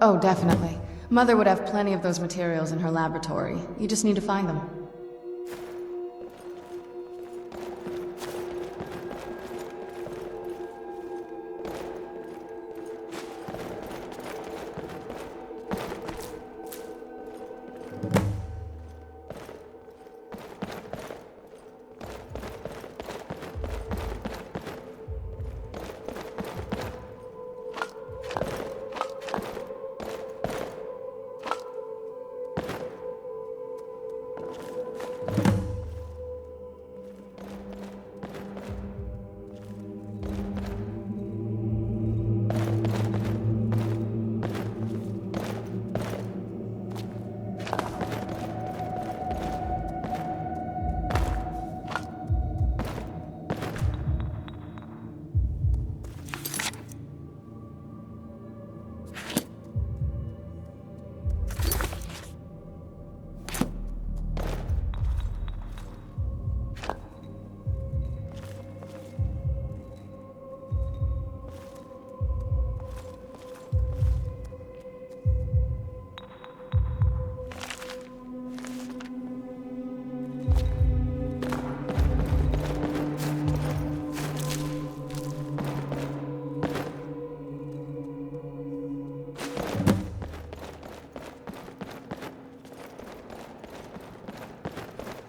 Oh, definitely. Mother would have plenty of those materials in her laboratory. You just need to find them.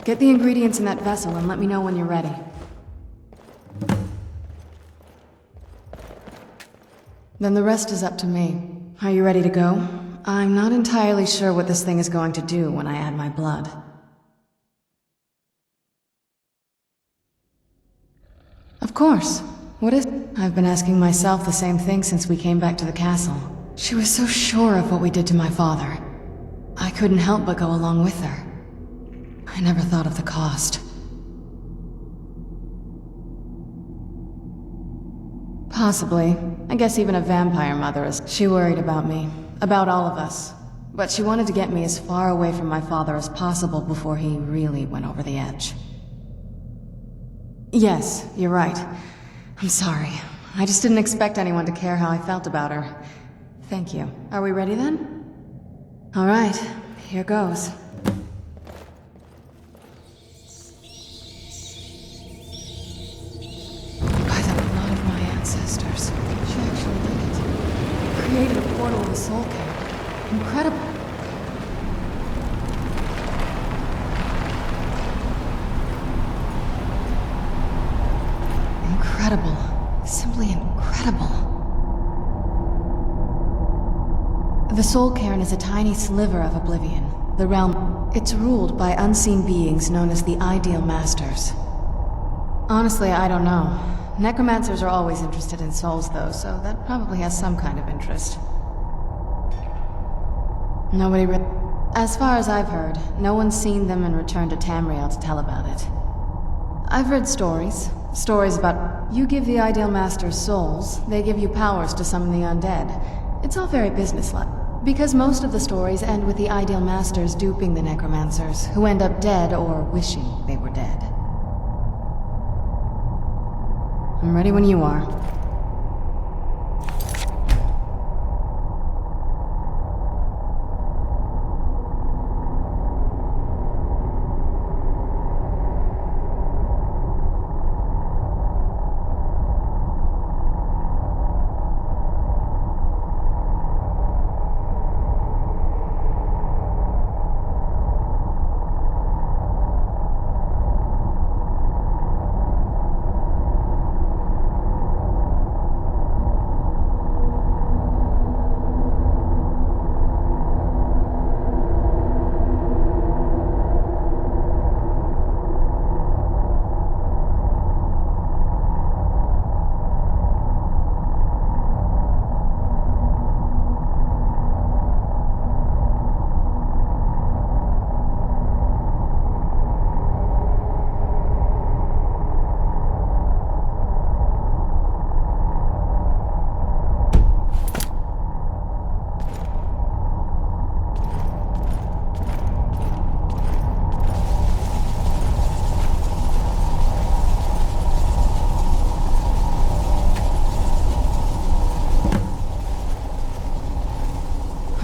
Get the ingredients in that vessel and let me know when you're ready. Then the rest is up to me. Are you ready to go? I'm not entirely sure what this thing is going to do when I add my blood. Of course. What is... I've been asking myself the same thing since we came back to the castle. She was so sure of what we did to my father. I couldn't help but go along with her. I never thought of the cost. Possibly. I guess even a vampire mother is... She worried about me. About all of us. But she wanted to get me as far away from my father as possible before he really went over the edge. Yes, you're right. I'm sorry. I just didn't expect anyone to care how I felt about her. Thank you. Are we ready then? All right, here goes. Ancestors. She actually did it. Created a portal of the soul cairn. Incredible. Incredible. Simply incredible. The Soul Cairn is a tiny sliver of oblivion. The realm. It's ruled by unseen beings known as the Ideal Masters. Honestly, I don't know. Necromancers are always interested in souls, though, so that probably has some kind of interest. Nobody As far as I've heard, no one's seen them and returned to Tamriel to tell about it. I've read stories. Stories about you give the Ideal Masters souls, they give you powers to summon the undead. It's all very businesslike. Because most of the stories end with the Ideal Masters duping the Necromancers, who end up dead or wishing they were dead. I'm ready when you are.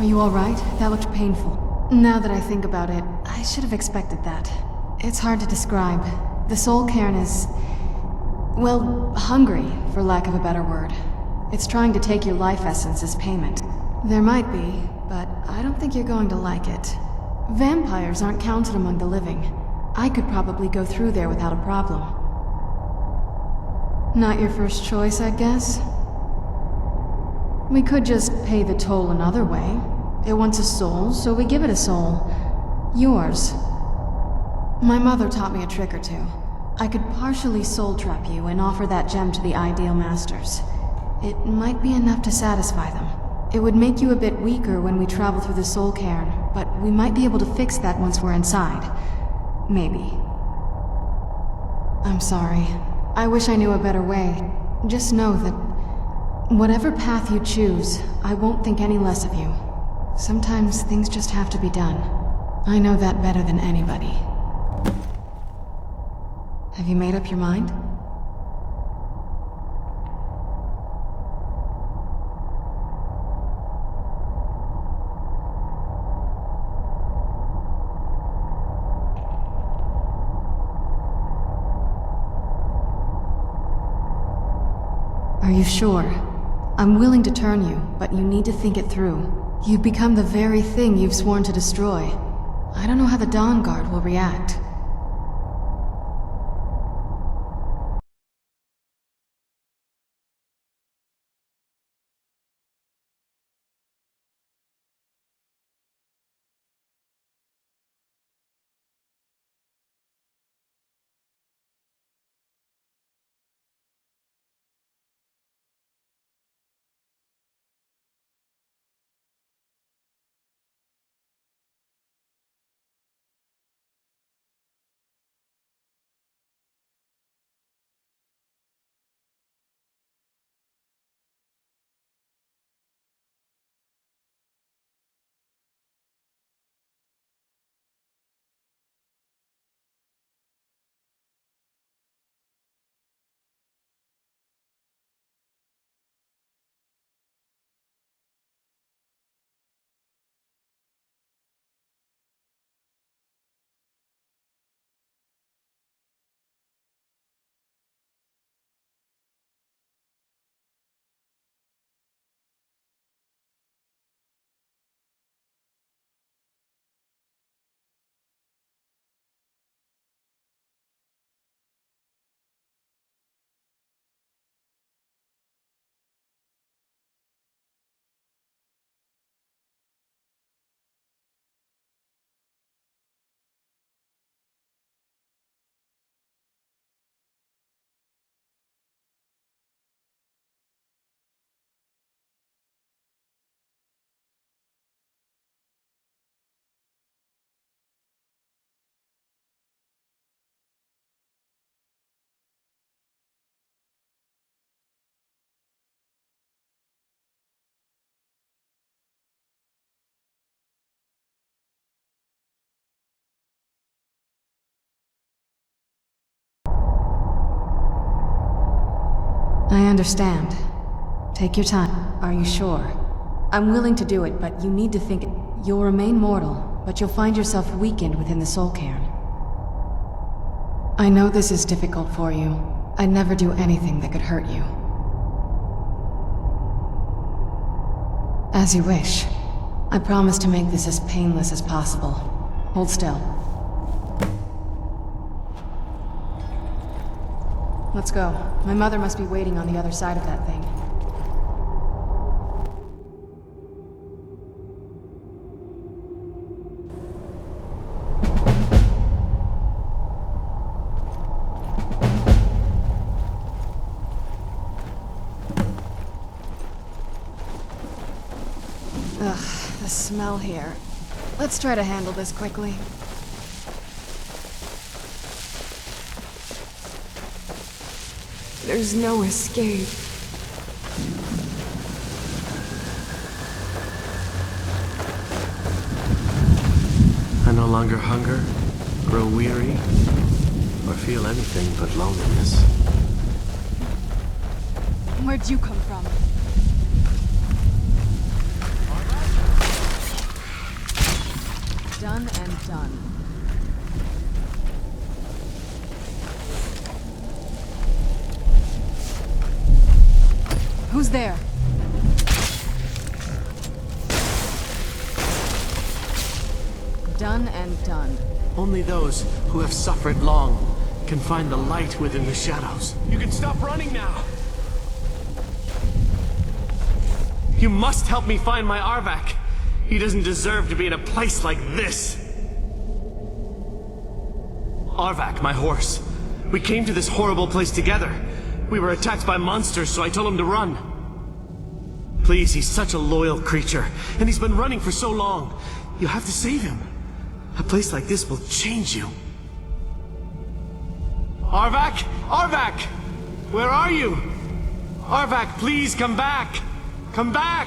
Are you alright? That looked painful. Now that I think about it, I should have expected that. It's hard to describe. The Soul Cairn is... well, hungry, for lack of a better word. It's trying to take your life essence as payment. There might be, but I don't think you're going to like it. Vampires aren't counted among the living. I could probably go through there without a problem. Not your first choice, I guess? We could just pay the toll another way. It wants a soul, so we give it a soul. Yours. My mother taught me a trick or two. I could partially soul trap you and offer that gem to the Ideal Masters. It might be enough to satisfy them. It would make you a bit weaker when we travel through the Soul Cairn, but we might be able to fix that once we're inside. Maybe. I'm sorry. I wish I knew a better way. Just know that whatever path you choose, I won't think any less of you. Sometimes things just have to be done. I know that better than anybody. Have you made up your mind? Are you sure? I'm willing to turn you, but you need to think it through. You've become the very thing you've sworn to destroy. I don't know how the Dawn Guard will react. I understand. Take your time. Are you sure? I'm willing to do it, but you need to think... You'll remain mortal, but you'll find yourself weakened within the soul cairn. I know this is difficult for you. I'd never do anything that could hurt you. As you wish. I promise to make this as painless as possible. Hold still. Let's go. My mother must be waiting on the other side of that thing. Ugh, the smell here. Let's try to handle this quickly. There's no escape. I no longer hunger, grow weary, or feel anything but loneliness. Where'd you come from? Done and done. Who's there? Done and done. Only those who have suffered long can find the light within the shadows. You can stop running now! You must help me find my Arvak. He doesn't deserve to be in a place like this. Arvak, my horse. We came to this horrible place together. We were attacked by monsters, so I told him to run. Please, he's such a loyal creature, and he's been running for so long. You have to save him. A place like this will change you. Arvak! Arvak! Where are you? Arvak, please come back! Come back!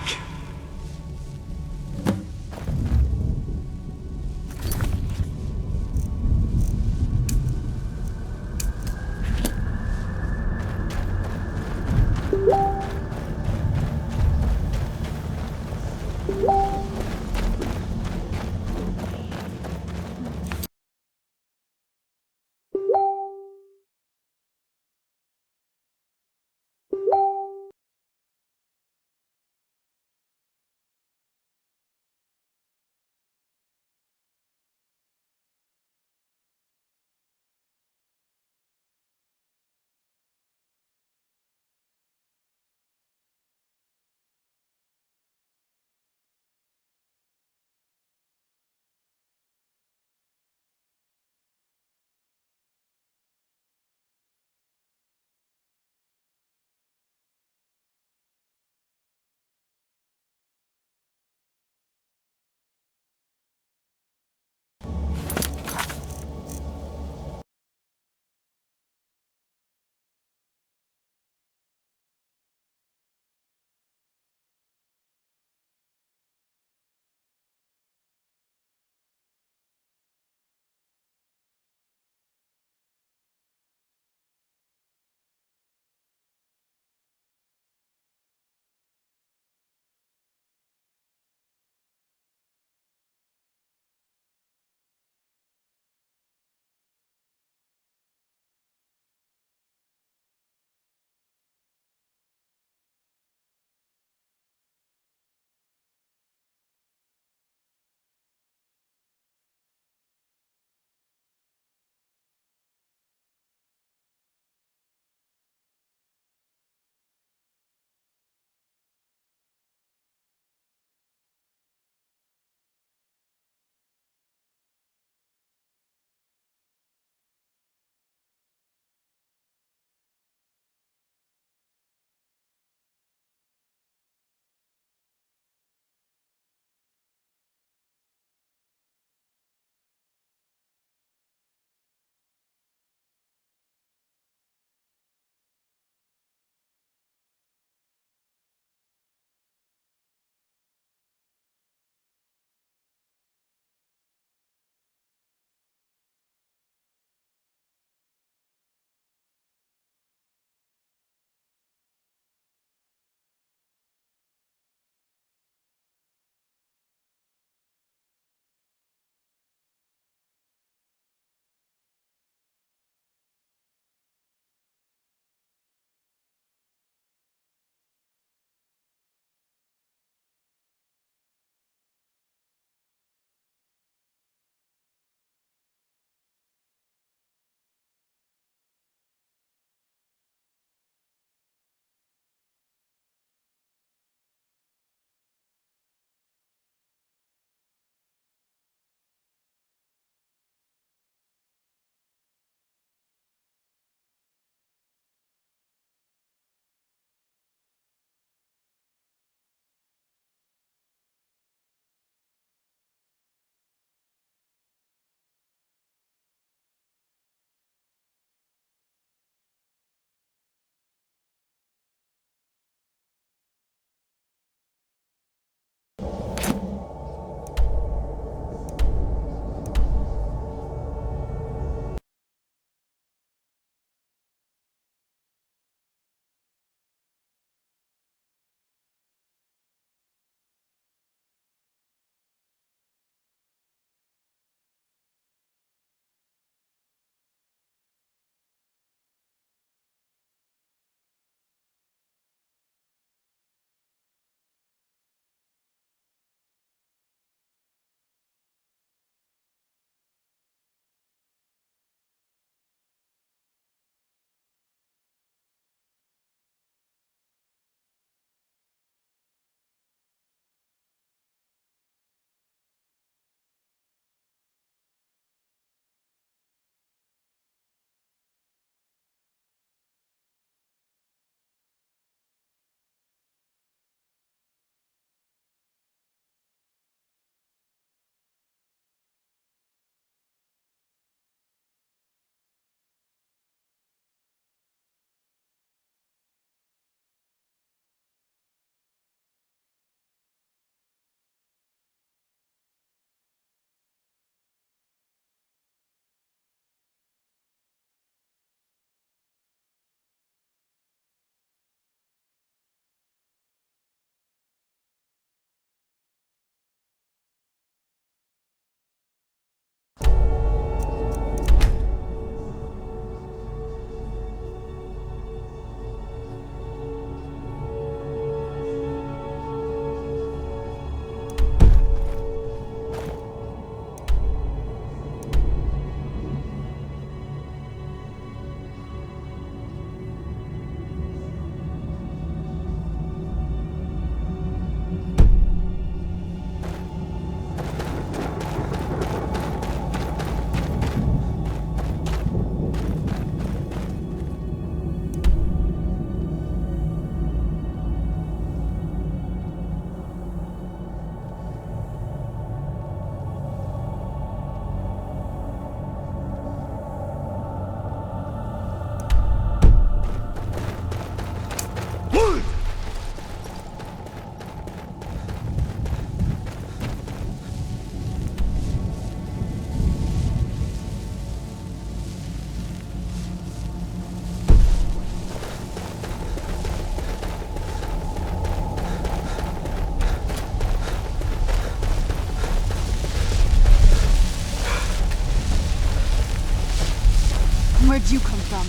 Where'd you come from?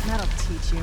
That'll teach you.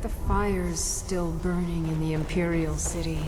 The fire's still burning in the Imperial City.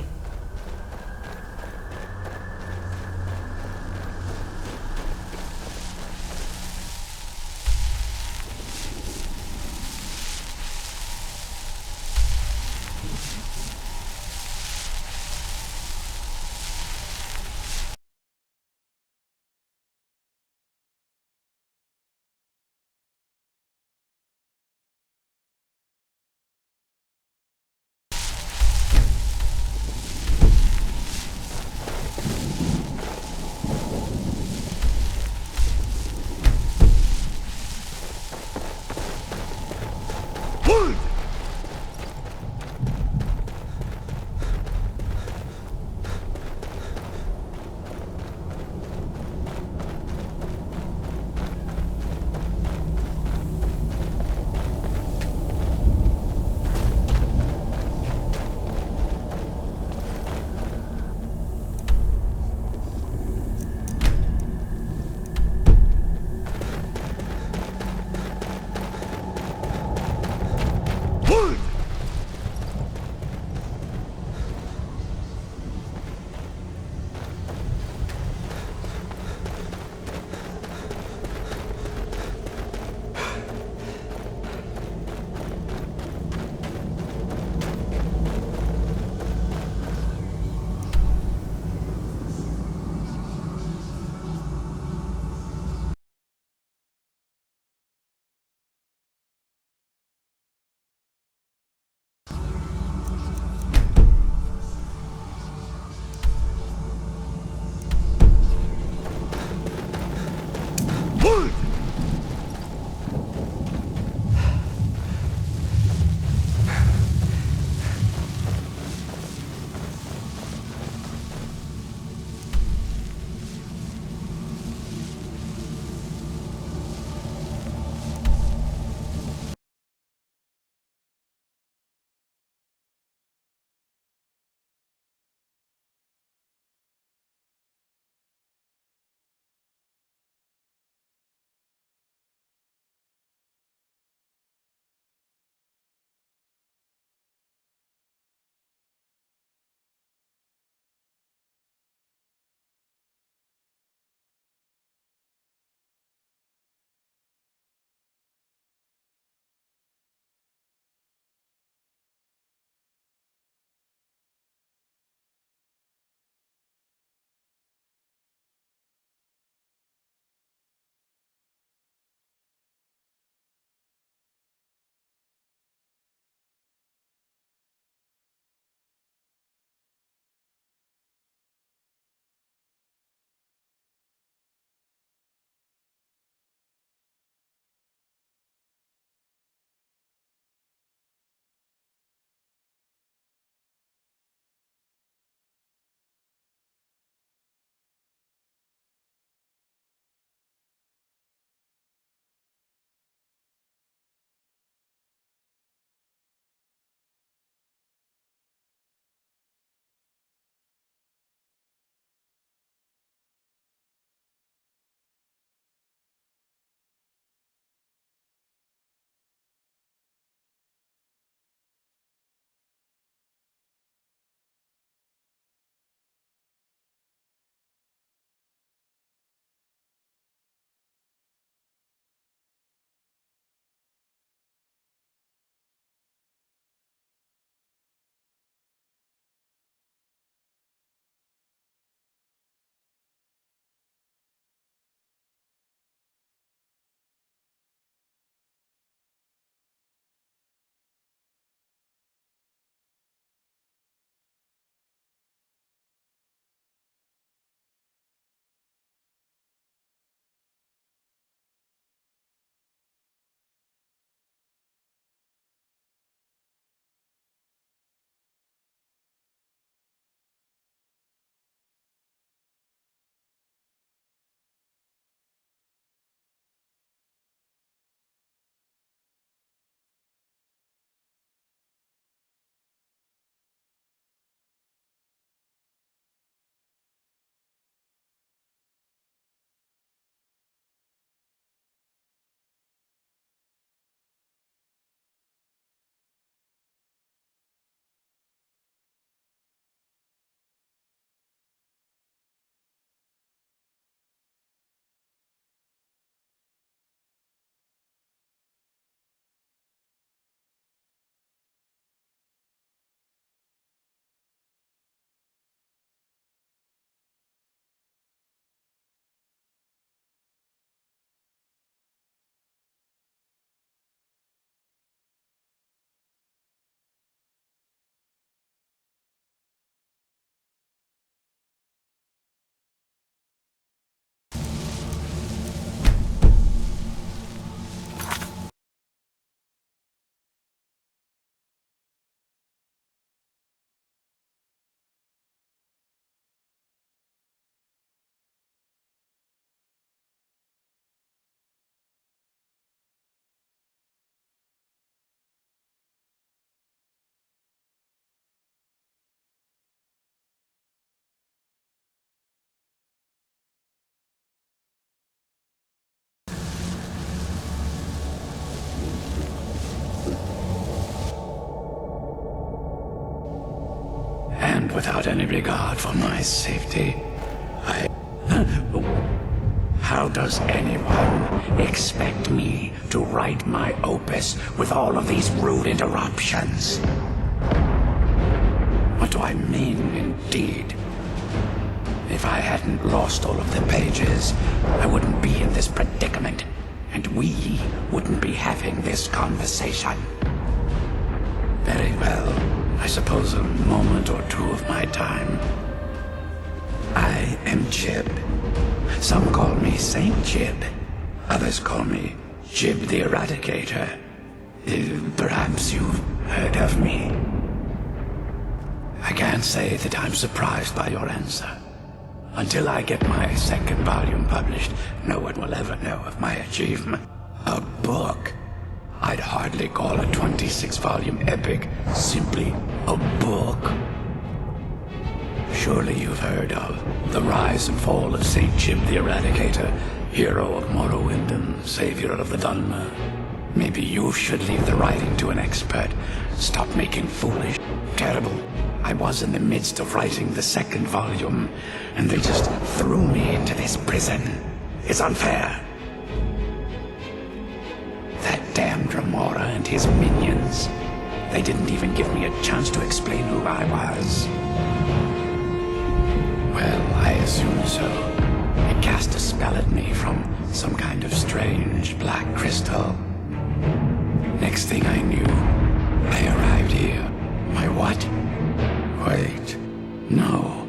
without any regard for my safety. How does anyone expect me to write my opus with all of these rude interruptions? What do I mean, indeed? If I hadn't lost all of the pages, I wouldn't be in this predicament, and we wouldn't be having this conversation. Very well. I suppose a moment or two of my time. I am Jib. Some call me Saint Jib. Others call me Jib the Eradicator. Perhaps you've heard of me. I can't say that I'm surprised by your answer. Until I get my second volume published, no one will ever know of my achievement. A book. I'd hardly call a 26-volume epic simply a book. Surely you've heard of the rise and fall of Saint Jib the Eradicator, hero of Morrowind and savior of the Dunmer. Maybe you should leave the writing to an expert. Stop making foolish, terrible. I was in the midst of writing the second volume, and they just threw me into this prison. It's unfair. That damned Remora and his minions. They didn't even give me a chance to explain who I was. Well, I assume so. It cast a spell at me from some kind of strange black crystal. Next thing I knew, I arrived here. My what? Wait. No.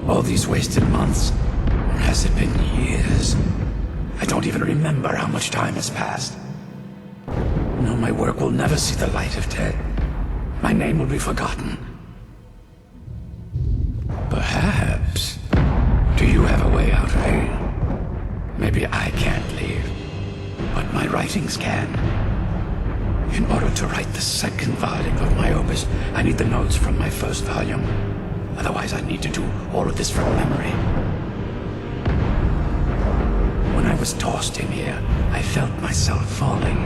All these wasted months? Or has it been years? I don't even remember how much time has passed. No, my work will never see the light of day. My name will be forgotten. Perhaps. Do you have a way out, Ray? Maybe I can't leave, but my writings can. In order to write the second volume of my opus, I need the notes from my first volume. Otherwise, I need to do all of this from memory. When I was tossed in here, I felt myself falling,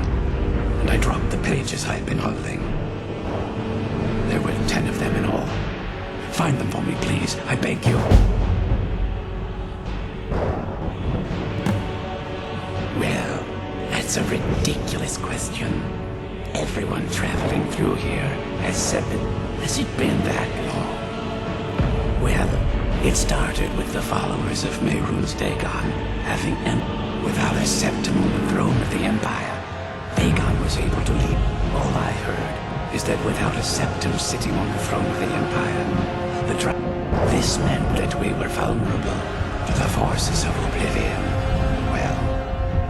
and I dropped the pages I had been holding. There were 10 of them in all. Find them for me, please. I beg you. Well, that's a ridiculous question. Everyone traveling through here has said that... Has it been that long? Well, it started with the followers of Mehrunes Dagon having without a septum on the throne of the Empire. Dagon was able to lead. All I heard is that without a septum sitting on the throne of the Empire, this meant that we were vulnerable to the forces of oblivion. Well,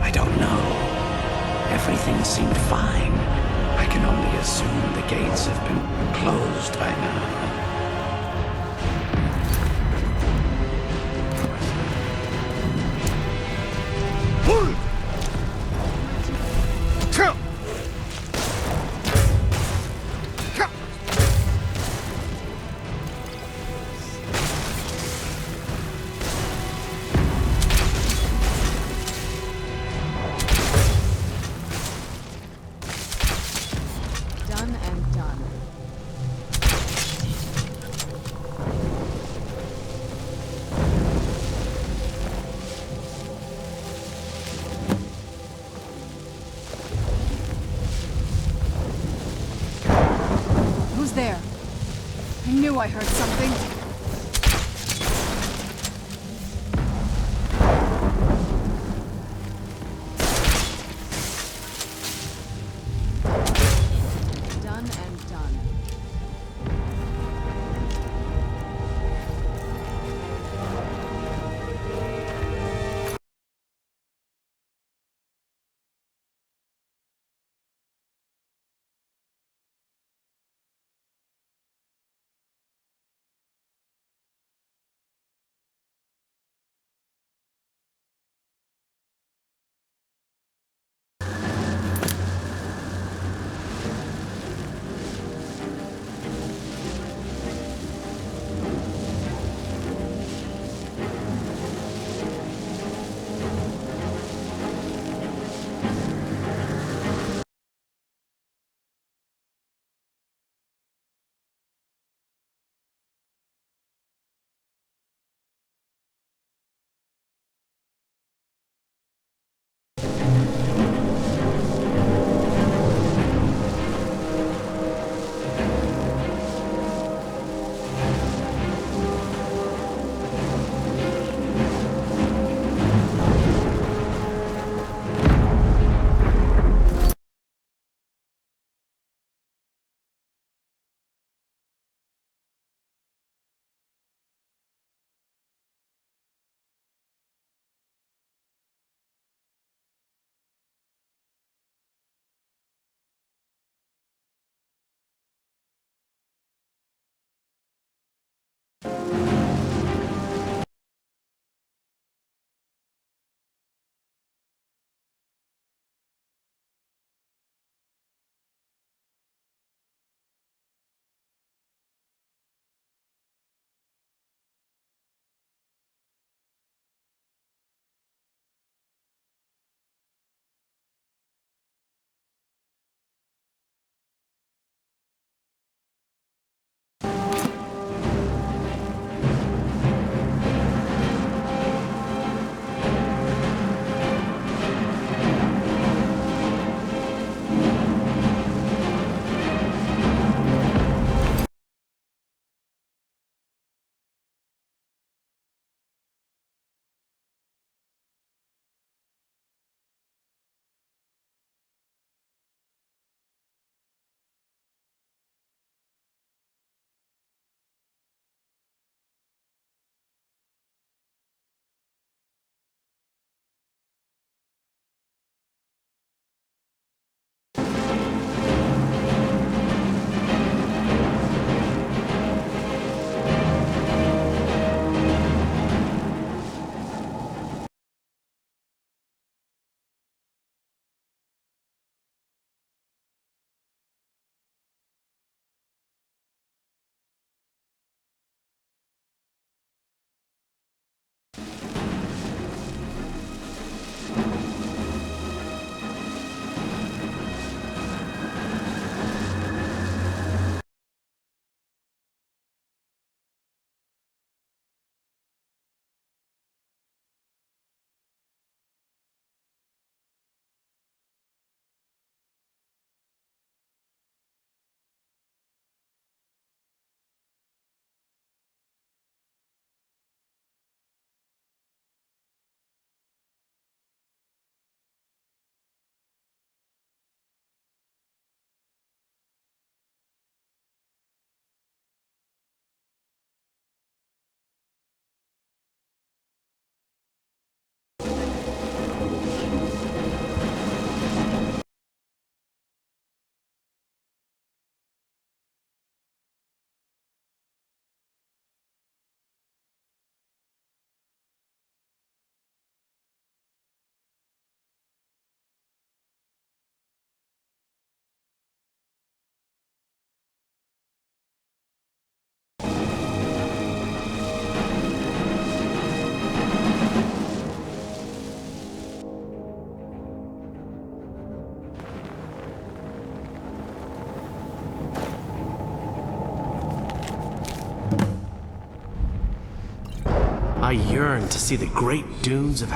I don't know. Everything seemed fine. I can only assume the gates have been closed by now. There. I knew I heard something. I yearn to see the great dunes of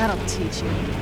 That'll teach you.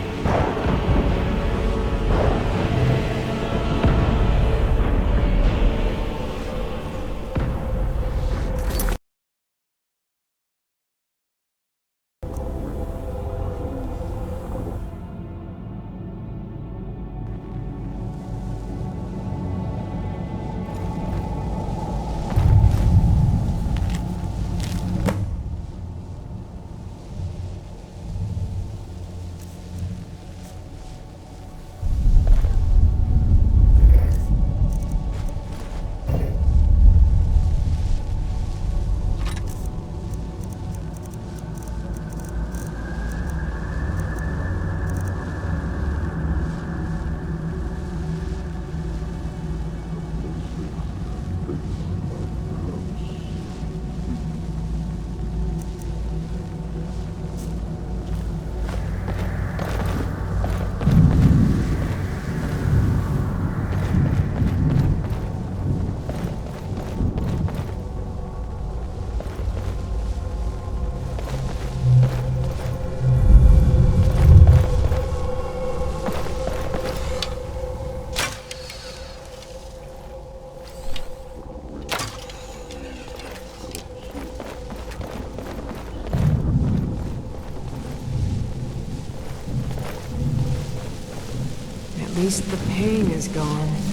At least the pain is gone.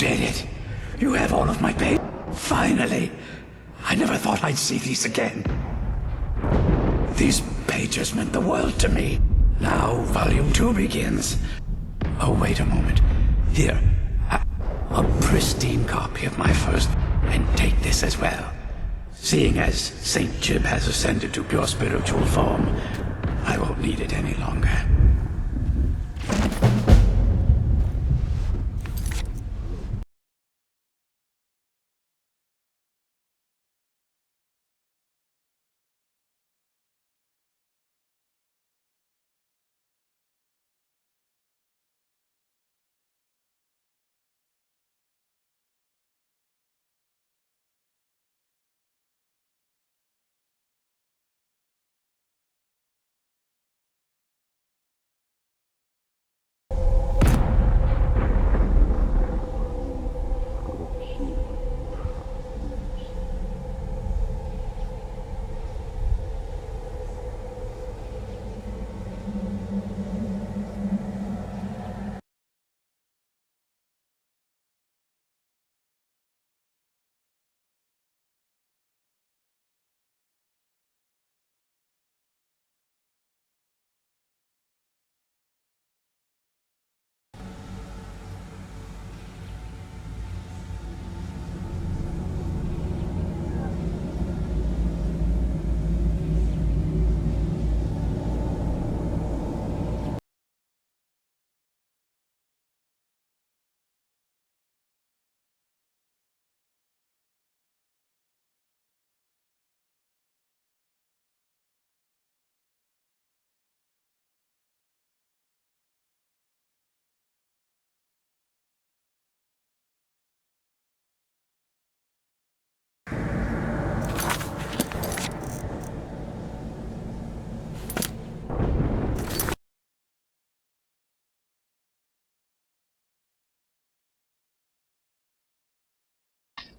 did it. You have all of my pages. Finally. I never thought I'd see these again. These pages meant the world to me. Now, Volume 2 begins. Oh, wait a moment. Here, a pristine copy of my first, and take this as well. Seeing as St. Jib has ascended to pure spiritual form, I won't need it any longer.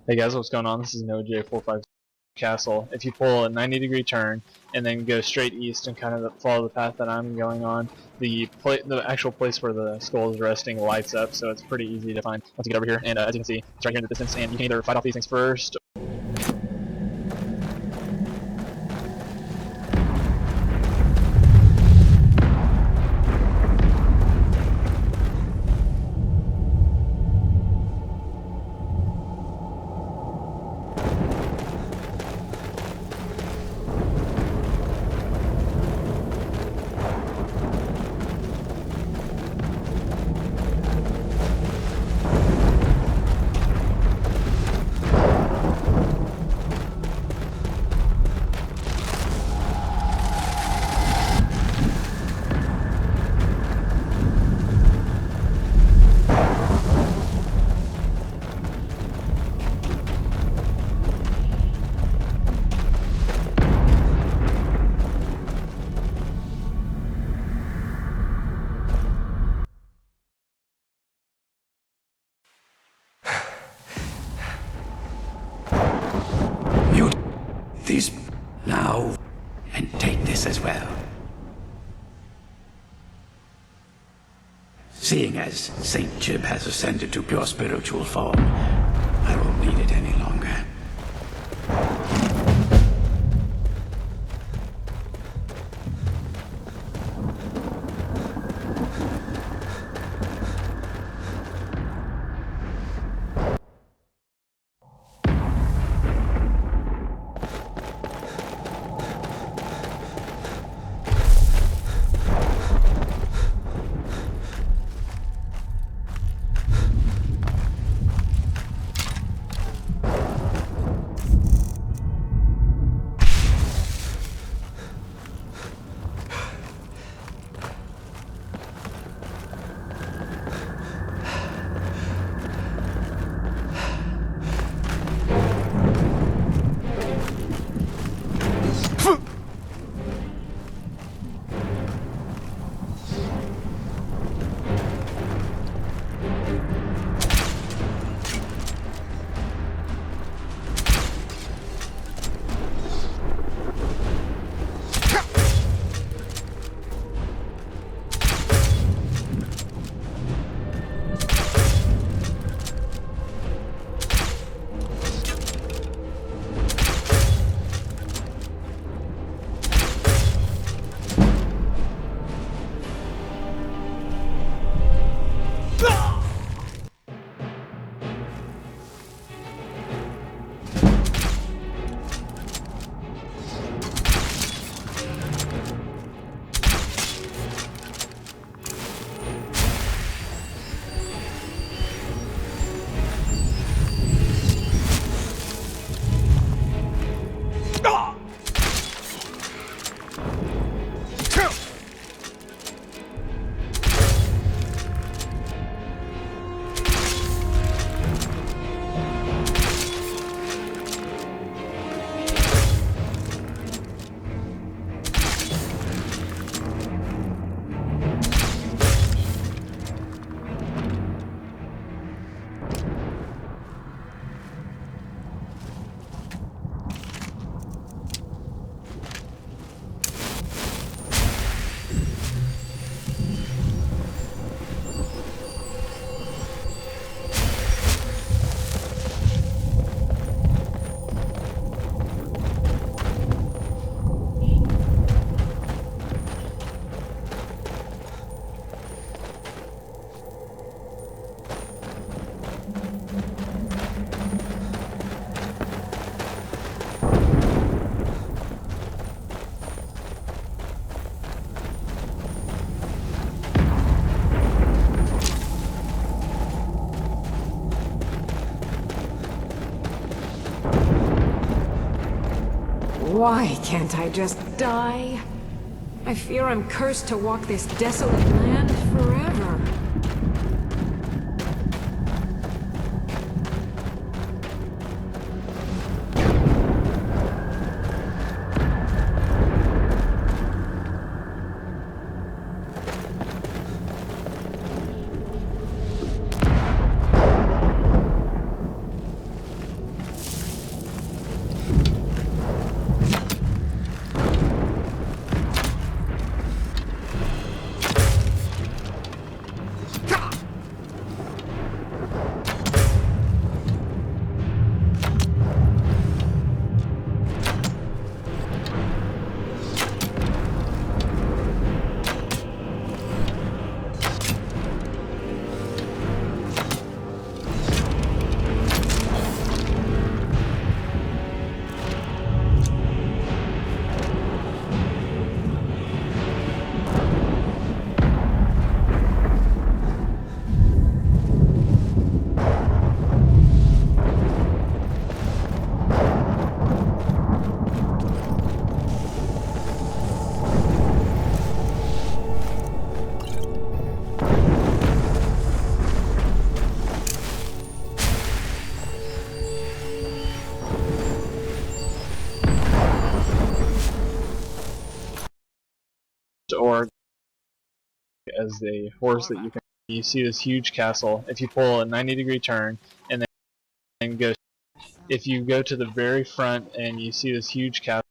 Hey guys, what's going on? This is NoJ45 Castle. If you pull a 90-degree turn and then go straight east and kind of follow the path that I'm going on, the actual place where the skull is resting lights up, so it's pretty easy to find once you get over here. And as you can see, it's right here in the distance, and you can either fight off these things first. These now, and take this as well. Seeing as St. Jib has ascended to pure spiritual form, I won't need it any longer. Why can't I just die? I fear I'm cursed to walk this desolate land forever. Or as a horse that you see this huge castle. If you pull a 90-degree turn and then go, if you go to the very front and you see this huge castle.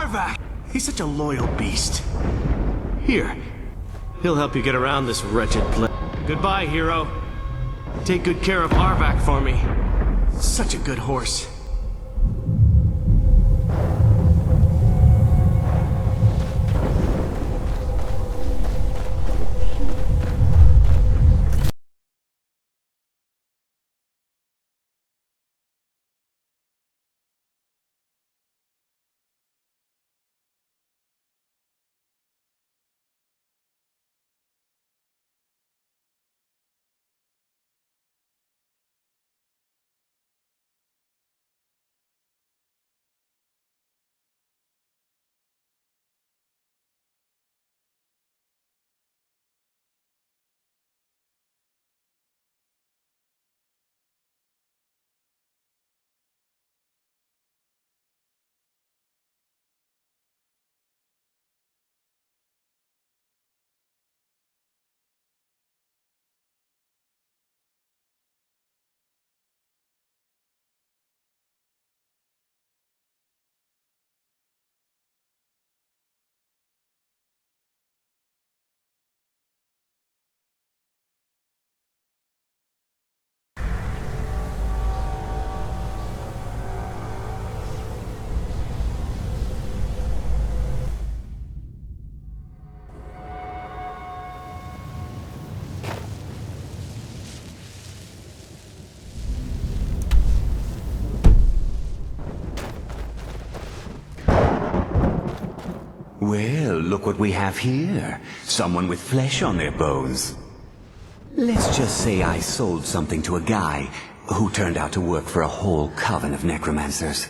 Arvak! He's such a loyal beast. Here. He'll help you get around this wretched place. Goodbye, hero. Take good care of Arvak for me. Such a good horse. Well, look what we have here. Someone with flesh on their bones. Let's just say I sold something to a guy who turned out to work for a whole coven of necromancers.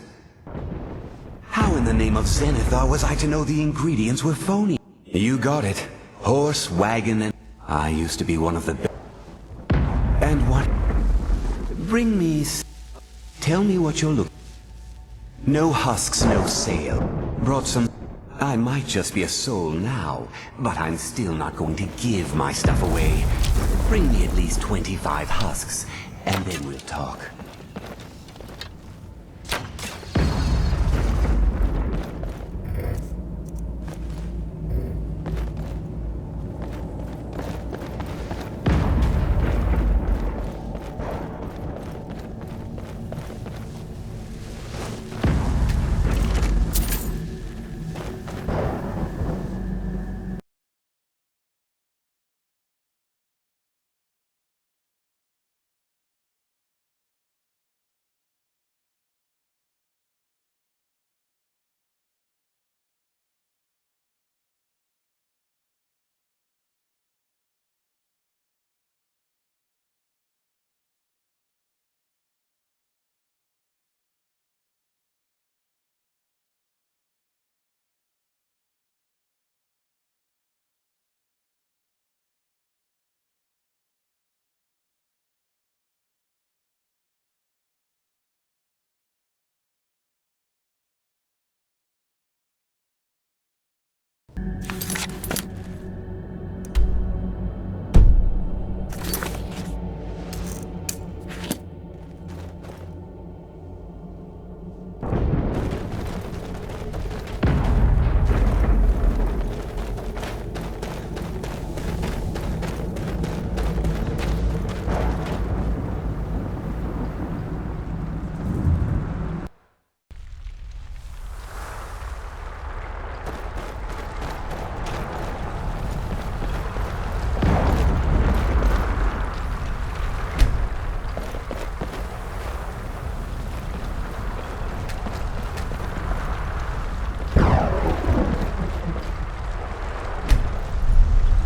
How in the name of Zenithar was I to know the ingredients were phony? You got it. Horse, wagon, and... I used to be one of the... And what... Bring me... Tell me what you're looking... No husks, no sale. Brought some... I might just be a soul now, but I'm still not going to give my stuff away. Bring me at least 25 husks, and then we'll talk.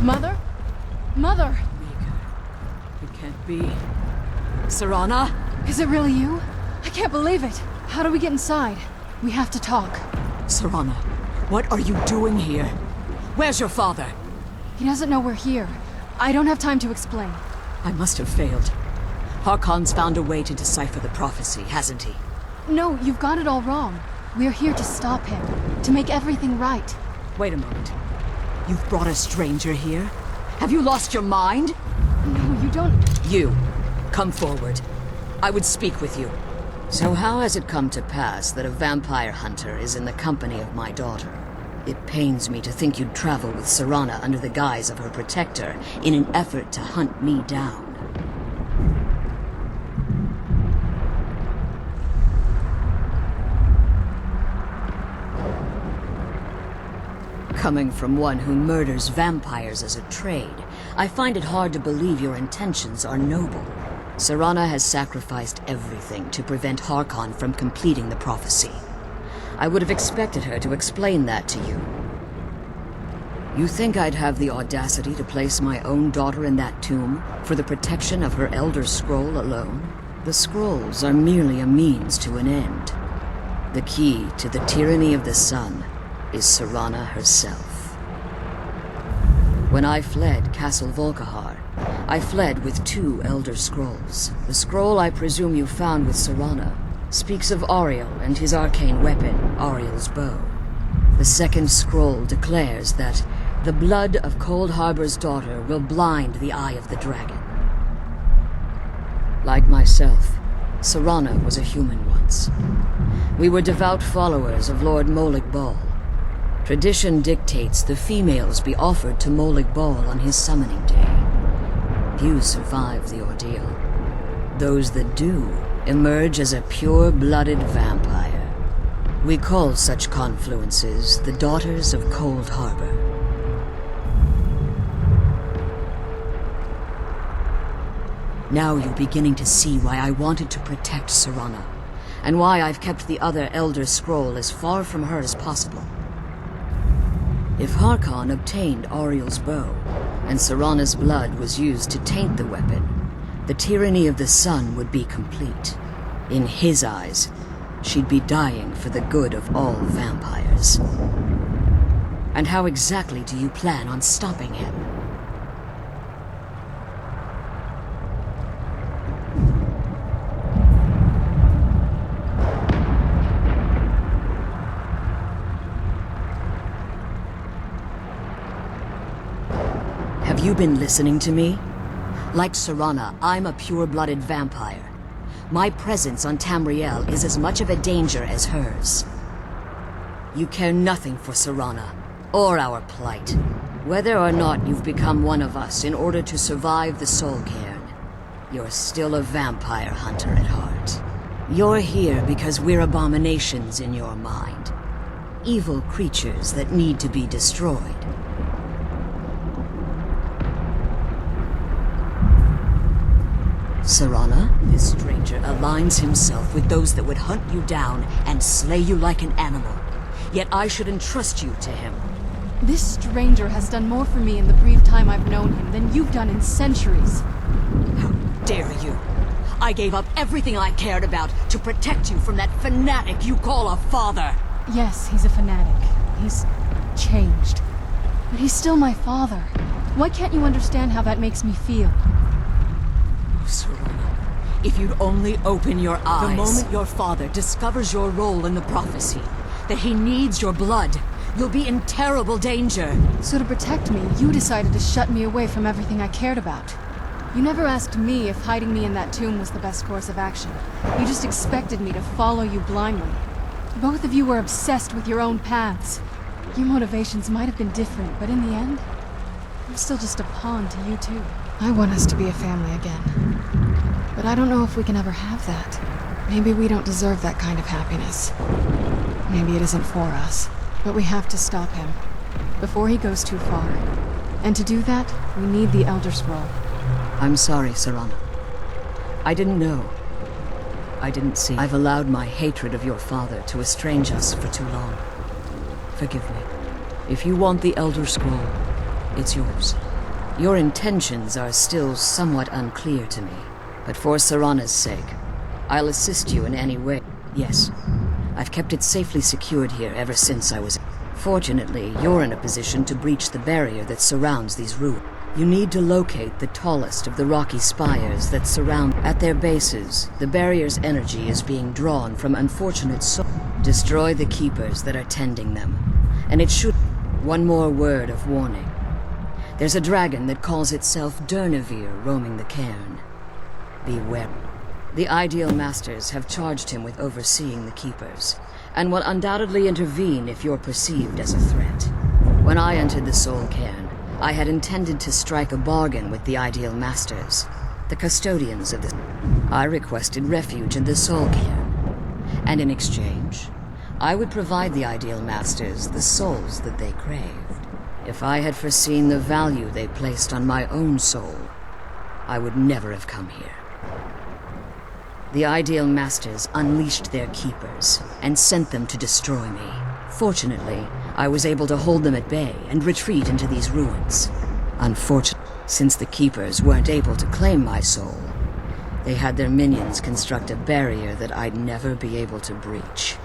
Mother? Mother! It can't be. Serana? Is it really you? I can't believe it. How do we get inside? We have to talk. Serana, what are you doing here? Where's your father? He doesn't know we're here. I don't have time to explain. I must have failed. Harkon's found a way to decipher the prophecy, hasn't he? No, you've got it all wrong. We're here to stop him, to make everything right. Wait a moment. You've brought a stranger here? Have you lost your mind? No, you don't... You, come forward. I would speak with you. So how has it come to pass that a vampire hunter is in the company of my daughter? It pains me to think you'd travel with Serana under the guise of her protector in an effort to hunt me down. Coming from one who murders vampires as a trade, I find it hard to believe your intentions are noble. Serana has sacrificed everything to prevent Harkon from completing the prophecy. I would have expected her to explain that to you. You think I'd have the audacity to place my own daughter in that tomb for the protection of her Elder Scroll alone? The scrolls are merely a means to an end. The key to the tyranny of the sun is Serana herself. When I fled Castle Volkihar, I fled with 2 Elder Scrolls. The scroll I presume you found with Serana speaks of Ariel and his arcane weapon, Ariel's bow. The second scroll declares that the blood of Cold Harbor's daughter will blind the eye of the dragon. Like myself, Serana was a human once. We were devout followers of Lord Molig Bal. Tradition dictates the females be offered to Molig Bal on his summoning day. Few survive the ordeal. Those that do emerge as a pure-blooded vampire. We call such confluences the Daughters of Cold Harbor. Now you're beginning to see why I wanted to protect Serana, and why I've kept the other Elder Scroll as far from her as possible. If Harkon obtained Ariel's bow, and Serana's blood was used to taint the weapon, the tyranny of the sun would be complete. In his eyes, she'd be dying for the good of all vampires. And how exactly do you plan on stopping him? Have you been listening to me? Like Serana, I'm a pure-blooded vampire. My presence on Tamriel is as much of a danger as hers. You care nothing for Serana, or our plight. Whether or not you've become one of us in order to survive the Soul Cairn, you're still a vampire hunter at heart. You're here because we're abominations in your mind. Evil creatures that need to be destroyed. Serana, this stranger aligns himself with those that would hunt you down and slay you like an animal. Yet I should entrust you to him. This stranger has done more for me in the brief time I've known him than you've done in centuries. How dare you! I gave up everything I cared about to protect you from that fanatic you call a father! Yes, he's a fanatic. He's changed. But he's still my father. Why can't you understand how that makes me feel? Serana, if you'd only open your eyes. The moment your father discovers your role in the prophecy, that he needs your blood, you'll be in terrible danger. So to protect me, you decided to shut me away from everything I cared about. You never asked me if hiding me in that tomb was the best course of action. You just expected me to follow you blindly. Both of you were obsessed with your own paths. Your motivations might have been different, but in the end, I'm still just a pawn to you two. I want us to be a family again. But I don't know if we can ever have that. Maybe we don't deserve that kind of happiness. Maybe it isn't for us. But we have to stop him, before he goes too far. And to do that, we need the Elder Scroll. I'm sorry, Serana. I didn't know. I didn't see. I've allowed my hatred of your father to estrange us for too long. Forgive me. If you want the Elder Scroll, it's yours. Your intentions are still somewhat unclear to me, but for Serana's sake, I'll assist you in any way. Yes, I've kept it safely secured here ever since I was... Fortunately, you're in a position to breach the barrier that surrounds these ruins. You need to locate the tallest of the rocky spires that surround... At their bases, the barrier's energy is being drawn from unfortunate souls. Destroy the keepers that are tending them, and it should... One more word of warning. There's a dragon that calls itself Durnevere roaming the cairn. Beware. The Ideal Masters have charged him with overseeing the Keepers, and will undoubtedly intervene if you're perceived as a threat. When I entered the Soul Cairn, I had intended to strike a bargain with the Ideal Masters, the custodians of the... I requested refuge in the Soul Cairn, and in exchange, I would provide the Ideal Masters the souls that they craved. If I had foreseen the value they placed on my own soul, I would never have come here. The Ideal Masters unleashed their Keepers and sent them to destroy me. Fortunately, I was able to hold them at bay and retreat into these ruins. Unfortunately, since the Keepers weren't able to claim my soul, they had their minions construct a barrier that I'd never be able to breach.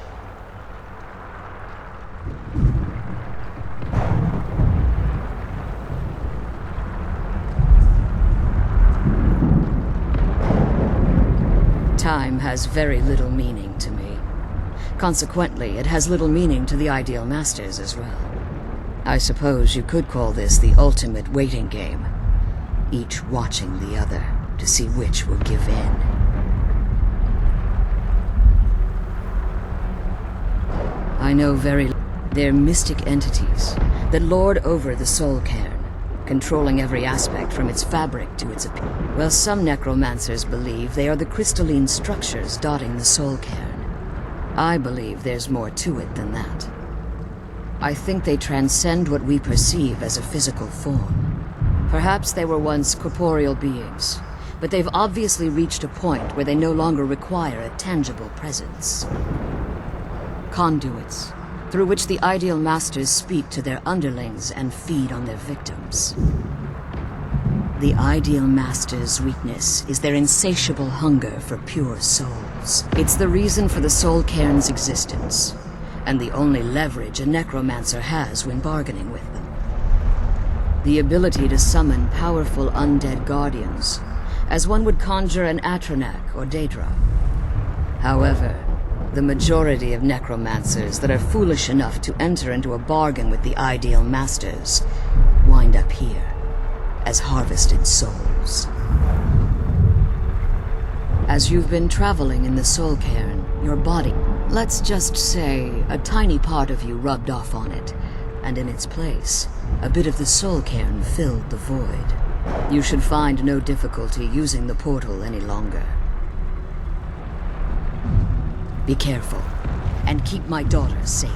Time has very little meaning to me. Consequently, it has little meaning to the Ideal Masters as well. I suppose you could call this the ultimate waiting game, each watching the other to see which will give in. I know they're mystic entities that lord over the Soul Cairn, controlling every aspect from its fabric to its appearance. Well, some necromancers believe they are the crystalline structures dotting the Soul Cairn. I believe there's more to it than that. I think they transcend what we perceive as a physical form. Perhaps they were once corporeal beings, but they've obviously reached a point where they no longer require a tangible presence. Conduits, through which the Ideal Masters speak to their underlings and feed on their victims. The Ideal Masters' weakness is their insatiable hunger for pure souls. It's the reason for the Soul Cairn's existence, and the only leverage a necromancer has when bargaining with them. The ability to summon powerful undead guardians, as one would conjure an Atronak or Daedra. However, the majority of necromancers that are foolish enough to enter into a bargain with the Ideal Masters wind up here as harvested souls. As you've been traveling in the Soul Cairn, your body, let's just say a tiny part of you rubbed off on it, and in its place, a bit of the Soul Cairn filled the void. You should find no difficulty using the portal any longer. Be careful, and keep my daughter safe.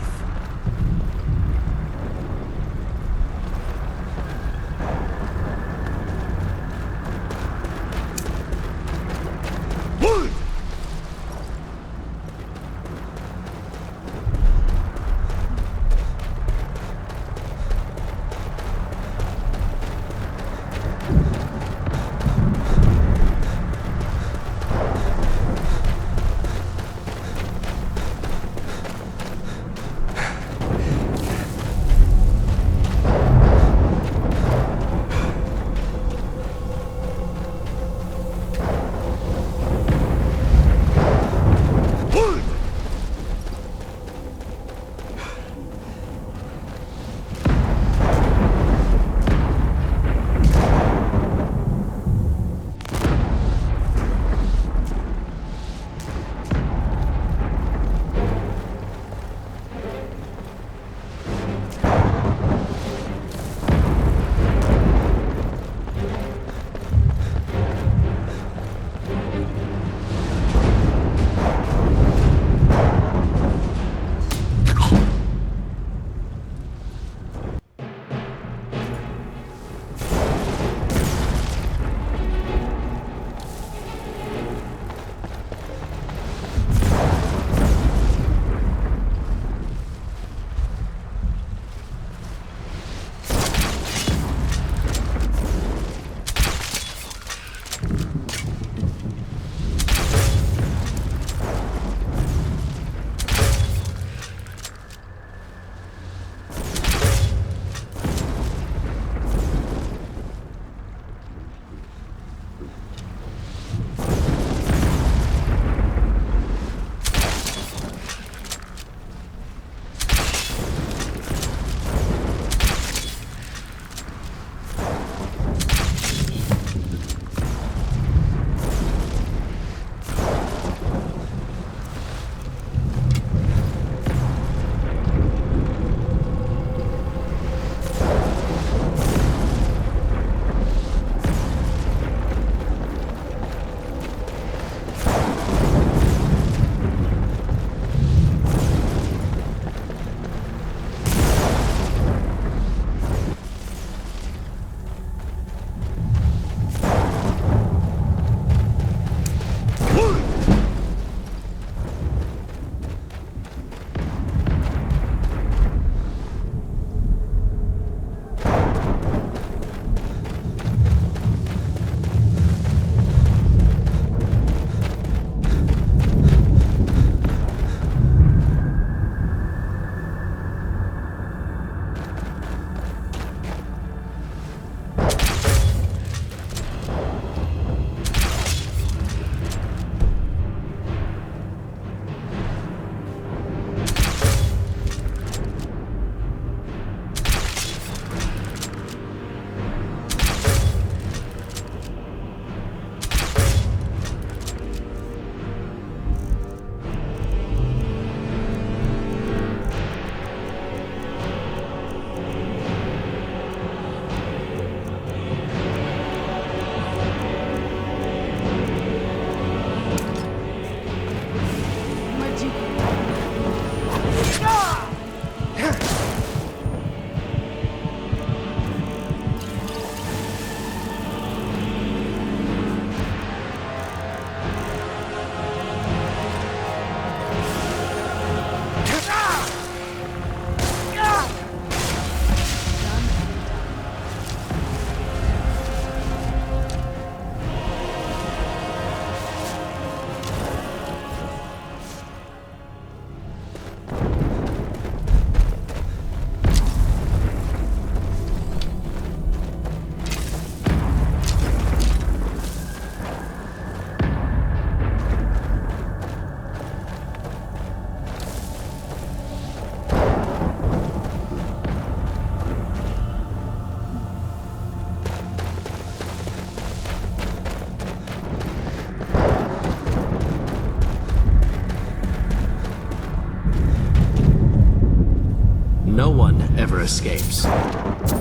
one ever escapes.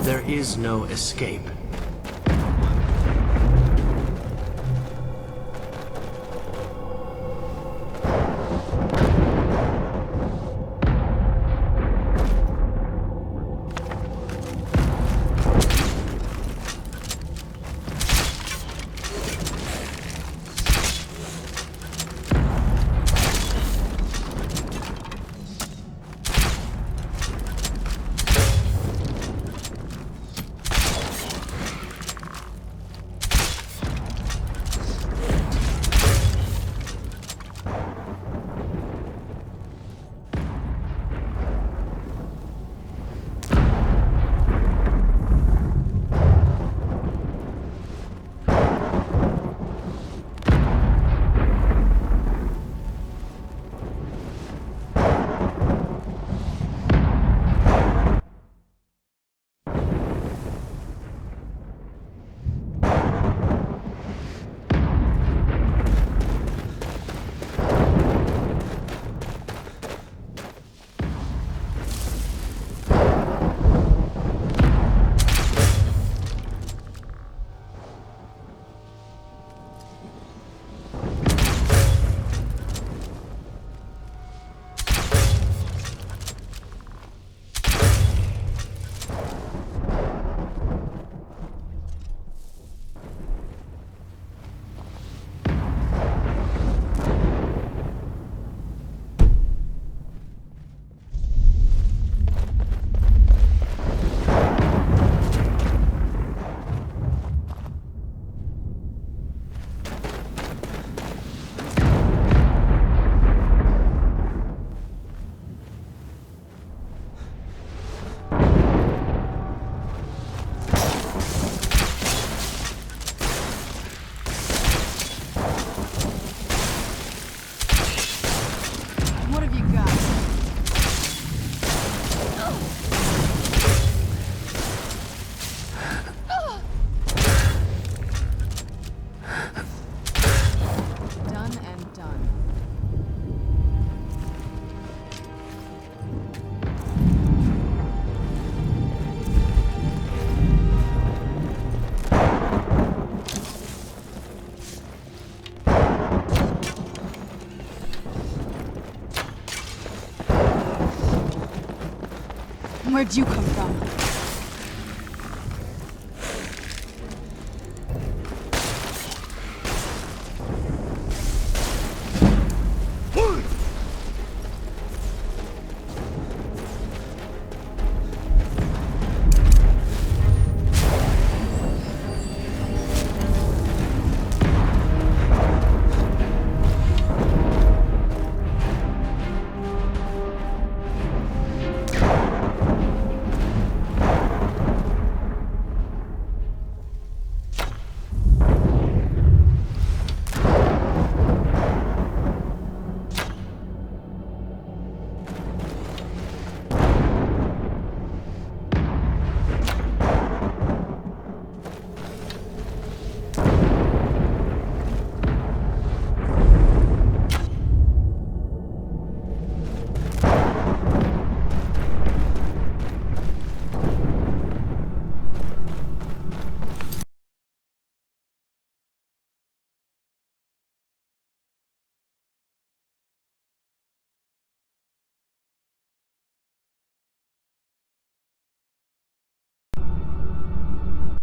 There is no escape. Where'd you come from?